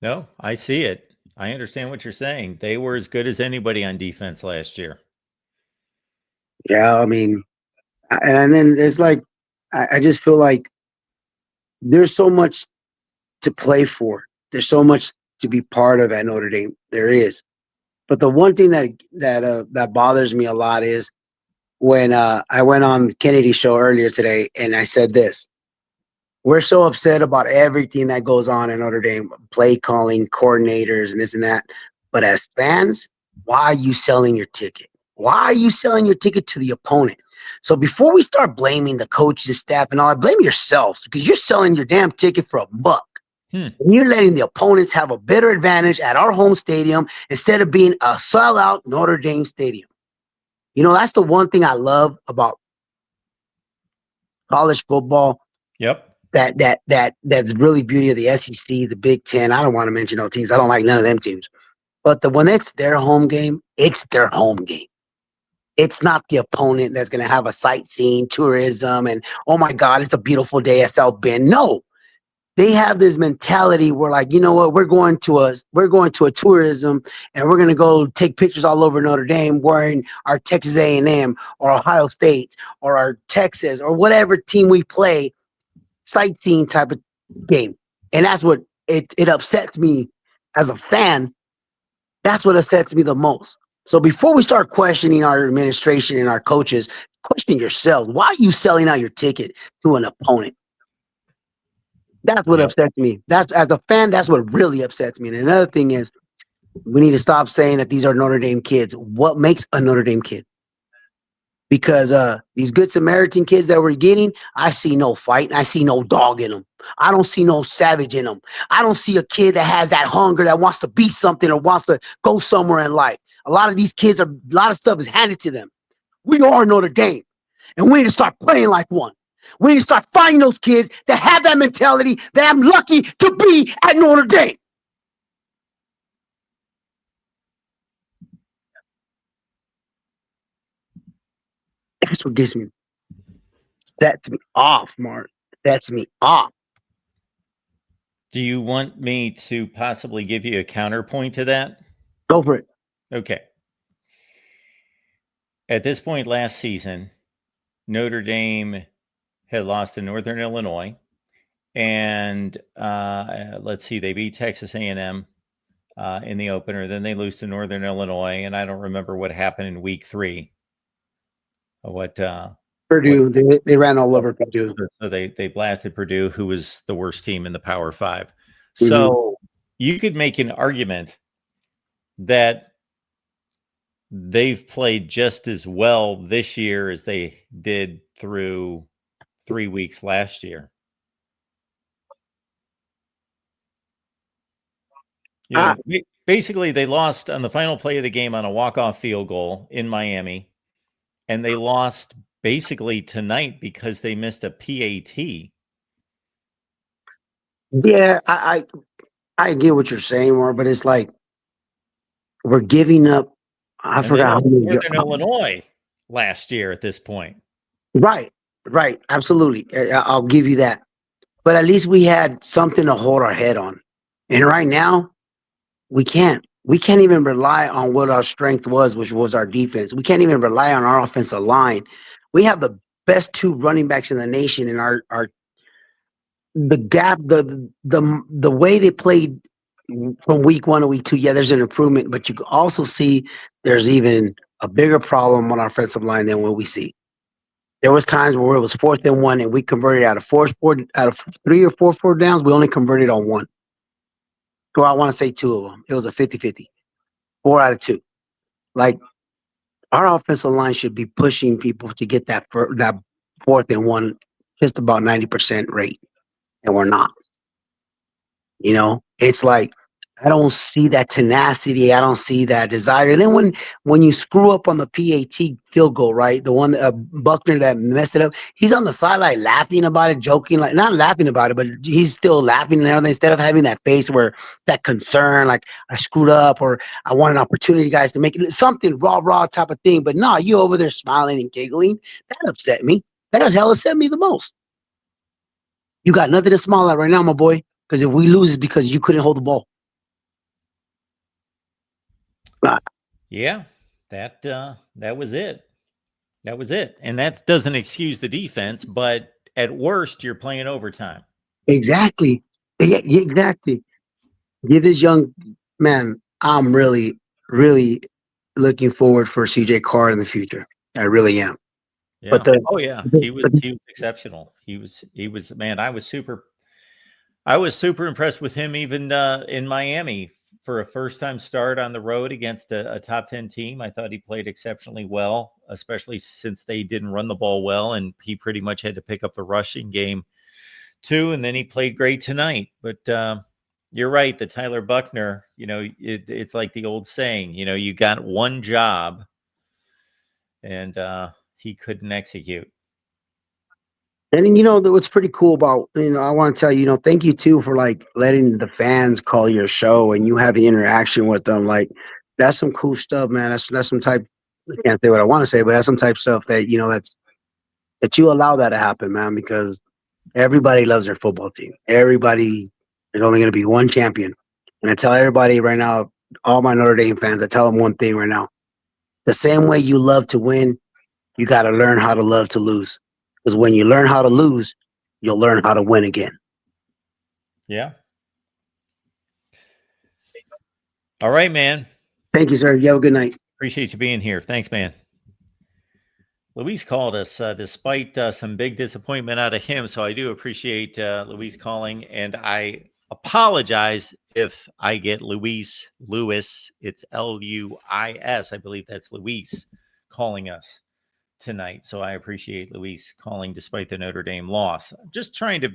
No, I see it. I understand what you're saying. They were as good as anybody on defense last year. Yeah, I mean, and then it's like, I just feel like there's so much to play for. There's so much to be part of at Notre Dame. There is. But the one thing that bothers me a lot is when I went on Kennedy's show earlier today and I said this. We're so upset about everything that goes on in Notre Dame, play calling, coordinators, and this and that. But as fans, why are you selling your ticket? Why are you selling your ticket to the opponent? So before we start blaming the coaches, staff, and all that, blame yourselves because you're selling your damn ticket for $1. And you're letting the opponents have a better advantage at our home stadium instead of being a sellout Notre Dame stadium. That's the one thing I love about college football. Yep. That's really beauty of the SEC, the Big Ten. I don't want to mention no teams. I don't like none of them teams. But when it's their home game, it's their home game. It's not the opponent that's going to have a sightseeing, tourism, and, oh, my God, it's a beautiful day at South Bend. No. They have this mentality where, like, you know what, we're going to a tourism and we're going to go take pictures all over Notre Dame wearing our Texas A&M or Ohio State or our Texas or whatever team we play, sightseeing type of game. And that's what it upsets me as a fan. That's what upsets me the most. So before we start questioning our administration and our coaches, question yourselves. Why are you selling out your ticket to an opponent? That's what upsets me. That's, as a fan, that's what really upsets me. And another thing is, we need to stop saying that these are Notre Dame kids. What makes a Notre Dame kid? Because these Good Samaritan kids that we're getting, I see no fight. I see no dog in them. I don't see no savage in them. I don't see a kid that has that hunger, that wants to be something or wants to go somewhere in life. A lot of these kids a lot of stuff is handed to them. We are Notre Dame, and we need to start playing like one. We need to start finding those kids that have that mentality that I'm lucky to be at Notre Dame. That's what gets me. Sets me off, Mark. Sets me off. Do you want me to possibly give you a counterpoint to that? Go for it. Okay. At this point last season, Notre Dame had lost to Northern Illinois, and let's see, they beat Texas A&M in the opener. Then they lose to Northern Illinois, and I don't remember what happened in week 3. Purdue, they ran all over Purdue. So they blasted Purdue, who was the worst team in the Power 5. Mm-hmm. So you could make an argument that they've played just as well this year as they did through 3 weeks last year. You know, basically, they lost on the final play of the game on a walk-off field goal in Miami, and they lost basically tonight because they missed a PAT. Yeah, I get what you're saying, Mark, but it's like we're giving up. I forgot how many Northern Illinois last year at this point. Right, absolutely. I'll give you that. But at least we had something to hold our head on. And right now, we can't. We can't even rely on what our strength was, which was our defense. We can't even rely on our offensive line. We have the best 2 running backs in the nation, and the gap, the way they played from week 1 to week 2, yeah, there's an improvement, but you can also see there's even a bigger problem on our offensive line than what we see. There was times where it was 4th and 1, and we converted out of 3 or 4 4 downs. We only converted on 1. So I want to say 2 of them. It was a 50-50. 4 out of 2. Like, our offensive line should be pushing people to get that 4th and 1 just about 90% rate, and we're not. You know, it's like I don't see that tenacity. I don't see that desire. And then when you screw up on the PAT field goal, right? The one Buckner that messed it up, he's on the sideline laughing about it, joking, like not laughing about it, but he's still laughing and everything instead of having that face where that concern, like I screwed up or I want an opportunity, guys, to make it something raw type of thing. But no, you over there smiling and giggling. That upset me. That does hell upset me the most. You got nothing to smile at right now, my boy. Because if we lose, it's because you couldn't hold the ball. Yeah, that was it. That was it. And that doesn't excuse the defense, but at worst, you're playing overtime. Exactly. Yeah, exactly. Give this young man, I'm really, really looking forward for CJ Carr in the future. I really am. Yeah. But he was exceptional. He was man, I was super impressed with him even in Miami for a first-time start on the road against a top 10 team. I thought he played exceptionally well, especially since they didn't run the ball well, and he pretty much had to pick up the rushing game too, and then he played great tonight. But you're right, the Tyler Buckner, you know, it's like the old saying, you know, you got one job, and he couldn't execute. And then, you know, what's pretty cool about, you know, I want to tell you, you know, thank you too for like letting the fans call your show and you have the interaction with them. Like, that's some cool stuff, man. That's some type, I can't say what I want to say, but that's some type of stuff that, you know, that you allow that to happen, man, because everybody loves their football team. Everybody, there's only going to be one champion. And I tell everybody right now, all my Notre Dame fans, I tell them one thing right now. The same way you love to win, you got to learn how to love to lose. Because when you learn how to lose, you'll learn how to win again. Yeah. All right, man. Thank you, sir. You have a good night. Appreciate you being here. Thanks, man. Luis called us despite some big disappointment out of him. So I do appreciate Luis calling. And I apologize if I get Lewis. It's Luis. I believe that's Luis calling us tonight. So I appreciate Luis calling despite the Notre Dame loss. I'm just trying to,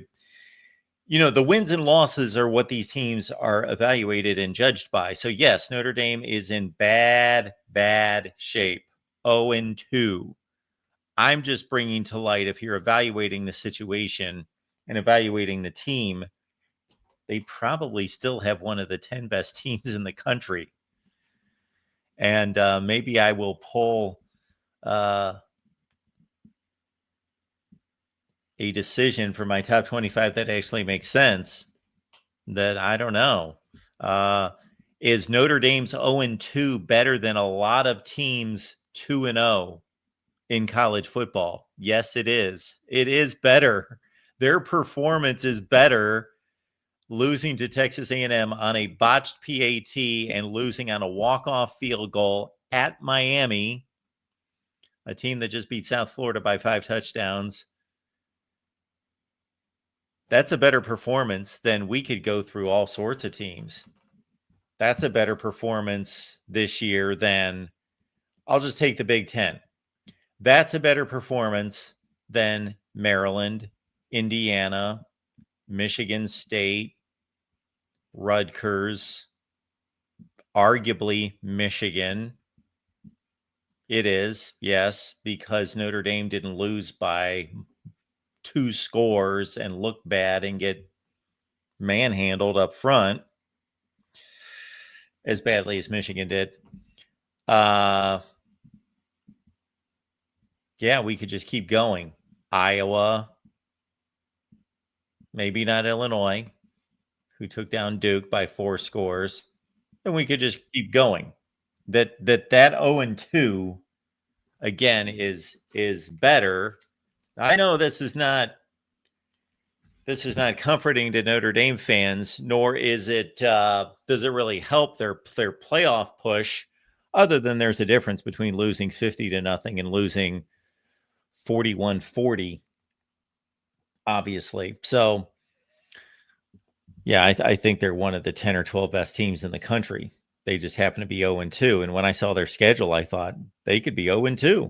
the wins and losses are what these teams are evaluated and judged by. So yes, Notre Dame is in bad shape. 0-2. I'm just bringing to light, if you're evaluating the situation and evaluating the team, they probably still have one of the 10 best teams in the country. And maybe I will pull a decision for my top 25 that actually makes sense. That I don't know. Is Notre Dame's 0-2 better than a lot of teams 2-0? In college football? Yes, it is. It is better. Their performance is better losing to Texas A&M on a botched PAT and losing on a walk-off field goal at Miami, a team that just beat South Florida by 5 touchdowns. That's a better performance than we could go through all sorts of teams. That's a better performance this year than, I'll just take the Big Ten. That's a better performance than Maryland, Indiana, Michigan State, Rutgers, arguably Michigan. It is, yes, because Notre Dame didn't lose by 2 scores and look bad and get manhandled up front as badly as Michigan did. Yeah, we could just keep going. Iowa, maybe not Illinois, who took down Duke by 4 scores. And we could just keep going. That 0-2 again is better. I know this is not comforting to Notre Dame fans, nor is it does it really help their playoff push, other than there's a difference between losing 50-0 and losing 41-40, obviously. So, yeah, I think they're one of the 10 or 12 best teams in the country. They just happen to be 0-2. And when I saw their schedule, I thought they could be 0-2.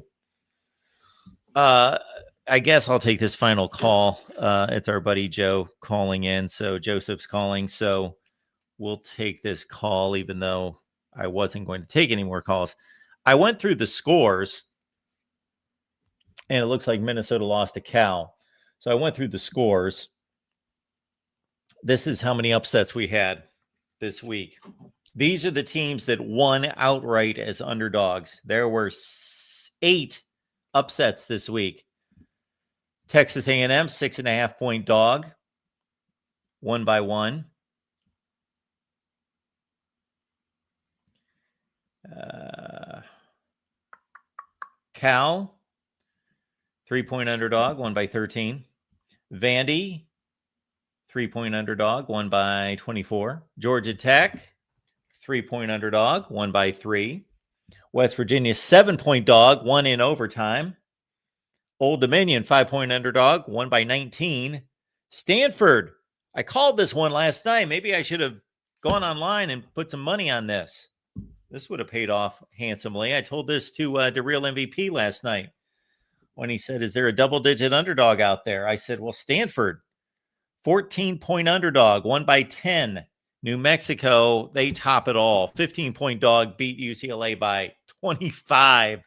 I guess I'll take this final call. It's our buddy Joe calling in. So Joseph's calling. So we'll take this call, even though I wasn't going to take any more calls. I went through the scores, and it looks like Minnesota lost to Cal. So I went through the scores. This is how many upsets we had this week. These are the teams that won outright as underdogs. There were 8 upsets this week. Texas A&M, 6.5-point dog, won by 1. Cal, 3-point underdog, won by 13. Vandy, 3-point underdog, won by 24. Georgia Tech, 3-point underdog, won by 3. West Virginia, 7-point dog, won in overtime. Old Dominion, 5-point underdog, won by 19. Stanford, I called this one last night. Maybe I should have gone online and put some money on this. This would have paid off handsomely. I told this to the real MVP last night when he said, is there a double-digit underdog out there? I said, well, Stanford, 14-point underdog, won by 10. New Mexico, they top it all. 15-point dog, beat UCLA by 25.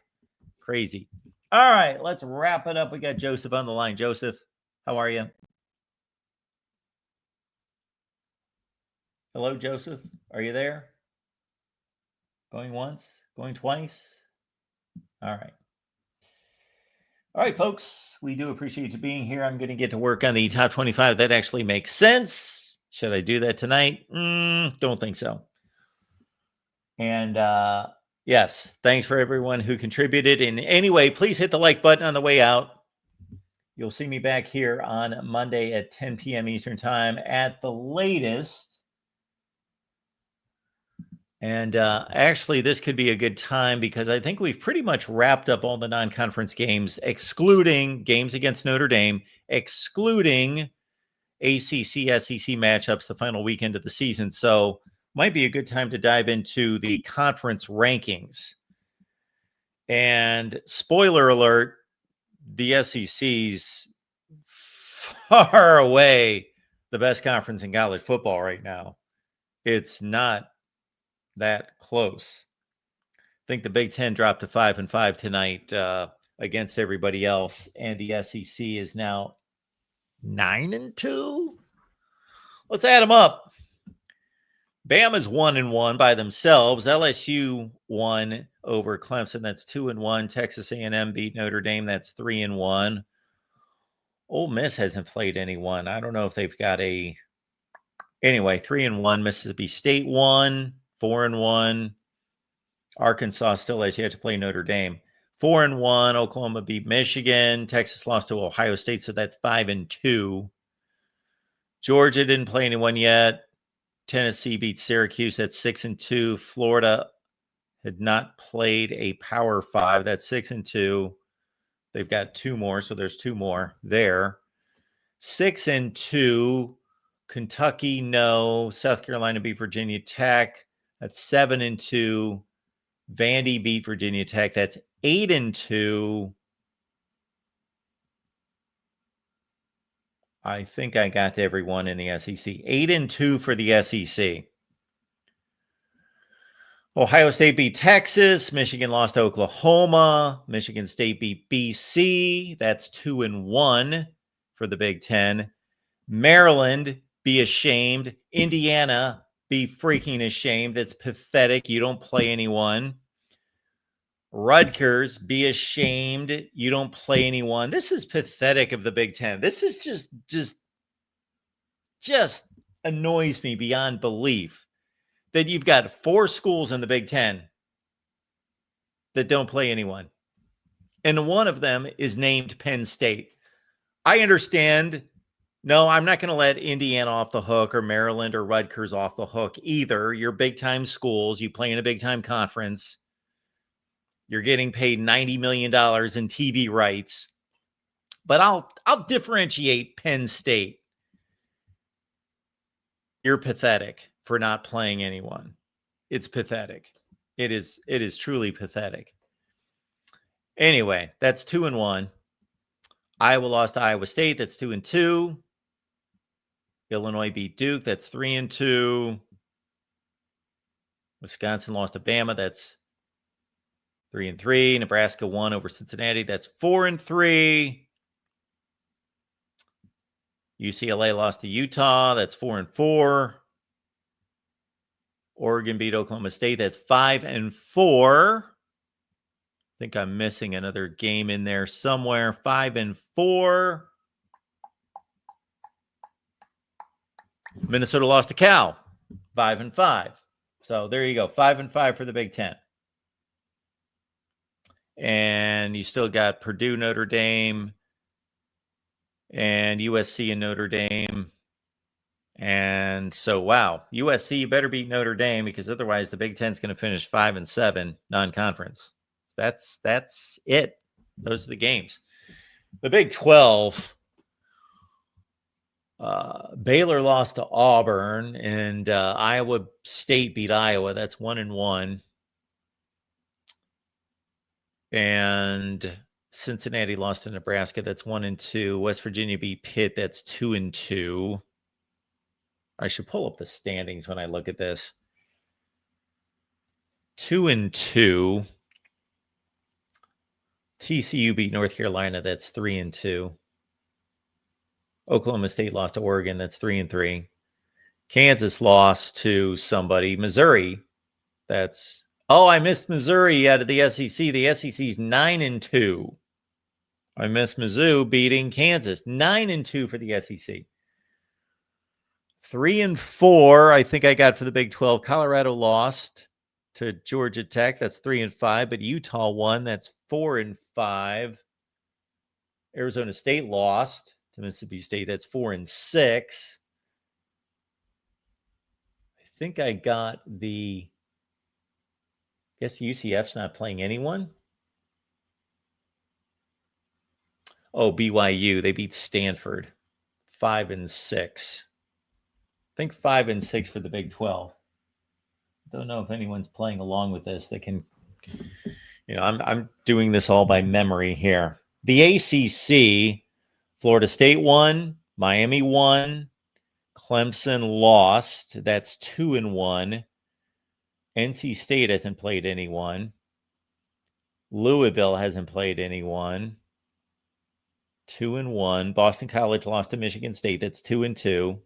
Crazy. All right, let's wrap it up. We got Joseph on the line. Joseph, how are you? Hello, Joseph. Are you there? Going once? Going twice? All right. All right, folks. We do appreciate you being here. I'm going to get to work on the top 25. That actually makes sense. Should I do that tonight? Don't think so. And yes, thanks for everyone who contributed. In any way, please hit the like button on the way out. You'll see me back here on Monday at 10 p.m. Eastern Time at the latest. And actually, this could be a good time because I think we've pretty much wrapped up all the non-conference games, excluding games against Notre Dame, excluding ACC, SEC matchups the final weekend of the season. So might be a good time to dive into the conference rankings. And spoiler alert, the SEC's far away the best conference in college football right now. It's not that close. I think the Big Ten dropped to 5-5 tonight against everybody else, and the SEC is now 9-2. Let's add them up. Bama's 1-1 by themselves. LSU won over Clemson. That's 2-1. Texas A&M beat Notre Dame. That's 3-1. Ole Miss hasn't played anyone. I don't know if they've got a. Anyway, 3-1. Mississippi State won. 4-1. Arkansas still has yet to play Notre Dame. 4-1. Oklahoma beat Michigan. Texas lost to Ohio State, so that's 5-2. Georgia didn't play anyone yet. Tennessee beat Syracuse. That's 6-2. Florida had not played a Power 5. That's 6-2. They've got 2 more, so there's 2 more there. 6-2. Kentucky, no. South Carolina beat Virginia Tech. That's 7-2. Vandy beat Virginia Tech. That's 8-2. I think I got everyone in the SEC. 8-2 for the SEC. Ohio State beat Texas. Michigan lost to Oklahoma. Michigan State beat BC. That's 2-1 for the Big Ten. Maryland, be ashamed. Indiana, be freaking ashamed. That's pathetic. You don't play anyone. Rutgers, be ashamed. You don't play anyone. This is pathetic of the Big Ten. This is just annoys me beyond belief that you've got 4 schools in the Big Ten that don't play anyone. And one of them is named Penn State. I understand. No, I'm not going to let Indiana off the hook or Maryland or Rutgers off the hook either. You're big-time schools. You play in a big-time conference. You're getting paid $90 million in TV rights. But I'll differentiate Penn State. You're pathetic for not playing anyone. It's pathetic. It is truly pathetic. Anyway, that's 2-1. Iowa lost to Iowa State. That's 2-2. Illinois beat Duke. That's 3-2. Wisconsin lost to Bama. That's 3-3. Nebraska won over Cincinnati. That's 4-3. UCLA lost to Utah. That's 4-4. Oregon beat Oklahoma State. That's 5-4. I think I'm missing another game in there somewhere. 5-4. Minnesota lost to Cal. 5-5. So there you go. 5-5 for the Big Ten. And you still got Purdue, Notre Dame, and USC and Notre Dame. And so, wow, USC, you better beat Notre Dame because otherwise the Big Ten's going to finish 5-7 non-conference. That's it. Those are the games. The Big 12, Baylor lost to Auburn, and Iowa State beat Iowa. That's 1-1. And Cincinnati lost to Nebraska. That's 1-2. West Virginia beat Pitt. That's 2-2. I should pull up the standings when I look at this. 2-2. TCU beat North Carolina. That's 3-2. Oklahoma State lost to Oregon. That's 3-3. Kansas lost to somebody. Missouri. That's I missed Missouri out of the SEC. The SEC's 9-2. I missed Mizzou beating Kansas. 9-2 for the SEC. 3-4, I think I got for the Big 12. Colorado lost to Georgia Tech. That's 3-5. But Utah won. That's 4-5. Arizona State lost to Mississippi State. That's 4-6. I think I got the Guess UCF's not playing anyone. Oh, BYU. They beat Stanford 5-6. I think 5-6 for the Big 12. Don't know if anyone's playing along with this. They can, I'm doing this all by memory here. The ACC, Florida State won, Miami won, Clemson lost. That's 2-1. NC State hasn't played anyone. Louisville hasn't played anyone. 2-1. Boston College lost to Michigan State. That's 2-2.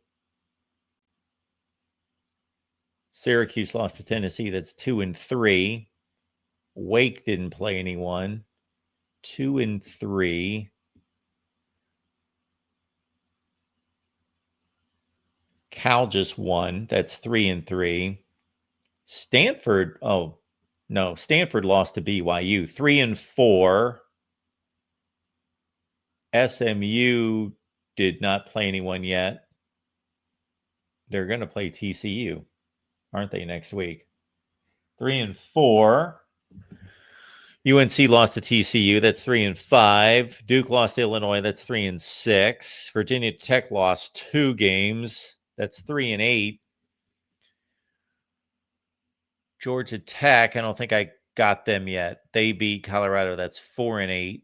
Syracuse lost to Tennessee. That's 2-3. Wake didn't play anyone. 2-3. Cal just won. That's 3-3. Stanford. Oh, no. Stanford lost to BYU. 3-4. SMU did not play anyone yet. They're going to play TCU, aren't they, next week? 3-4. UNC lost to TCU. That's 3-5. Duke lost to Illinois. That's 3-6. Virginia Tech lost 2 games. That's 3-8. Georgia Tech, I don't think I got them yet. They beat Colorado. That's 4-8.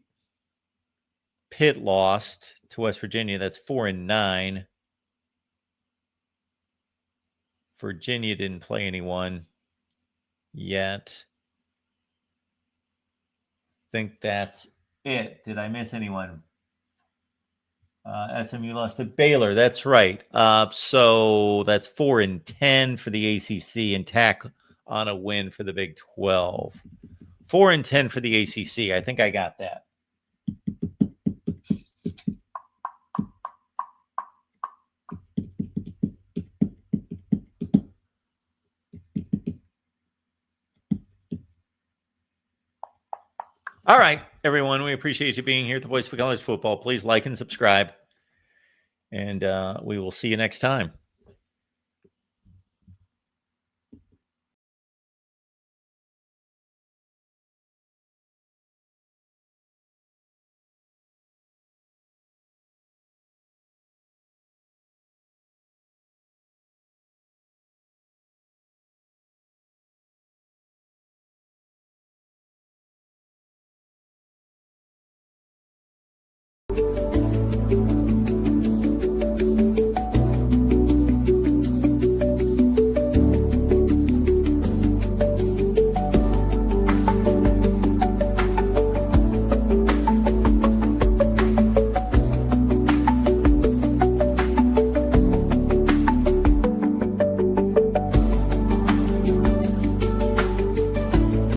Pitt lost to West Virginia. That's 4-9. Virginia didn't play anyone yet. I think that's it. Did I miss anyone? SMU lost to Baylor. That's right. So that's 4-10 for the ACC and tack on a win for the Big 12. 4-10 for the ACC. I think I got that. All right, everyone. We appreciate you being here at the Voice of College Football. Please like and subscribe. And we will see you next time.